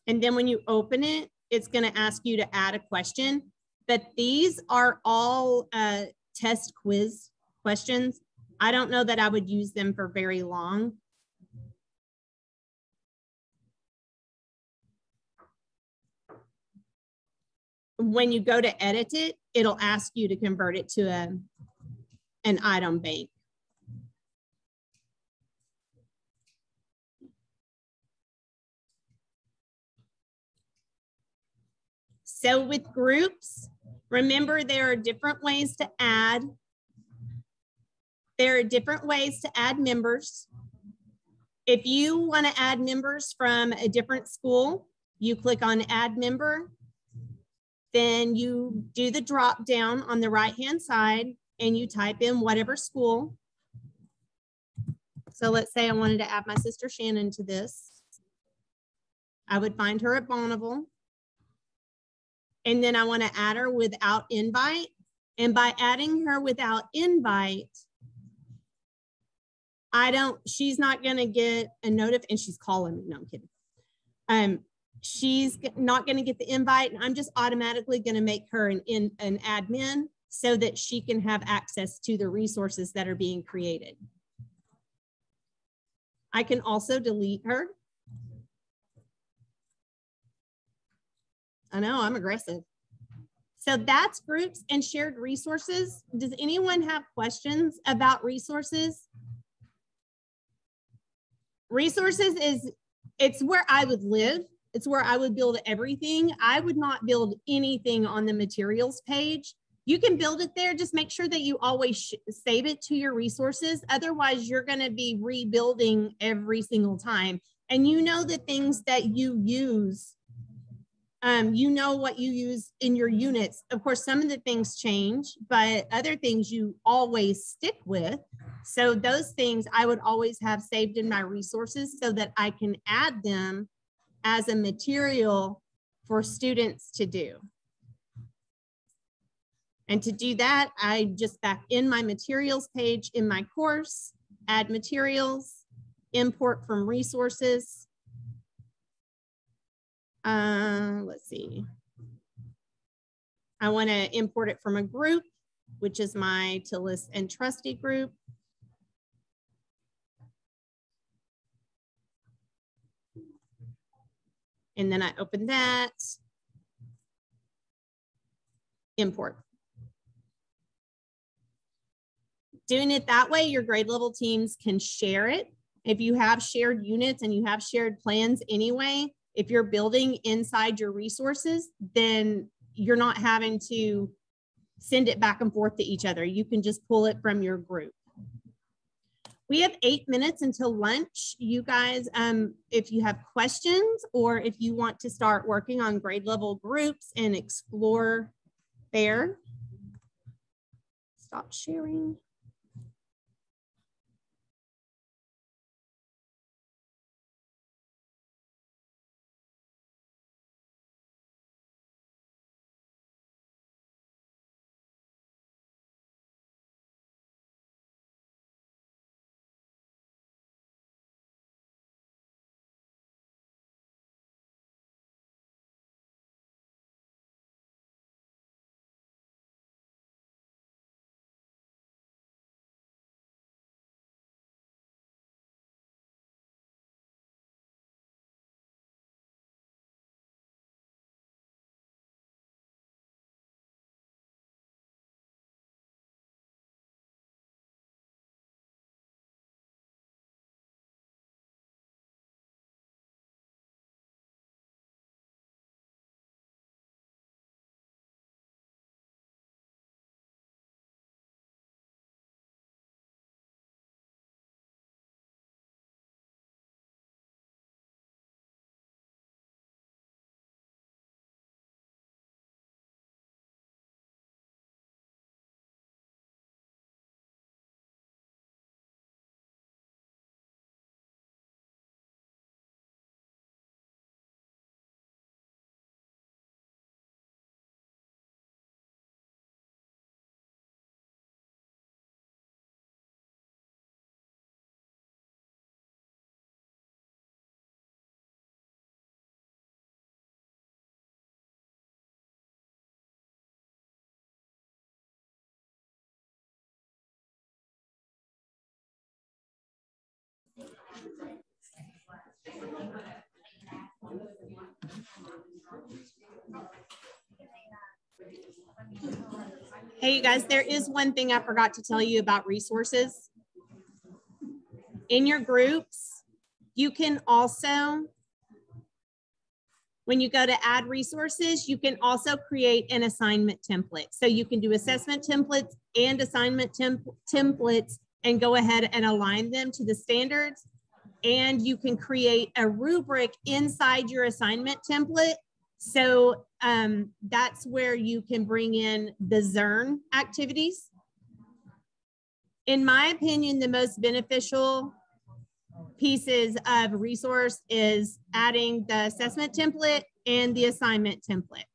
And then when you open it, it's going to ask you to add a question. But these are all test quiz questions. I don't know that I would use them for very long. When you go to edit it, it'll ask you to convert it to an item bank. So with groups, remember there are different ways to add. There are different ways to add members. If you want to add members from a different school, you click on add member. Then you do the drop down on the right-hand side and you type in whatever school. So let's say I wanted to add my sister Shannon to this. I would find her at Bonneville. And then I want to add her without invite. And by adding her without invite, she's not going to get a notif, and she's calling me. No, I'm kidding. She's not going to get the invite, and I'm just automatically going to make her an admin so that she can have access to the resources that are being created. I can also delete her. I know, I'm aggressive. So that's groups and shared resources. Does anyone have questions about resources? Resources it's where I would live. It's where I would build everything. I would not build anything on the materials page. You can build it there. Just make sure that you always save it to your resources. Otherwise, you're going to be rebuilding every single time. And you know the things that you use. You know what you use in your units. Of course, some of the things change, but other things you always stick with. So those things I would always have saved in my resources so that I can add them as a material for students to do. And to do that, I just back in my materials page in my course, add materials, import from resources. Let's see. I want to import it from a group, which is my Tillis and Trusty group. And then I open that, import. Doing it that way, your grade level teams can share it. If you have shared units and you have shared plans anyway, if you're building inside your resources, then you're not having to send it back and forth to each other. You can just pull it from your group. We have 8 minutes until lunch. You guys, if you have questions or if you want to start working on grade level groups and explore there, stop sharing. Hey, you guys, there is one thing I forgot to tell you about resources. In your groups, you can also, when you go to add resources, you can also create an assignment template. So you can do assessment templates and assignment templates and go ahead and align them to the standards. And you can create a rubric inside your assignment template. So that's where you can bring in the Zern activities. In my opinion, the most beneficial pieces of resource is adding the assessment template and the assignment template.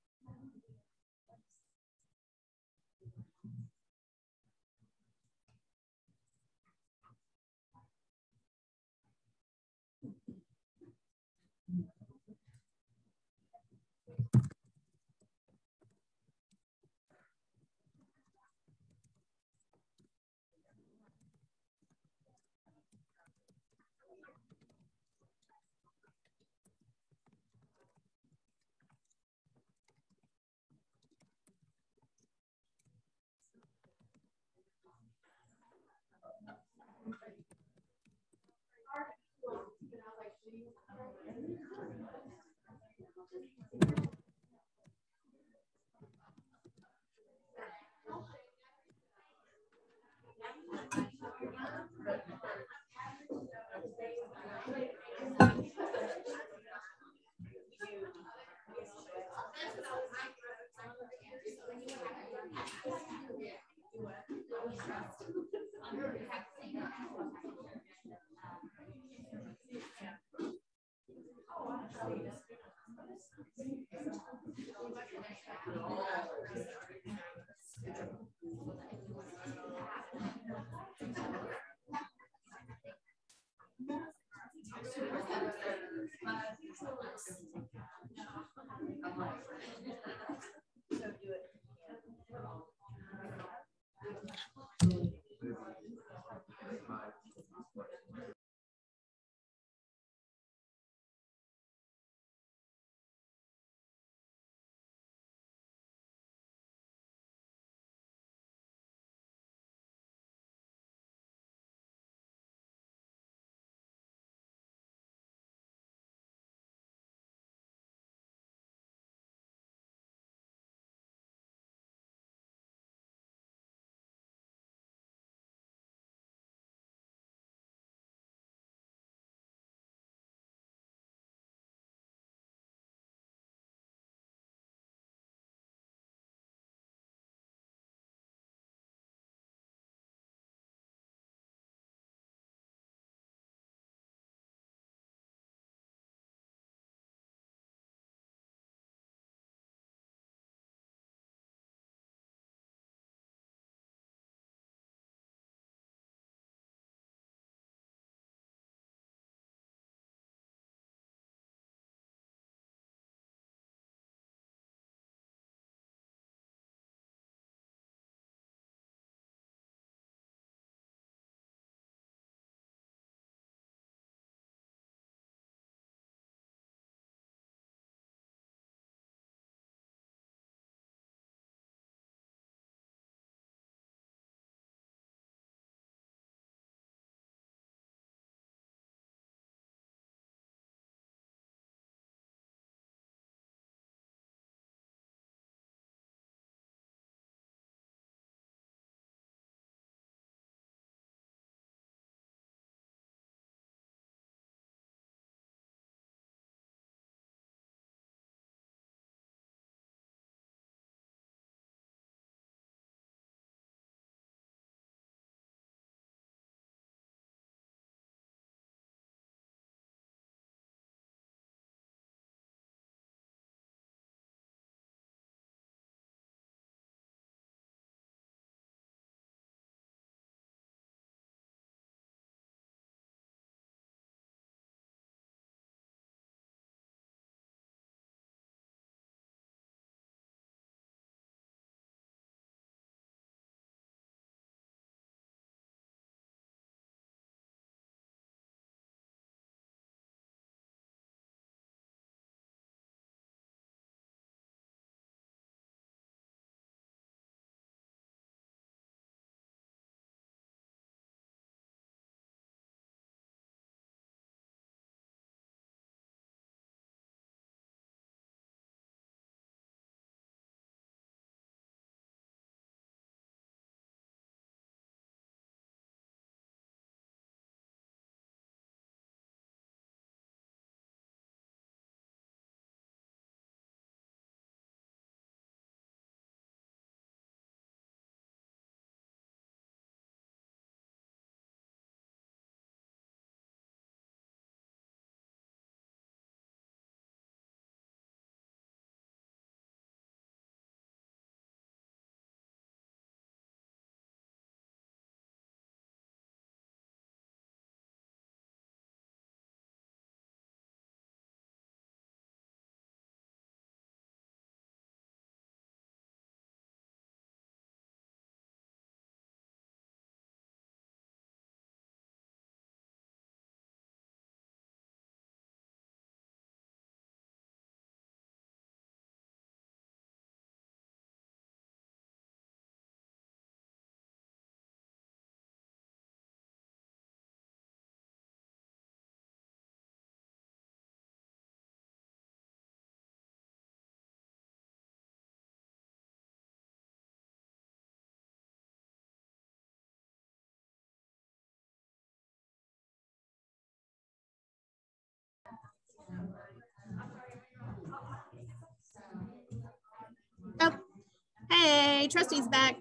Hey, trustee's back.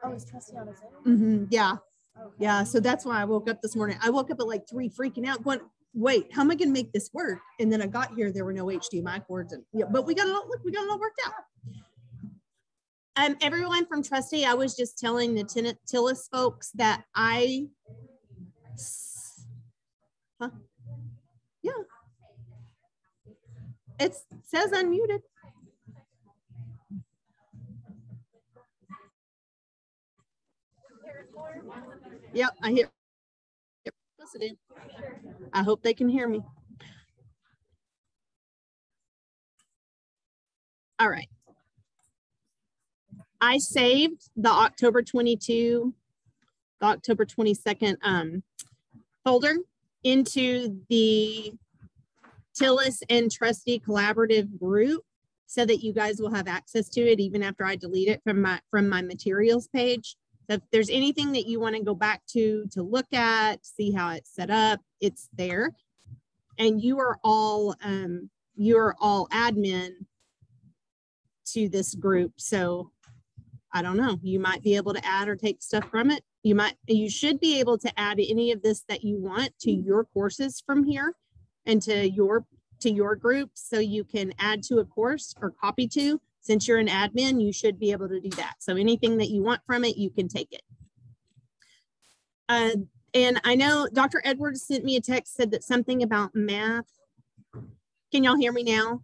Oh, is trustee on his own? Yeah. Okay. Yeah. So that's why I woke up this morning. I woke up at like 3 freaking out going, wait, how am I going to make this work? And then I got here, there were no HDMI cords. And yeah, but we got it all, look, we got it all worked out. Everyone from trustee, I was just telling the tenant Tillis folks that yeah. It says unmuted. Yep, I hear. Yep, listening. I hope they can hear me. All right. I saved the October 22, the October 22nd folder into the Tillis and trustee collaborative group so that you guys will have access to it even after I delete it from my materials page. So if there's anything that you want to go back to look at, see how it's set up, it's there. And you are all admin to this group. So I don't know, you might be able to add or take stuff from it. You should be able to add any of this that you want to your courses from here and to your group. So you can add to a course or copy to. Since you're an admin, you should be able to do that. So anything that you want from it, you can take it. And I know Dr. Edwards sent me a text, said that something about math. Can y'all hear me now?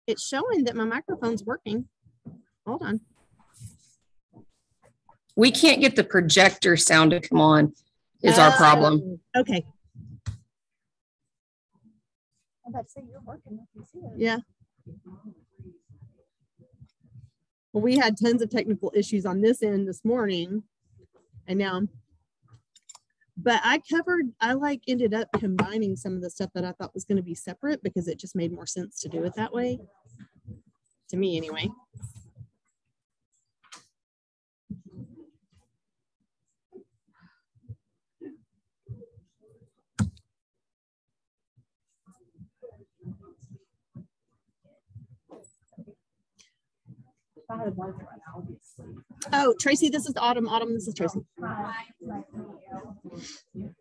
It's showing that my microphone's working. Hold on. We can't get the projector sound to come on is our problem. Okay. I'm about to say you're working. Yeah. Well, we had tons of technical issues on this end this morning, and now, but I ended up combining some of the stuff that I thought was going to be separate because it just made more sense to do it that way. To me, anyway. If I had a blanket right now, I'll be asleep. Oh, Tracy, this is Autumn. Autumn, this is Tracy. Hi. Nice to meet you.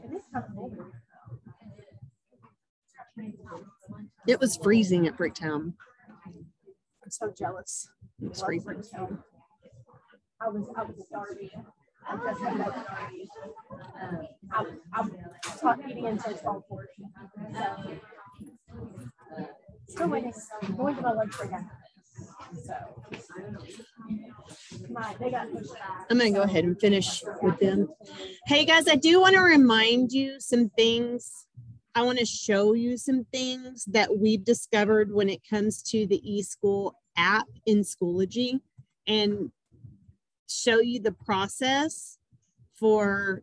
It is kind of cold. It was freezing at Bricktown. I'm so jealous. It's freezing. I was starving. I just had that starving. I was eating until 12:40. Still waiting. I'm going to my lunch break after this. So they got pushed back. I'm going to go ahead and finish with them. Hey guys, I do want to remind you some things. I want to show you some things that we've discovered when it comes to the eSchool app in Schoology and show you the process for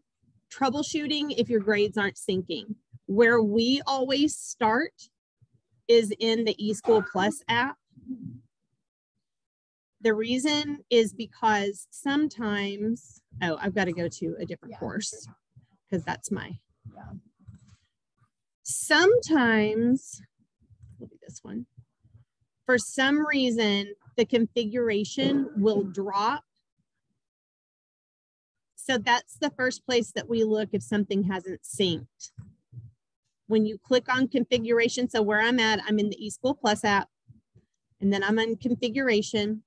troubleshooting if your grades aren't syncing. Where we always start is in the eSchool Plus app. The reason is because sometimes, oh, I've got to go to a different course because that's my, sometimes, we'll do this one. For some reason, the configuration will drop. So that's the first place that we look if something hasn't synced. When you click on configuration, so where I'm at, I'm in the eSchool Plus app, and then I'm in configuration.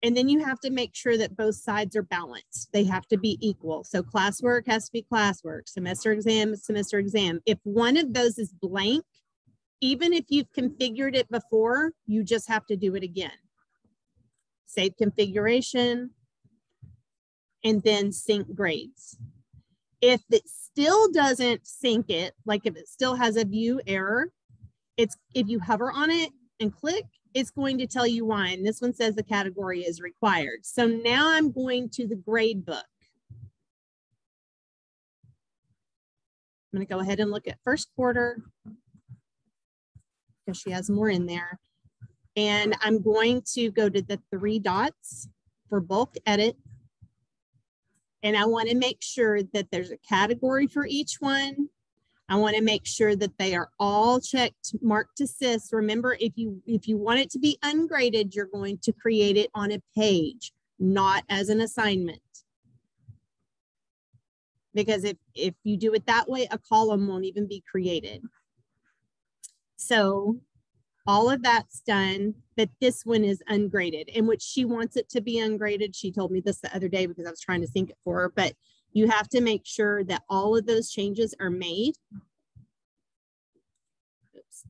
And then you have to make sure that both sides are balanced. They have to be equal. So classwork has to be classwork, semester exam is semester exam. If one of those is blank, even if you've configured it before, you just have to do it again. Save configuration, and then sync grades. If it still doesn't sync it, like if it still has a view error, it's if you hover on it and click, it's going to tell you why. And this one says the category is required. So now I'm going to the grade book. I'm going to go ahead and look at first quarter because she has more in there. And I'm going to go to the 3 dots for bulk edit. And I want to make sure that there's a category for each one. I want to make sure that they are all checked, marked to sis. Remember, if you want it to be ungraded, you're going to create it on a page, not as an assignment. Because if you do it that way, a column won't even be created. So all of that's done, but this one is ungraded, in which she wants it to be ungraded. She told me this the other day because I was trying to sync it for her, but you have to make sure that all of those changes are made. Oops.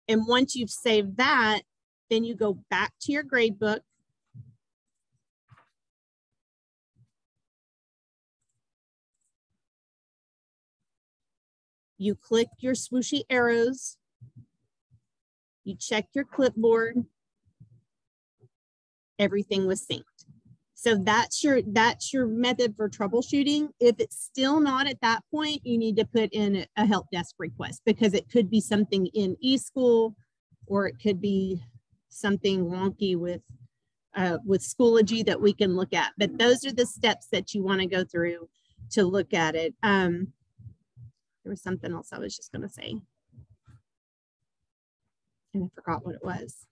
And once you've saved that, then you go back to your grade book. You click your swooshy arrows. You check your clipboard. Everything was synced. So that's your method for troubleshooting. If it's still not at that point, you need to put in a help desk request, because it could be something in eSchool, or it could be something wonky with Schoology that we can look at. But those are the steps that you want to go through to look at it. There was something else I was just going to say, and I forgot what it was.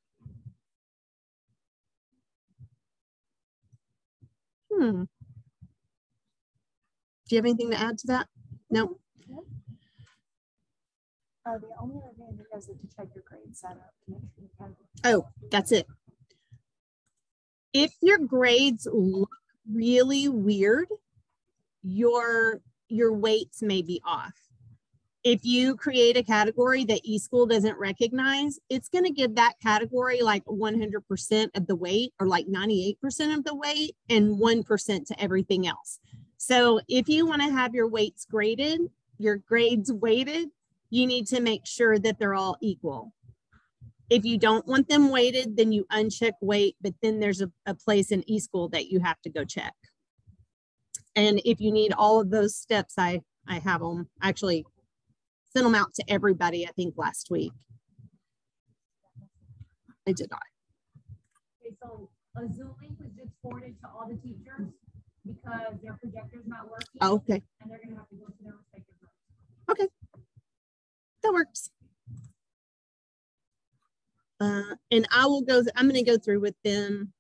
Do you have anything to add to that? No. The only other thing that goes is to check your grade setup to make sure you can. Oh, that's it. If your grades look really weird, your weights may be off. If you create a category that eSchool doesn't recognize, it's going to give that category like 100% of the weight, or like 98% of the weight, and 1% to everything else. So if you want to have your weights graded, your grades weighted, you need to make sure that they're all equal. If you don't want them weighted, then you uncheck weight, but then there's a place in eSchool that you have to go check. And if you need all of those steps, I have them. Actually sent them out to everybody, I think last week. I did not. Okay, so a Zoom link was just forwarded to all the teachers because their projector's not working. Oh, okay. And they're gonna have to go to their respective rooms. Okay. That works. And I will go, I'm going to go through with them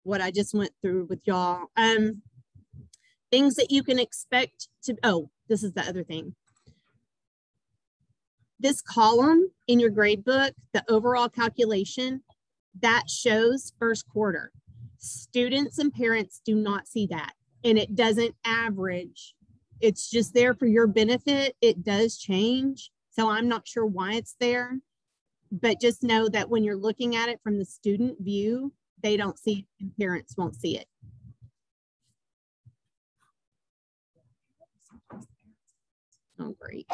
what I just went through with y'all. Things that you can expect to, oh, this is the other thing. This column in your grade book, the overall calculation, that shows first quarter. Students and parents do not see that, and it doesn't average. It's just there for your benefit. It does change. So I'm not sure why it's there, but just know that when you're looking at it from the student view, they don't see it and parents won't see it. Oh, great.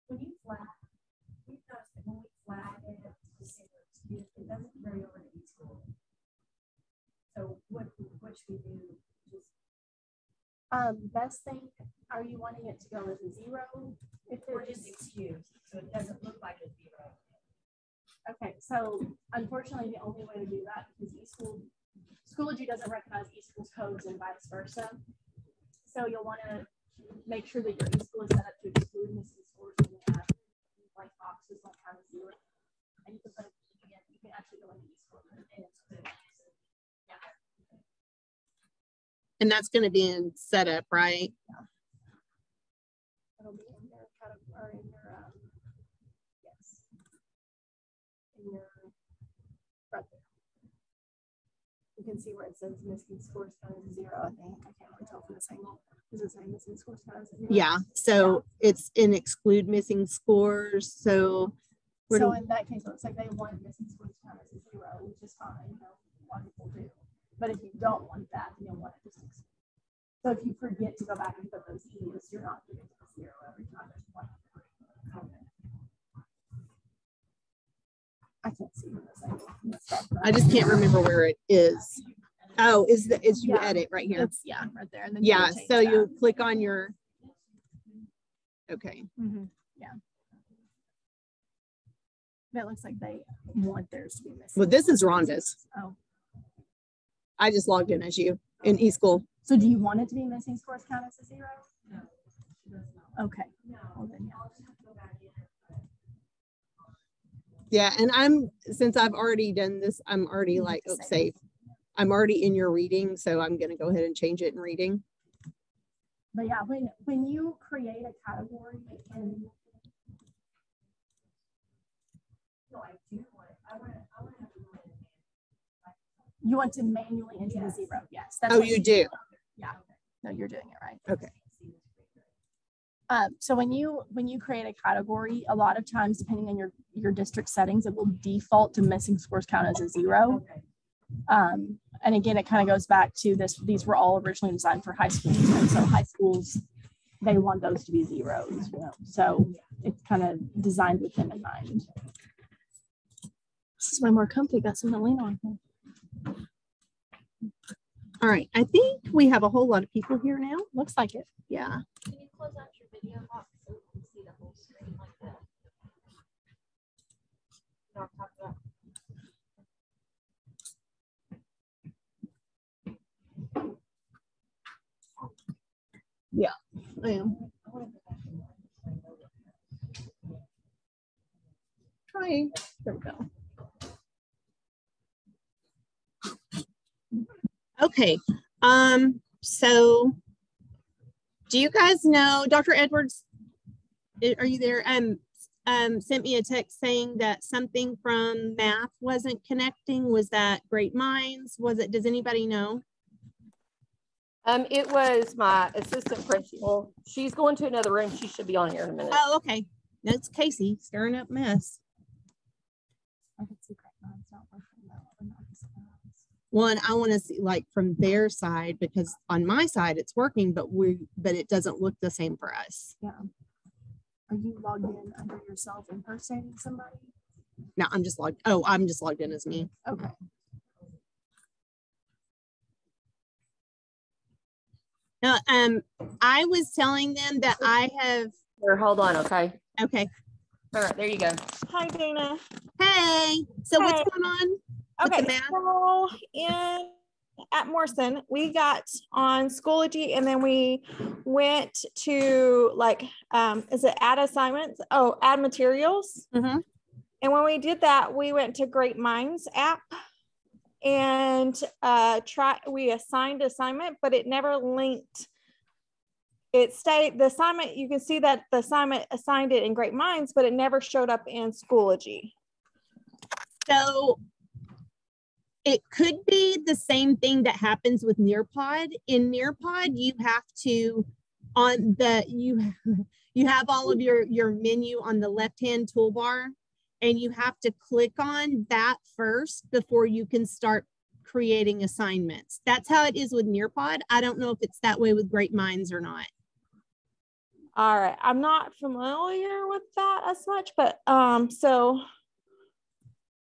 When you flag, we've noticed that when we flag it, it doesn't carry over to eSchool. So what should we do? Just best thing, are you wanting it to go as a 0? If or just excused, so it doesn't look like a 0. Okay, so unfortunately, the only way to do that, because Schoology doesn't recognize eSchool's codes and vice versa. So you'll want to make sure that your eSchool is set up to exclude missing scores when you have like boxes like how to do it. And you can put it again, you can actually go into eSchool and exclude it. Yeah. And that's going to be in setup, right? Yeah. It'll be in your category, or in your yes. In your right there. You can see where it says missing scores count as 0. I think I can't really tell from this angle. Is it saying missing scores count as 0? Yeah. So yeah. It's in exclude missing scores. So in that case, it looks like they want missing scores count as a 0, which is fine. You know, a lot of people do. But if you don't want that, then you'll want it just exclude. So if you forget to go back and put those E's, you're not doing a 0 every time there's one. I can't see this. I just can't remember where it is. Oh, is you edit right here? It's right there. And then yeah, so you click on your. Okay. Mm-hmm. Yeah. It looks like they want theirs to be missing. Well, this is Rhonda's. Oh, I just logged in as you in eSchool. so do you want it to be missing scores count as a 0? No. Okay. Well, then, Yeah, and since I've already done this, I'm already like, oh, safe. I'm already in your reading, so I'm gonna go ahead and change it in reading. But yeah, when you create a category and you want to manually enter the 0. Yes. That's Oh, you do? Yeah. No, you're doing it right. Okay. So when you create a category, a lot of times, depending on your district settings, it will default to missing scores count as a 0. And again, it kind of goes back to this. These were all originally designed for high schools, and so high schools, they want those to be 0s. You know? So it's kind of designed with them in mind. This is way more comfy. Got something to lean on. All right. I think we have a whole lot of people here now. Looks like it. Yeah. Can you close out your video box so we can see the whole screen like that? You know what I'm talking about? Yeah, I am. Trying. There we go. Okay. So do you guys know Dr. Edwards? Are you there? Sent me a text saying that something from math wasn't connecting. Was that Great Minds? Was it? Does anybody know? It was my assistant principal. She's going to another room. She should be on here in a minute. Oh, okay. That's Casey stirring up mess. I can see Great Minds not working well. One, I want to see like from their side, because on my side it's working, but it doesn't look the same for us. Yeah. Are you logged in under yourself impersonating somebody? No, I'm just logged. Oh, I'm just logged in as me. Okay. No, I was telling them that I have. Here, hold on, okay? Okay. All right, there you go. Hi, Dana. Hey. So what's Hey. going on? with Okay, the math? so at Morrison, we got on Schoology, and then we went to like, is it add assignments? Oh, add materials. Mm-hmm. And when we did that, we went to Great Minds app and we assigned assignment, but it never linked. It stayed the assignment. You can see that the assignment assigned it in Great Minds, but it never showed up in Schoology. So it could be the same thing that happens with Nearpod. In Nearpod, you have to you have all of your menu on the left-hand toolbar, and you have to click on that first before you can start creating assignments. That's how it is with Nearpod. I don't know if it's that way with Great Minds or not. All right, I'm not familiar with that as much, but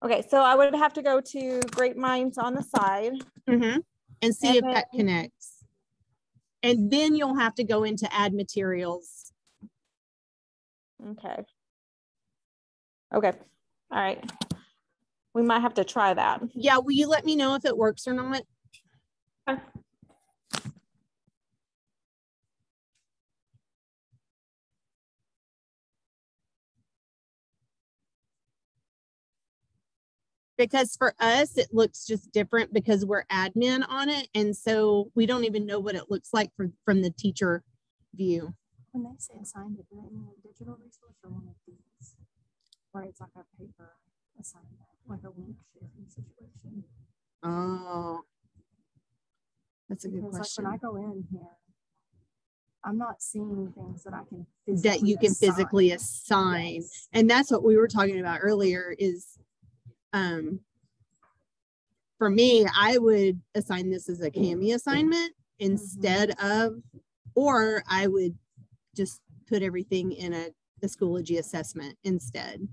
okay, so I would have to go to Great Minds on the side. Mm-hmm. And see if And that connects. And then you'll have to go into add materials. Okay. Okay. All right. We might have to try that. Yeah, will you let me know if it works or not? Okay. Because for us, it looks just different because we're admin on it. And so we don't even know what it looks like from the teacher view. When they say assigned, do they mean a digital resource or one of these? Where it's like a paper assignment, like a link sharing situation? Oh, that's a good Because question. like when I go in here, I'm not seeing things that I can That you can physically assign. Yes. And that's what we were talking about earlier is, for me, I would assign this as a CAMI assignment instead of, or I would just put everything in a Schoology assessment instead.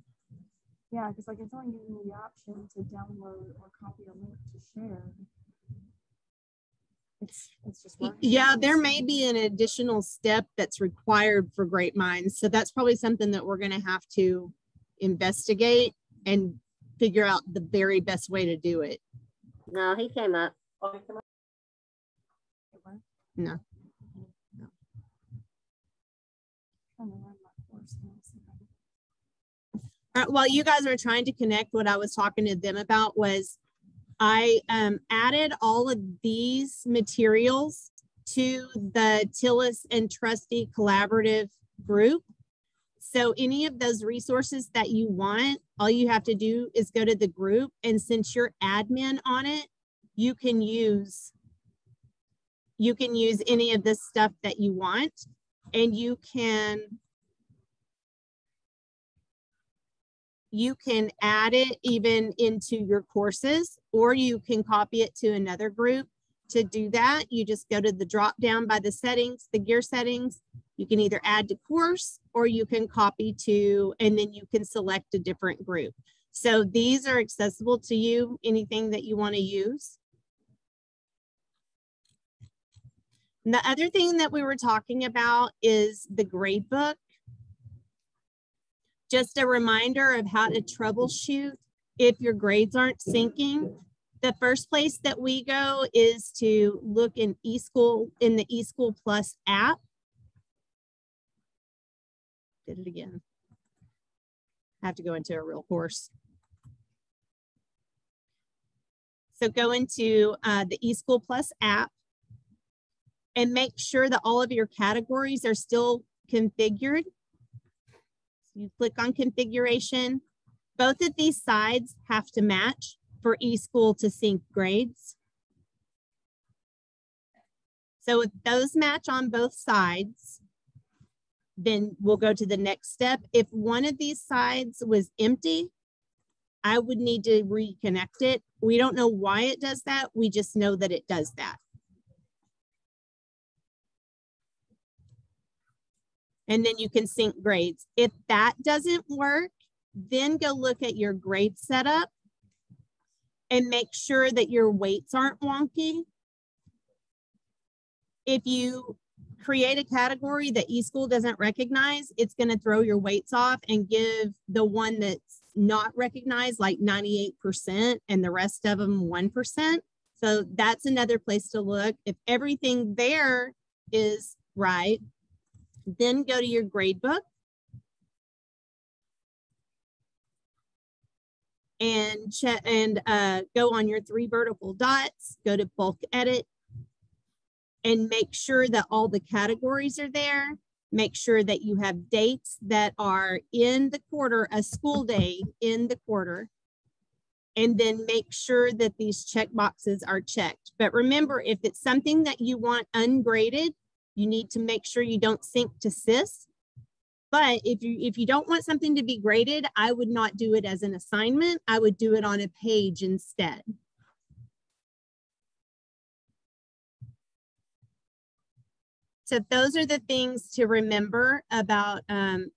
Yeah, because like it's only giving me the option to download or copy a link to share. It's just working. Yeah, there may be an additional step that's required for Great Minds. So that's probably something that we're going to have to investigate. and figure out the very best way to do it. No, he came up. No. While you guys were trying to connect, what I was talking to them about was I added all of these materials to the Tillis and Trustee collaborative group. So any of those resources that you want, all you have to do is go to the group, and since you're admin on it, you can use any of this stuff that you want, and you can add it even into your courses, or you can copy it to another group. To do that, you just go to the drop down by the settings, the gear settings. You can either add to course, or you can copy to, and then you can select a different group. So these are accessible to you, anything that you want to use. And the other thing that we were talking about is the grade book. Just a reminder of how to troubleshoot if your grades aren't syncing. The first place that we go is to look in eSchool, in the eSchool Plus app. Did it again. I have to go into a real course. So go into the eSchool Plus app and make sure that all of your categories are still configured. You click on configuration. Both of these sides have to match for eSchool to sync grades. So if those match on both sides, then we'll go to the next step. If one of these sides was empty, I would need to reconnect it. We don't know why it does that. We just know that it does that. And then you can sync grades. If that doesn't work, then go look at your grade setup and make sure that your weights aren't wonky. If you create a category that eSchool doesn't recognize, it's going to throw your weights off and give the one that's not recognized like 98% and the rest of them 1%. So that's another place to look. If everything there is right, then go to your grade book and check and go on your 3 vertical dots, go to bulk edit, and make sure that all the categories are there. Make sure that you have dates that are in the quarter, a school day in the quarter, and then make sure that these check boxes are checked. But remember, if it's something that you want ungraded, you need to make sure you don't sync to SIS. But if you don't want something to be graded, I would not do it as an assignment. I would do it on a page instead. So those are the things to remember about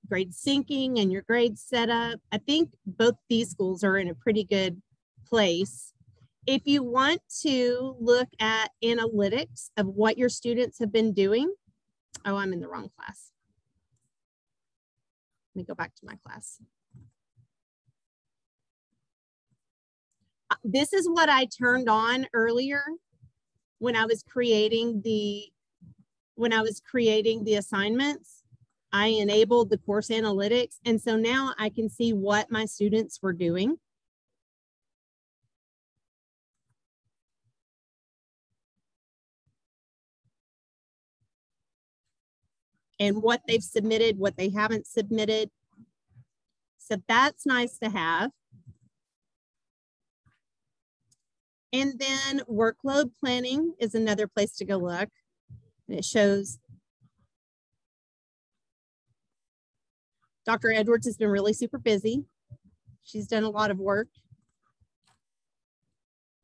grade syncing and your grade setup. I think both these schools are in a pretty good place. If you want to look at analytics of what your students have been doing, oh, I'm in the wrong class. Let me go back to my class. This is what I turned on earlier when I was creating the assignments. I enabled the course analytics, and so now I can see what my students were doing. And what they've submitted, what they haven't submitted. So that's nice to have. And then workload planning is another place to go look. And it shows Dr. Edwards has been really super busy. She's done a lot of work.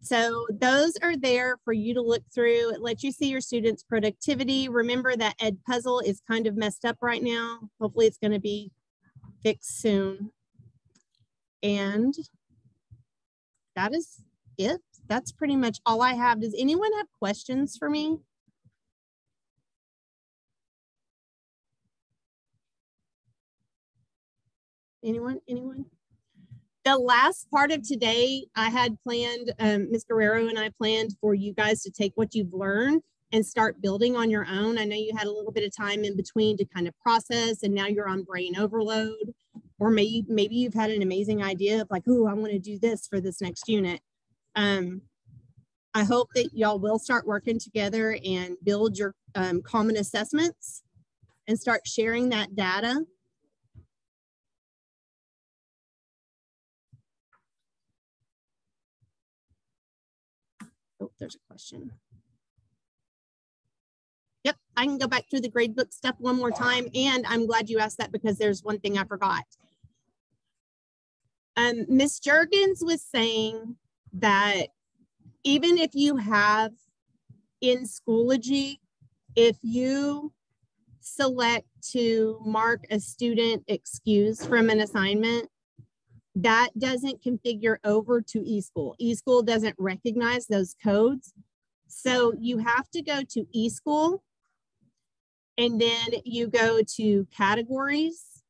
So those are there for you to look through. It lets you see your students' productivity. Remember that Ed Puzzle is kind of messed up right now. Hopefully it's going to be fixed soon. And that is it. That's pretty much all I have. Does anyone have questions for me? Anyone? The last part of today, I had planned, Ms. Guerrero and I planned for you guys to take what you've learned and start building on your own. I know you had a little bit of time in between to kind of process, and now you're on brain overload, or maybe you've had an amazing idea of like, oh, I want to do this for this next unit. I hope that y'all will start working together and build your common assessments and start sharing that data. Oh, there's a question. Yep, I can go back through the gradebook stuff one more time. And I'm glad you asked that because there's one thing I forgot. Ms. Juergens was saying that even if you have in Schoology, if you select to mark a student excused from an assignment, that doesn't configure over to eSchool. eSchool doesn't recognize those codes. So you have to go to eSchool, and then you go to categories.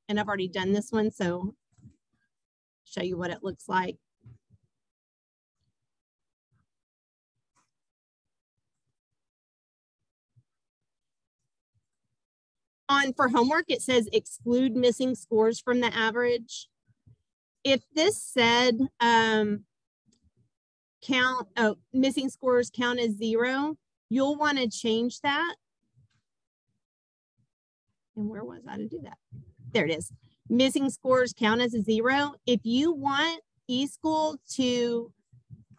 And I've already done this one, so show you what it looks like. For homework, it says exclude missing scores from the average. If this said missing scores count as 0, you'll want to change that. And where was I to do that? There it is. Missing scores count as a 0. If you want eSchool to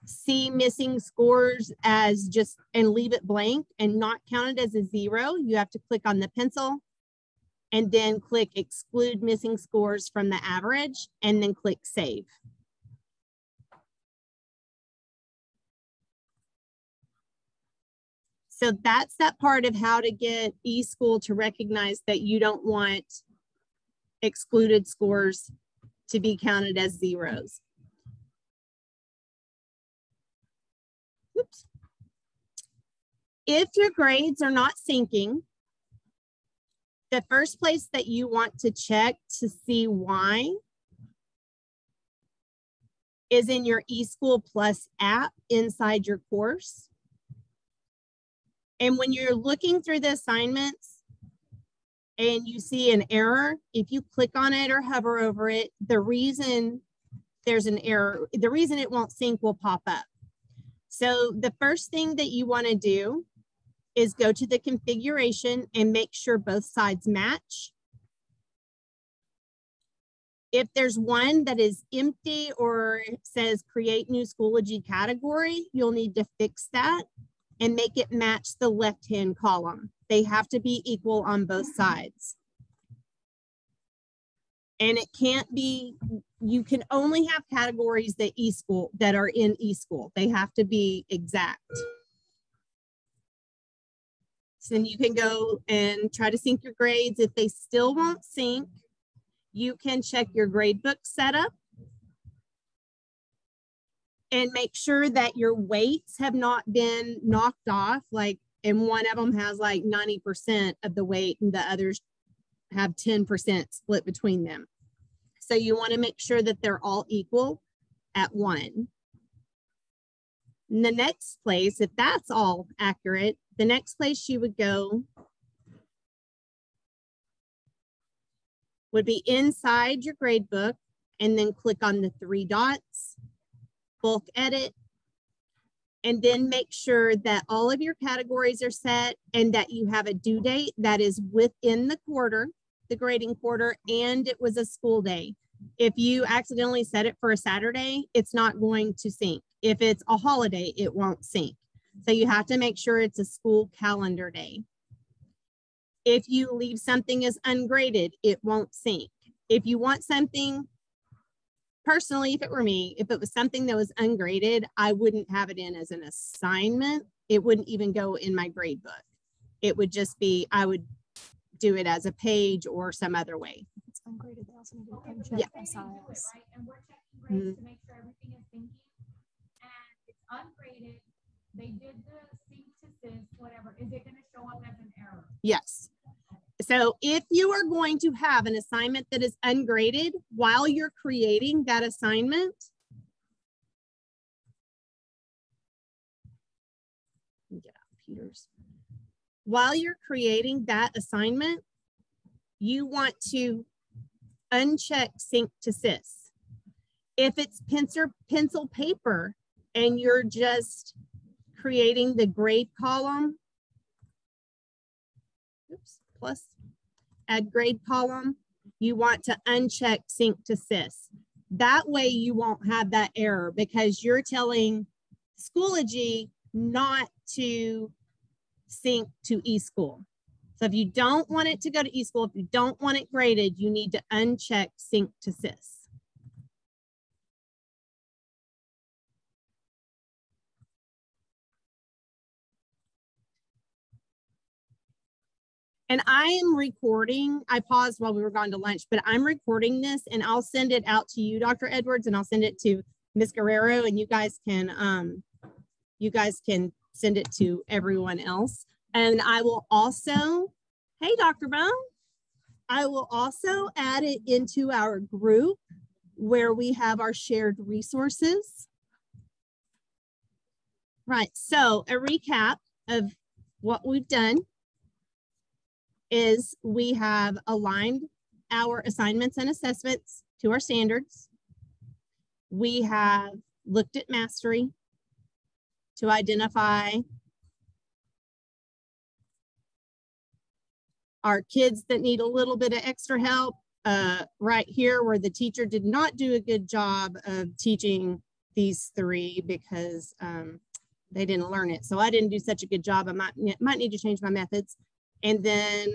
see missing scores as just and leave it blank and not count it as a 0, you have to click on the pencil and then click exclude missing scores from the average and then click save. So that's that part of how to get eSchool to recognize that you don't want excluded scores to be counted as 0s. Oops. If your grades are not syncing, the first place that you want to check to see why is in your eSchool Plus app inside your course. And when you're looking through the assignments and you see an error, if you click on it or hover over it, the reason there's an error, the reason it won't sync will pop up. So the first thing that you want to do is go to the configuration and make sure both sides match. If there's one that is empty or says create new Schoology category, you'll need to fix that and make it match the left-hand column. They have to be equal on both sides. And it can't be, you can only have categories that are in eSchool. They have to be exact. So then you can go and try to sync your grades. If they still won't sync, you can check your gradebook setup and make sure that your weights have not been knocked off. Like, and one of them has like 90% of the weight and the others have 10% split between them. So you want to make sure that they're all equal at 1. And the next place, if that's all accurate, the next place you would go would be inside your gradebook and then click on the 3 dots, bulk edit, and then make sure that all of your categories are set and that you have a due date that is within the quarter, the grading quarter, and it was a school day. If you accidentally set it for a Saturday, it's not going to sync. If it's a holiday, it won't sync. So you have to make sure it's a school calendar day. If you leave something as ungraded, it won't sync. If you want something, personally, if it were me, if it was something that was ungraded, I wouldn't have it in as an assignment. It wouldn't even go in my grade book. It would just be, I would do it as a page or some other way. It's ungraded. They also need to Yeah. Right? And we're checking grades to make sure everything is syncing. And it's ungraded. They did the sync to sys, whatever. Is it going to show up as an error? Yes. So if you are going to have an assignment that is ungraded while you're creating that assignment, get out Peter's. While you're creating that assignment, you want to uncheck sync to SIS. If it's pencil paper and you're just creating the grade column, oops, plus add grade column, you want to uncheck sync to SIS. That way you won't have that error because you're telling Schoology not to sync to eSchool. So if you don't want it to go to eSchool, if you don't want it graded, you need to uncheck sync to SIS. And I am recording, I paused while we were going to lunch, but I'm recording this and I'll send it out to you, Dr. Edwards, and I'll send it to Ms. Guerrero, and you guys can send it to everyone else. And I will also, hey, Dr. Bone, I will also add it into our group where we have our shared resources. Right, so a recap of what we've done is we have aligned our assignments and assessments to our standards. We have looked at mastery to identify our kids that need a little bit of extra help. Right here where the teacher did not do a good job of teaching these three because they didn't learn it. So I didn't do such a good job. I might need to change my methods. And then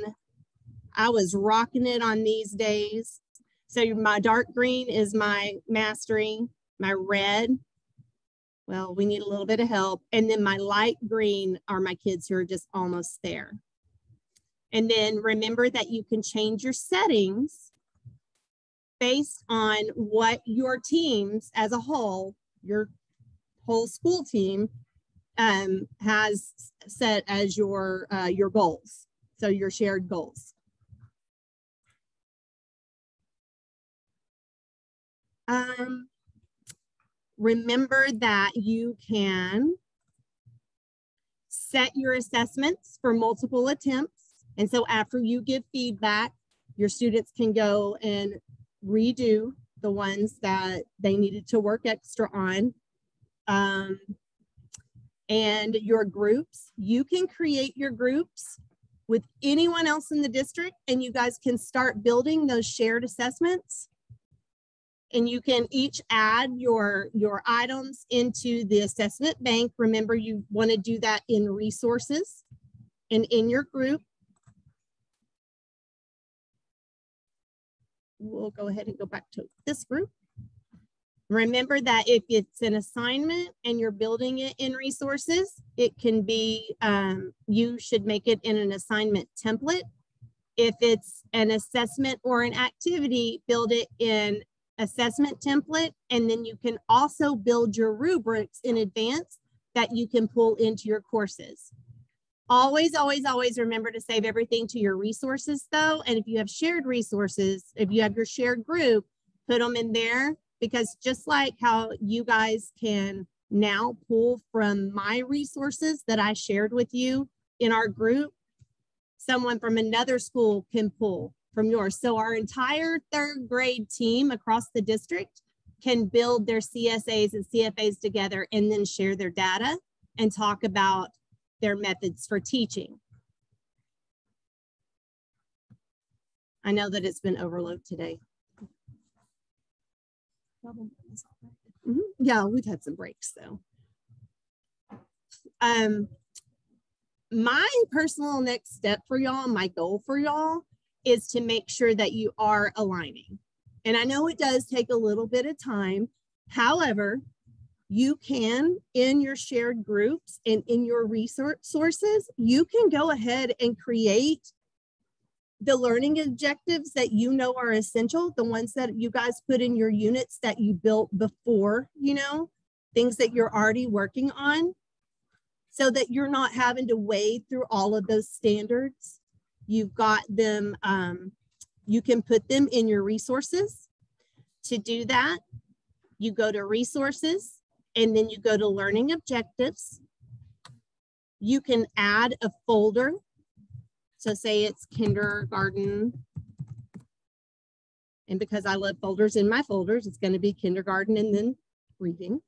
I was rocking it on these days. So my dark green is my mastery, my red, well, we need a little bit of help. And then my light green are my kids who are just almost there. And then remember that you can change your settings based on what your teams as a whole, your whole school team has set as your goals. So your shared goals. Remember that you can set your assessments for multiple attempts. And so after you give feedback, your students can go and redo the ones that they needed to work extra on. And your groups, you can create your groups with anyone else in the district, and you guys can start building those shared assessments. And you can each add your items into the assessment bank. Remember, you want to do that in resources and in your group. We'll go ahead and go back to this group. Remember that if it's an assignment and you're building it in resources, it can be, you should make it in an assignment template. If it's an assessment or an activity, build it in assessment template, and then you can also build your rubrics in advance that you can pull into your courses. Always, always, always remember to save everything to your resources though. And if you have shared resources, if you have your shared group, put them in there, because just like how you guys can now pull from my resources that I shared with you in our group, someone from another school can pull from yours. So our entire third grade team across the district can build their CSAs and CFAs together and then share their data and talk about their methods for teaching. I know that it's been overload today. Yeah, we've had some breaks though. My personal next step for y'all, my goal for y'all, is to make sure that you are aligning. And I know it does take a little bit of time. However, you can, in your shared groups and in your resources, you can go ahead and create the learning objectives that you know are essential, the ones that you guys put in your units that you built before, you know, things that you're already working on, so that you're not having to wade through all of those standards You've got them, you can put them in your resources. To do that, you go to resources and then you go to learning objectives. You can add a folder. So say it's kindergarten. And because I love folders in my folders, it's going to be kindergarten and then reading.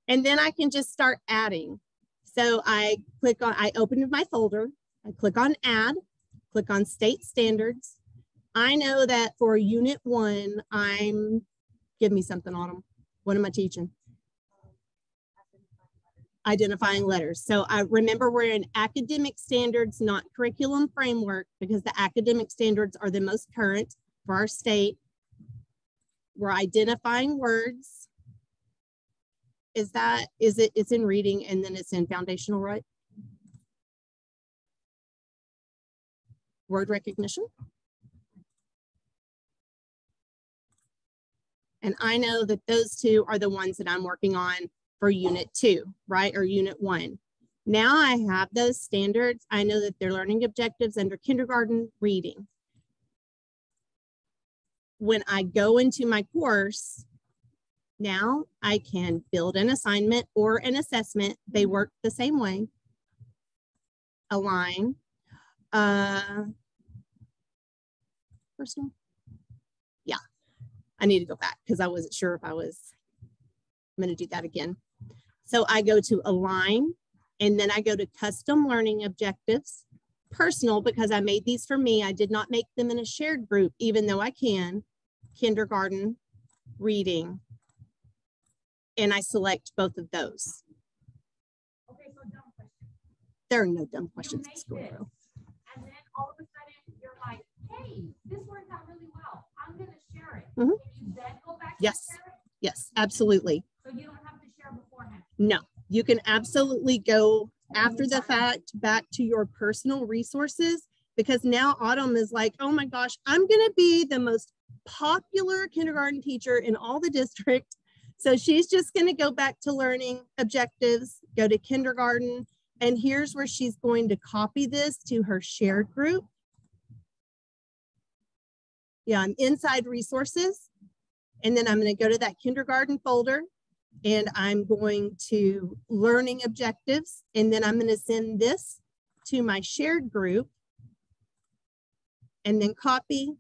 And then I can just start adding. So I open my folder, I click on add, click on state standards. I know that for unit 1, give me something on them. What am I teaching? Identifying letters. So I remember we're in academic standards, not curriculum framework, because the academic standards are the most current for our state. We're identifying words. It's in reading and then it's in foundational, right? Word recognition. And I know that those two are the ones that I'm working on for unit 2, right? Or unit 1. Now I have those standards. I know that they're learning objectives under kindergarten reading. When I go into my course, now I can build an assignment or an assessment. They work the same way. Align. Personal. Yeah, I need to go back because I wasn't sure if I'm going to do that again. So I go to align and then I go to custom learning objectives. Personal, because I made these for me. I did not make them in a shared group, even though I can. Kindergarten, reading. And I select both of those. Okay, so dumb question. There are no dumb questions in school, though. And then all of a sudden you're like, hey, this worked out really well. I'm going to share it. Mm-hmm. Can you then go back Yes. and share it? Yes, absolutely. So you don't have to share beforehand? No, you can absolutely go after the fact back to your personal resources, because now Autumn is like, oh my gosh, I'm going to be the most popular kindergarten teacher in all the district. So she's just going to go back to learning objectives, go to kindergarten, and here's where she's going to copy this to her shared group. Yeah, I'm inside resources, and then I'm going to go to that kindergarten folder, and I'm going to learning objectives, and then I'm going to send this to my shared group, and then copy.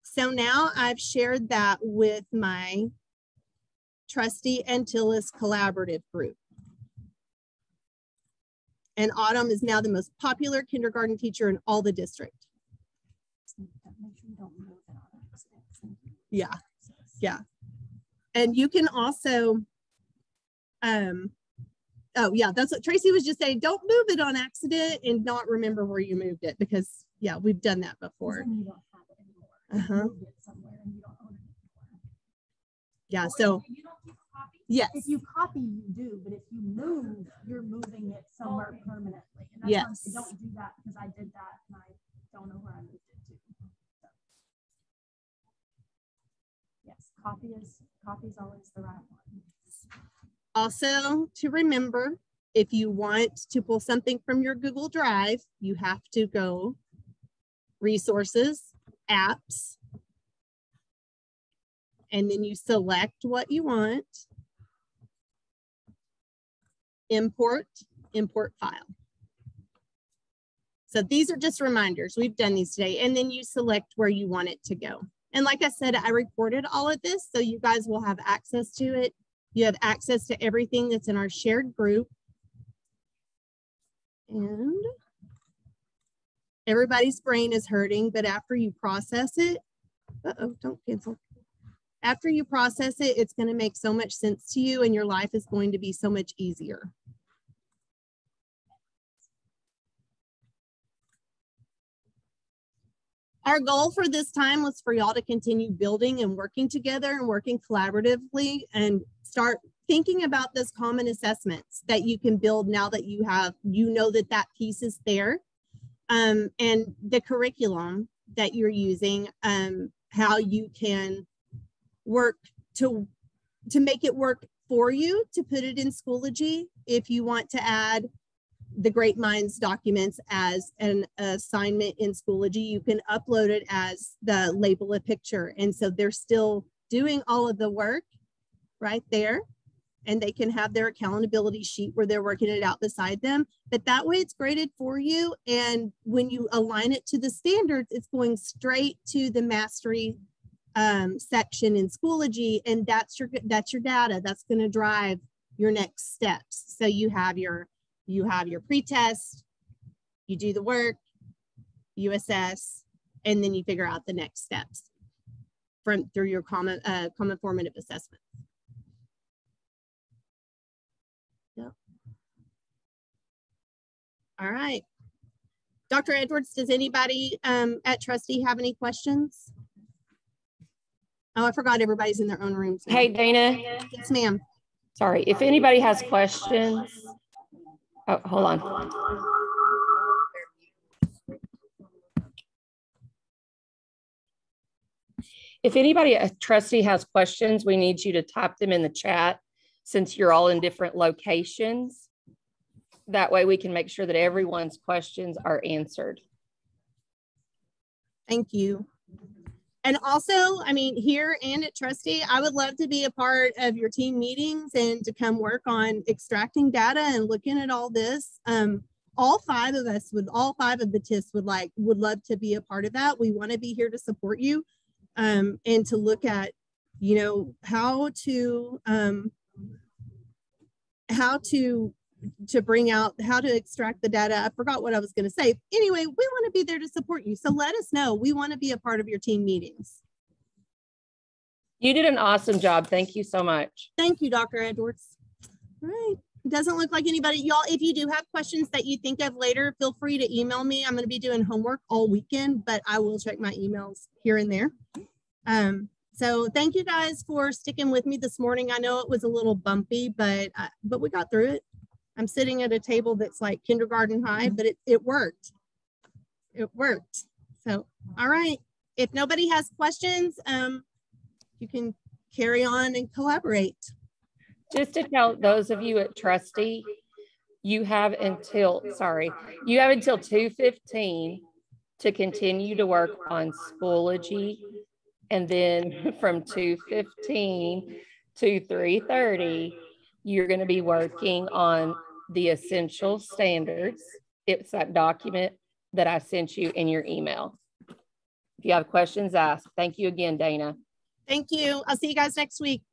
So now I've shared that with my Trustee Antilles collaborative group. And Autumn is now the most popular kindergarten teacher in all the district. Yeah, yeah. And you can also, oh yeah, that's what Tracy was just saying. Don't move it on accident and not remember where you moved it, because yeah, we've done that before. Yeah, so yes. If you copy, you do, but if you move, you're moving it somewhere permanently. And that's yes. Why I don't do that, because I did that and I don't know where I moved it to. So. Yes, copy is always the right one. Also to remember, if you want to pull something from your Google Drive, you have to go resources, apps, and then you select what you want. Import file. So these are just reminders. We've done these today. And then you select where you want it to go. And like I said, I recorded all of this, so you guys will have access to it. You have access to everything that's in our shared group. And everybody's brain is hurting, but after you process it, don't cancel. After you process it, it's going to make so much sense to you, and your life is going to be so much easier. Our goal for this time was for y'all to continue building and working together and working collaboratively, and start thinking about those common assessments that you can build now that you have, that piece is there. And the curriculum that you're using, how you can work to make it work for you to put it in Schoology. If you want to add the Great Minds documents as an assignment in Schoology, you can upload it as the label a picture. And so they're still doing all of the work right there, and they can have their accountability sheet where they're working it out beside them. But that way it's graded for you. And when you align it to the standards, it's going straight to the mastery section in Schoology. And that's your data. That's going to drive your next steps. So you have your pre-test, you do the work, you assess, and then you figure out the next steps through your common formative assessment. Yep. All right. Dr. Edwards, does anybody at Trustee have any questions? Oh, I forgot everybody's in their own rooms now. Hey, Dana. Yes, ma'am. Sorry, if anybody has questions. Oh, hold on. If anybody, a trustee, has questions, we need you to type them in the chat since you're all in different locations. That way we can make sure that everyone's questions are answered. Thank you. And also, I mean, here and at Trustee, I would love to be a part of your team meetings and to come work on extracting data and looking at all this. All five of the TIS would love to be a part of that. We want to be here to support you and to look at, you know, how to extract the data. I forgot what I was going to say. Anyway, we want to be there to support you. So let us know. We want to be a part of your team meetings. You did an awesome job. Thank you so much. Thank you, Dr. Edwards. All right. It doesn't look like anybody, y'all, if you do have questions that you think of later, feel free to email me. I'm going to be doing homework all weekend, but I will check my emails here and there. So thank you guys for sticking with me this morning. I know it was a little bumpy, but we got through it. I'm sitting at a table that's like kindergarten high, but it worked. It worked. So, all right. If nobody has questions, you can carry on and collaborate. Just to tell those of you at Trustee, you have until 2:15 to continue to work on Schoology. And then from 2:15 to 3:30, you're going to be working on the essential standards. It's that document that I sent you in your email. If you have questions, ask. Thank you again, Dana. Thank you. I'll see you guys next week.